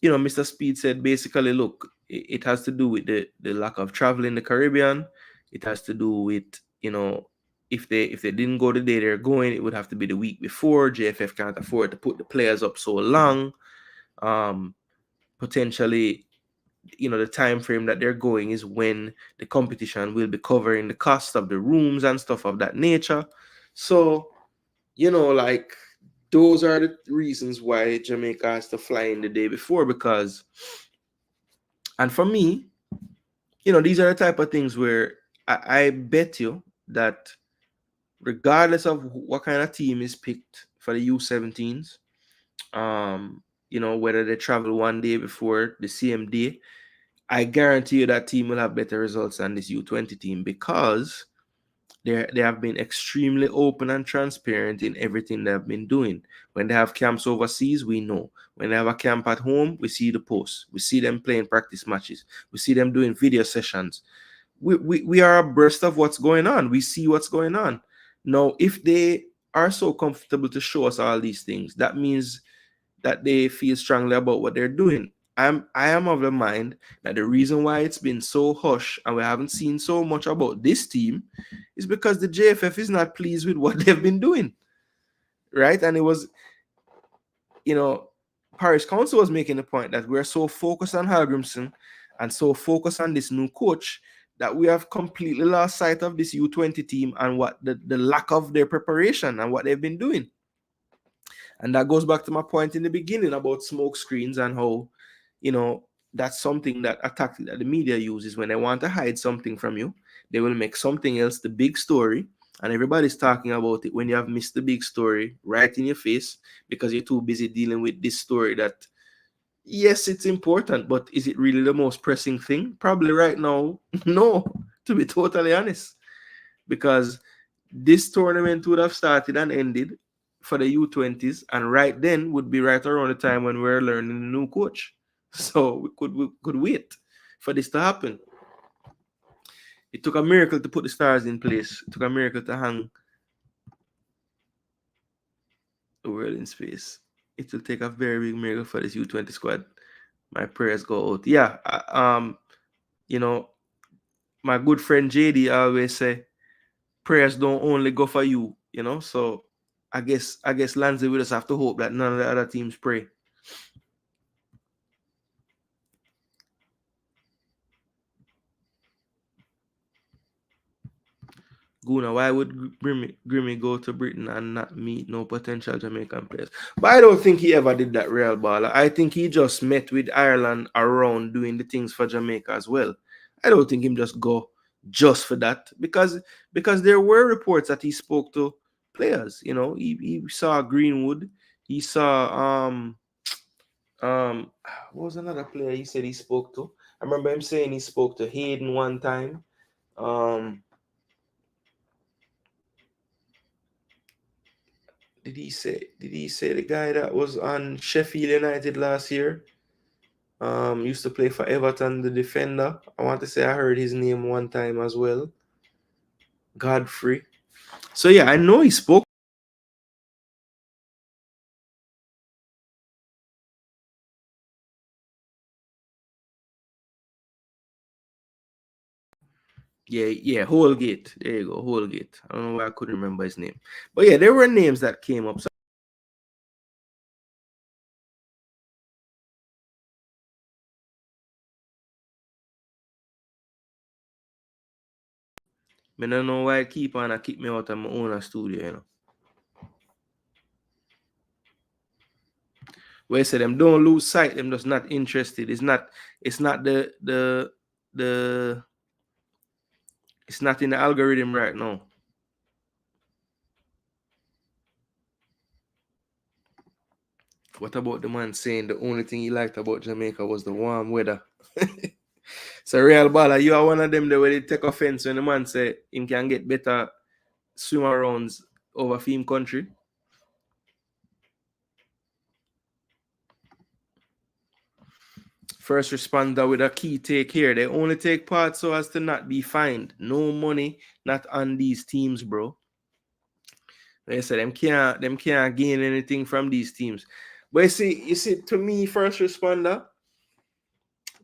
Mr. Speid said basically, look, it has to do with the lack of travel in the Caribbean. It has to do with, if they didn't go the day they're going, it would have to be the week before. JFF can't afford to put the players up so long. Potentially, the time frame that they're going is when the competition will be covering the cost of the rooms and stuff of that nature. So, like, those are the reasons why Jamaica has to fly in the day before, because, and for me, these are the type of things where I bet you that regardless of what kind of team is picked for the U17s, whether they travel one day before the same day, I guarantee you that team will have better results than this U20 team, because they have been extremely open and transparent in everything they have been doing. When they have camps overseas, we know. When they have a camp at home, we see the posts. We see them playing practice matches. We see them doing video sessions. We are abreast of what's going on. We see what's going on. Now, if they are so comfortable to show us all these things, that means that they feel strongly about what they're doing. I am of the mind that the reason why it's been so hush and we haven't seen so much about this team is because the JFF is not pleased with what they've been doing, right? And it was, Parish Council was making the point that we're so focused on Hallgrimsson and so focused on this new coach that we have completely lost sight of this U20 team and what the lack of their preparation and what they've been doing. And that goes back to my point in the beginning about smoke screens and how, that's something that a tactic that the media uses when they want to hide something from you. They will make something else the big story, and everybody's talking about it when you have missed the big story right in your face because you're too busy dealing with this story that, yes, it's important, but is it really the most pressing thing? Probably right now, no, to be totally honest, because this tournament would have started and ended for the U20s, and right then would be right around the time when we're learning the new coach. So we could wait for this to happen. It took a miracle to put the stars in place. It took a miracle to hang the world in space. It will take a very big miracle for this U20 squad. My prayers go out. Yeah, my good friend JD always say, prayers don't only go for you, So I guess Lansley will just have to hope that none of the other teams pray. Guna, why would Grimmy go to Britain and not meet no potential Jamaican players? But I don't think he ever did that, real baller. I think he just met with Ireland around doing the things for Jamaica as well. I don't think him just go just for that because there were reports that he spoke to players. You know, he saw Greenwood, he saw what was another player he said he spoke to? I remember him saying he spoke to Hayden one time. Did he say the guy that was on Sheffield United last year? Used to play for Everton, the defender. I want to say I heard his name one time as well. Godfrey. So yeah, I know he spoke. Yeah, Holgate. There you go, Holgate. I don't know why I couldn't remember his name. But yeah, there were names that came up. So I don't know why I keep me out of my own studio, you know. Where I say them don't lose sight, them just not interested. It's not the it's not in the algorithm right now. What about the man saying the only thing he liked about Jamaica was the warm weather? So real baller, you are one of them that where they take offense when the man say him can get better swim arounds over film country. First responder with a key take here. They only take part so as to not be fined. No money, not on these teams, bro. They say them can't gain anything from these teams. But you see, to me, first responder,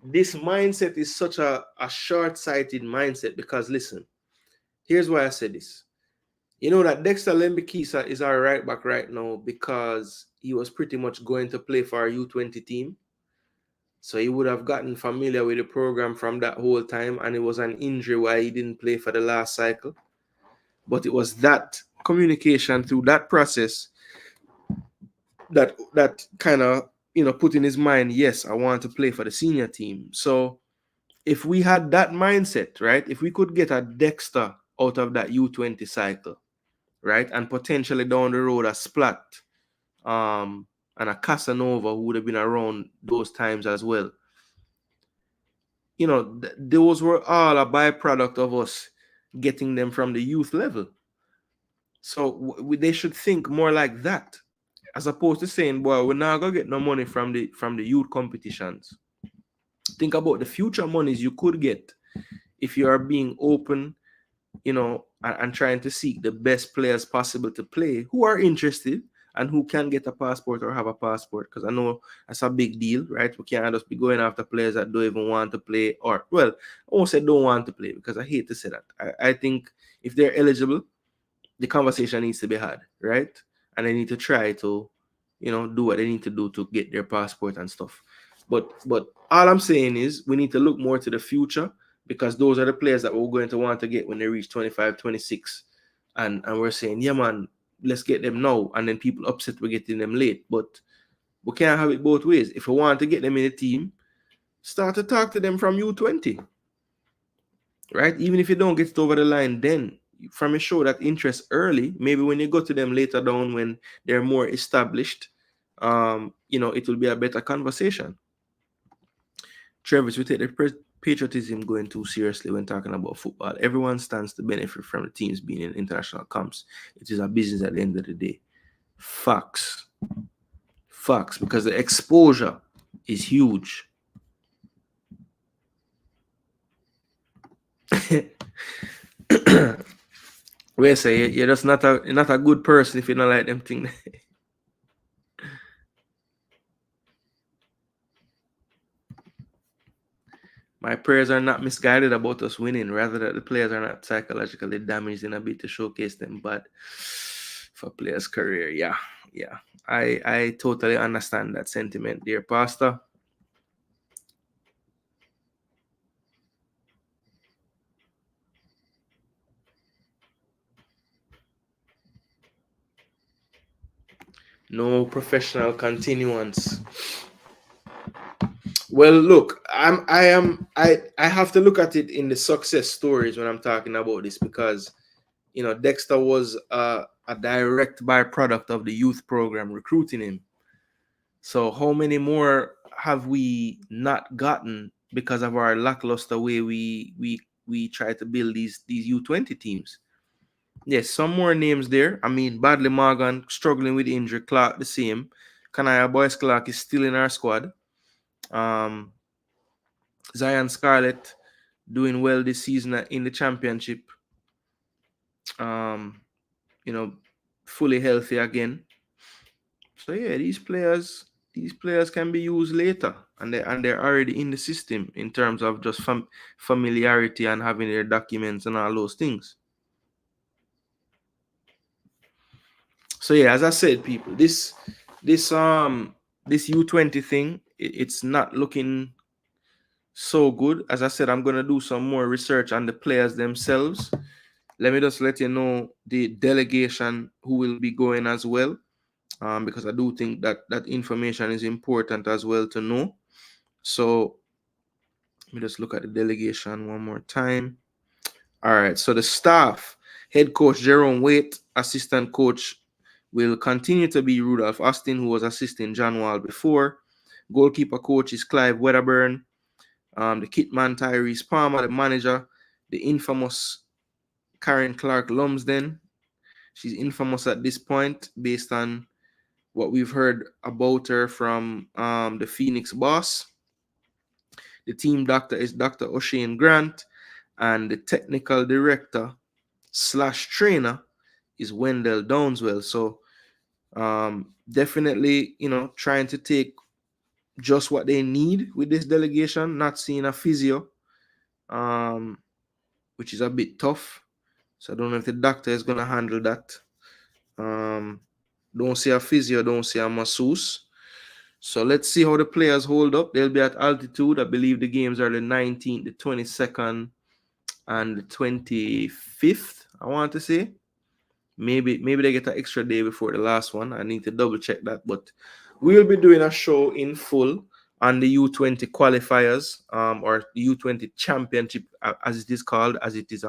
this mindset is such a short-sighted mindset because listen, here's why I said this. You know that Dexter Lembikisa is our right back right now because he was pretty much going to play for our U-20 team. So he would have gotten familiar with the program from that whole time, and it was an injury why he didn't play for the last cycle. But it was that communication through that process that kind of put in his mind, yes, I want to play for the senior team. So if we had that mindset, right, if we could get a Dexter out of that U-20 cycle, right, and potentially down the road a Splat and a Casanova who would have been around those times as well, those were all a byproduct of us getting them from the youth level. So they should think more like that, as opposed to saying, "Boy, we're not gonna get no money from the youth competitions." Think about the future monies you could get if you are being open, and trying to seek the best players possible to play who are interested and who can get a passport or have a passport. Because I know that's a big deal, right? We can't just be going after players that don't even want to play, or, well, I won't say don't want to play because I hate to say that. I think if they're eligible, the conversation needs to be had, right? And they need to try to, do what they need to do to get their passport and stuff. But all I'm saying is we need to look more to the future because those are the players that we're going to want to get when they reach 25, 26. And we're saying, yeah, man, let's get them now. And then people upset we're getting them late. But we can't have it both ways. If we want to get them in the team, start to talk to them from U-20, right? Even if you don't get it over the line then, from a show that interest early, maybe when you go to them later down when they're more established, it will be a better conversation. Travis, we take the patriotism going too seriously when talking about football. Everyone stands to benefit from the teams being in international comps. It is a business at the end of the day. Facts, because the exposure is huge. We say you're just not a good person if you don't like them things. My prayers are not misguided about us winning, rather that the players are not psychologically damaged in a bit to showcase them. But for players' career, yeah. I totally understand that sentiment, dear Pastor. No professional continuance. Well, look, I have to look at it in the success stories when I'm talking about this, because Dexter was a direct byproduct of the youth program recruiting him. So how many more have we not gotten because of our lackluster way we try to build these U-20 teams? Yes, some more names there. I mean, Badley Morgan struggling with injury, Clark the same. Kanaya Boyce Clark is still in our squad. Um, Zion Scarlett doing well this season in the championship. Um, fully healthy again. So yeah, these players can be used later, and they're already in the system in terms of just familiarity and having their documents and all those things. So yeah, as I said, people, this U-20 thing, it's not looking so good. As I said, I'm gonna do some more research on the players themselves. Let me just let you know the delegation who will be going as well, because I do think that information is important as well to know. So let me just look at the delegation one more time. All right, so the staff: head coach Jerome Waite, assistant coach will continue to be Rudolph Austin, who was assisting John Wall before. Goalkeeper coach is Clive Wedderburn. The kitman Tyrese Palmer, the manager, the infamous Karen Clark Lumsden. She's infamous at this point based on what we've heard about her from the Phoenix boss. The team doctor is Dr. O'Shane Grant, and the technical director / trainer is Wendell Downswell. So definitely, trying to take just what they need with this delegation, not seeing a physio, which is a bit tough. So I don't know if the doctor is going to handle that. Don't see a physio, don't see a masseuse. So let's see how the players hold up. They'll be at altitude. I believe the games are the 19th, the 22nd, and the 25th, I want to say. Maybe they get an extra day before the last one. I need to double check that. But we'll be doing a show in full on the U-20 qualifiers, or the U-20 championship, as it is called, as it is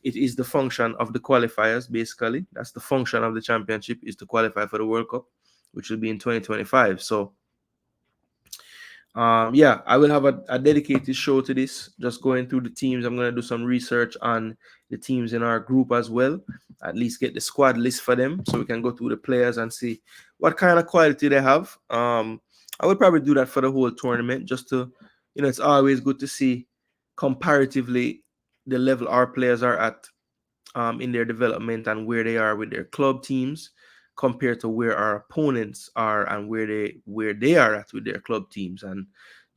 it is the function of the qualifiers, basically. That's the function of the championship, is to qualify for the World Cup, which will be in 2025. So yeah, I will have a dedicated show to this, just going through the teams. I'm going to do some research on the teams in our group as well, at least get the squad list for them so we can go through the players and see what kind of quality they have. I would probably do that for the whole tournament, just to, it's always good to see comparatively the level our players are at in their development and where they are with their club teams compared to where our opponents are and where they are at with their club teams, and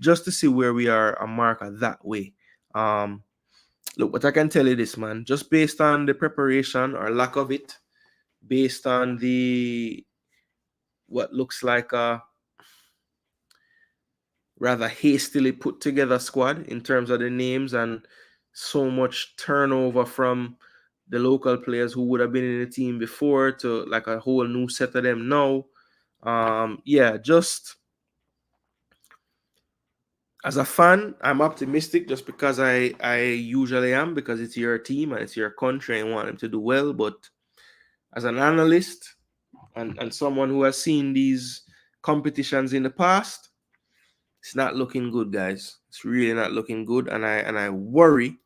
just to see where we are a marker that way. Look, what I can tell you this, man, just based on the preparation or lack of it, based on the what looks like a rather hastily put together squad in terms of the names, and so much turnover from the local players who would have been in the team before to like a whole new set of them now. Yeah, just as a fan, I'm optimistic just because I usually am, because it's your team and it's your country and want them to do well. But as an analyst and someone who has seen these competitions in the past, it's not looking good, guys. It's really not looking good, and I worry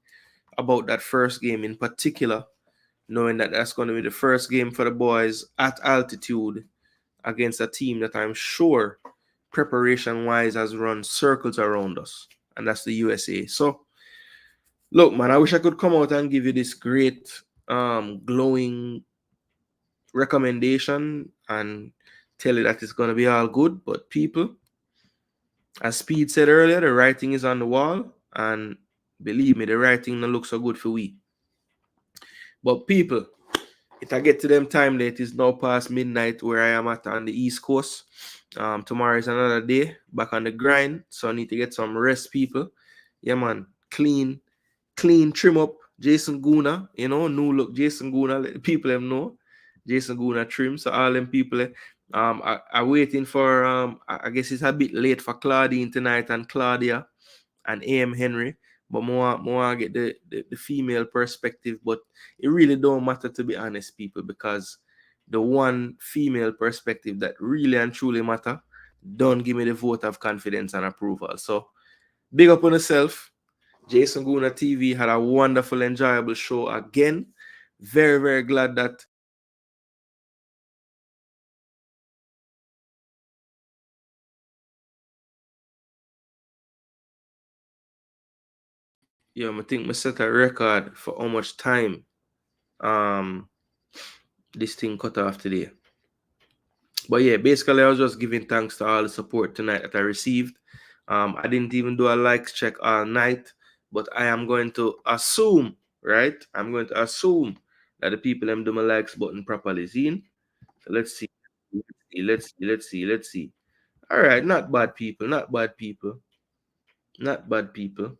about that first game in particular, knowing that that's going to be the first game for the boys at altitude against a team that I'm sure preparation-wise has run circles around us, and that's the USA. So, look, man, I wish I could come out and give you this great, glowing recommendation and tell you that it's going to be all good, but people, as Speid said earlier, the writing is on the wall, and believe me, the writing don't look so good for we. But people, if I get to them time that it is now past midnight where I am at on the East Coast. Tomorrow is another day, back on the grind, so I need to get some rest, people. Yeah, man, clean, trim up. Jason Gooner, new look Jason Gooner, let the people them know. Jason Gooner trim, so all them people I'm waiting for I guess it's a bit late for Claudine tonight and Claudia and AM Henry, but more get the female perspective. But it really don't matter, to be honest, people, because the one female perspective that really and truly matter don't give me the vote of confidence and approval. So big up on yourself. Jason Gooner TV had a wonderful, enjoyable show again. Very, very glad that I think I set a record for how much time um this thing cut off today. But yeah, basically I was just giving thanks to all the support tonight that I received. I didn't even do a likes check all night, but I am going to assume, right? I'm going to assume that the people them do my likes button properly. See? So let's see. Let's see. All right, not bad people, not bad people, not bad people.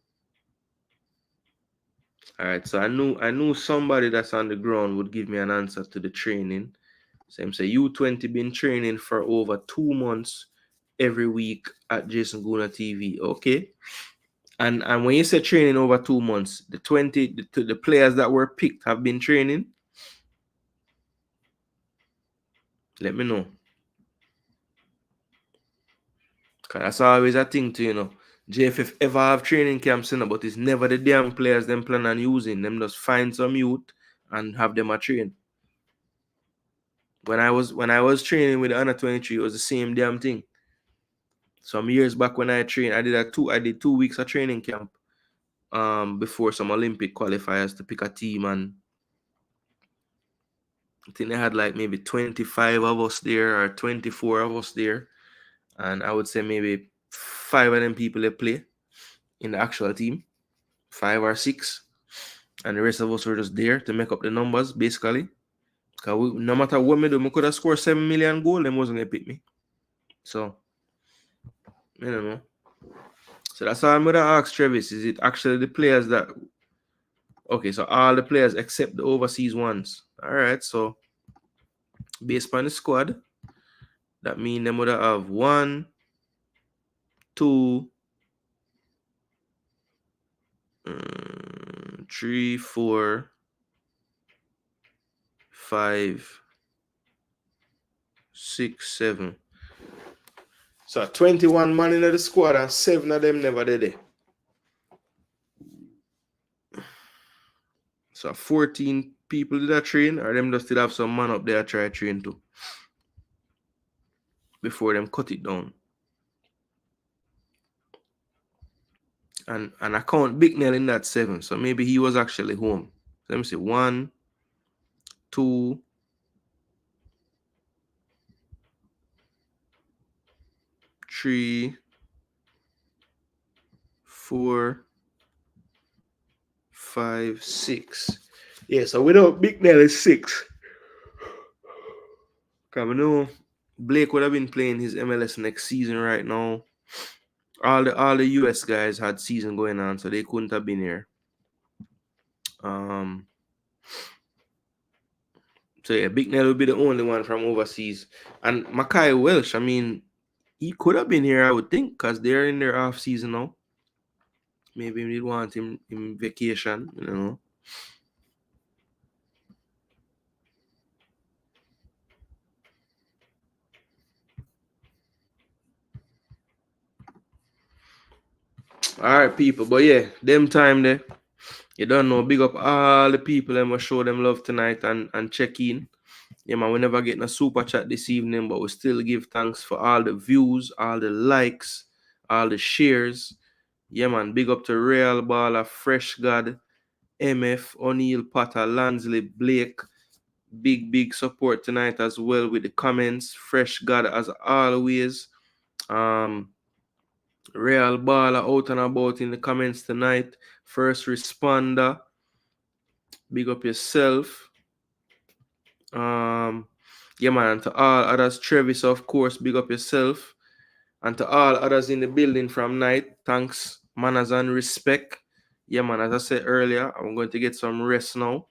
All right, so I knew somebody that's on the ground would give me an answer to the training. Same say U-20 been training for over 2 months every week at Jason Gooner TV. Okay. And when you say training over 2 months, the players that were picked have been training. Let me know. Cause that's always a thing to. JFF ever have training camps, but it's never the damn players them plan on using. Them just find some youth and have them a train. When I was training with the under 23, it was the same damn thing. Some years back when I trained, I did 2 weeks of training camp before some Olympic qualifiers to pick a team, and I think they had like maybe 25 of us there or 24 of us there. And I would say maybe 5 of them people they play in the actual team, 5 or 6. And the rest of us were just there to make up the numbers, basically. Because no matter what me do, I could have scored 7 million goals, them wasn't going to pick me. So, I don't know. So that's all I'm going to ask Travis. Is it actually the players that... Okay, so all the players except the overseas ones. All right, so based on the squad, that means them would have 1, 2, 3, 4, 5, 6, 7. So 21 man in the squad and 7 of them never did it. So 14 people did a train, or them just still have some man up there try train too before them cut it down. And I count Big Nell in that 7, so maybe he was actually home. So let me see, 1, 2, 3, 4, 5, 6. Yeah, so without Big Nell is 6. Because we know Blake would have been playing his MLS next season right now. All the US guys had season going on, so they couldn't have been here. So yeah, Big Nell will be the only one from overseas. And Makai Welsh, I mean, he could have been here, I would think, because they're in their off season now. Maybe we want him in vacation. All right, people. But yeah, them time there. You don't know. Big up all the people that must show them love tonight and check in. Yeah, man, we never get a super chat this evening, but we still give thanks for all the views, all the likes, all the shares. Yeah, man, big up to Real Baller, Fresh God, MF, O'Neill, Potter, Lansley, Blake. Big support tonight as well with the comments. Fresh God as always. Real Baller out and about in the comments tonight. First responder. Big up yourself. Yeah, man, and to all others, Travis, of course, big up yourself. And to all others in the building from night, thanks, manners and respect. Yeah, man, as I said earlier, I'm going to get some rest now.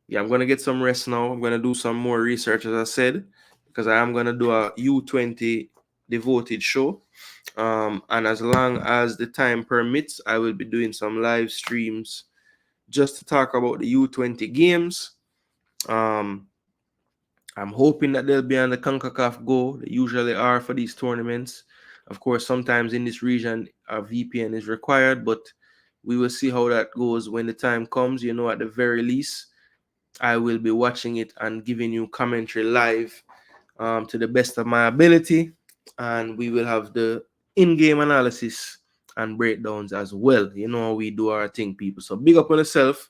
Yeah, yeah, I'm gonna get some rest now. I'm gonna do some more research, as I said, because I am gonna do a U-20 devoted show. And as long as the time permits, I will be doing some live streams just to talk about the U-20 games. I'm hoping that they'll be on the CONCACAF Go. They usually are for these tournaments. Of course, sometimes in this region, a VPN is required, but we will see how that goes when the time comes. You know, at the very least, I will be watching it and giving you commentary live to the best of my ability. And we will have the in-game analysis and breakdowns as well. You know how we do our thing, people. So big up on yourself,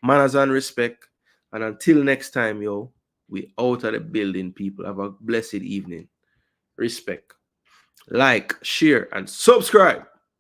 manners and respect. And until next time, yo, we out of the building, people. Have a blessed evening. Respect. Like, share, and subscribe.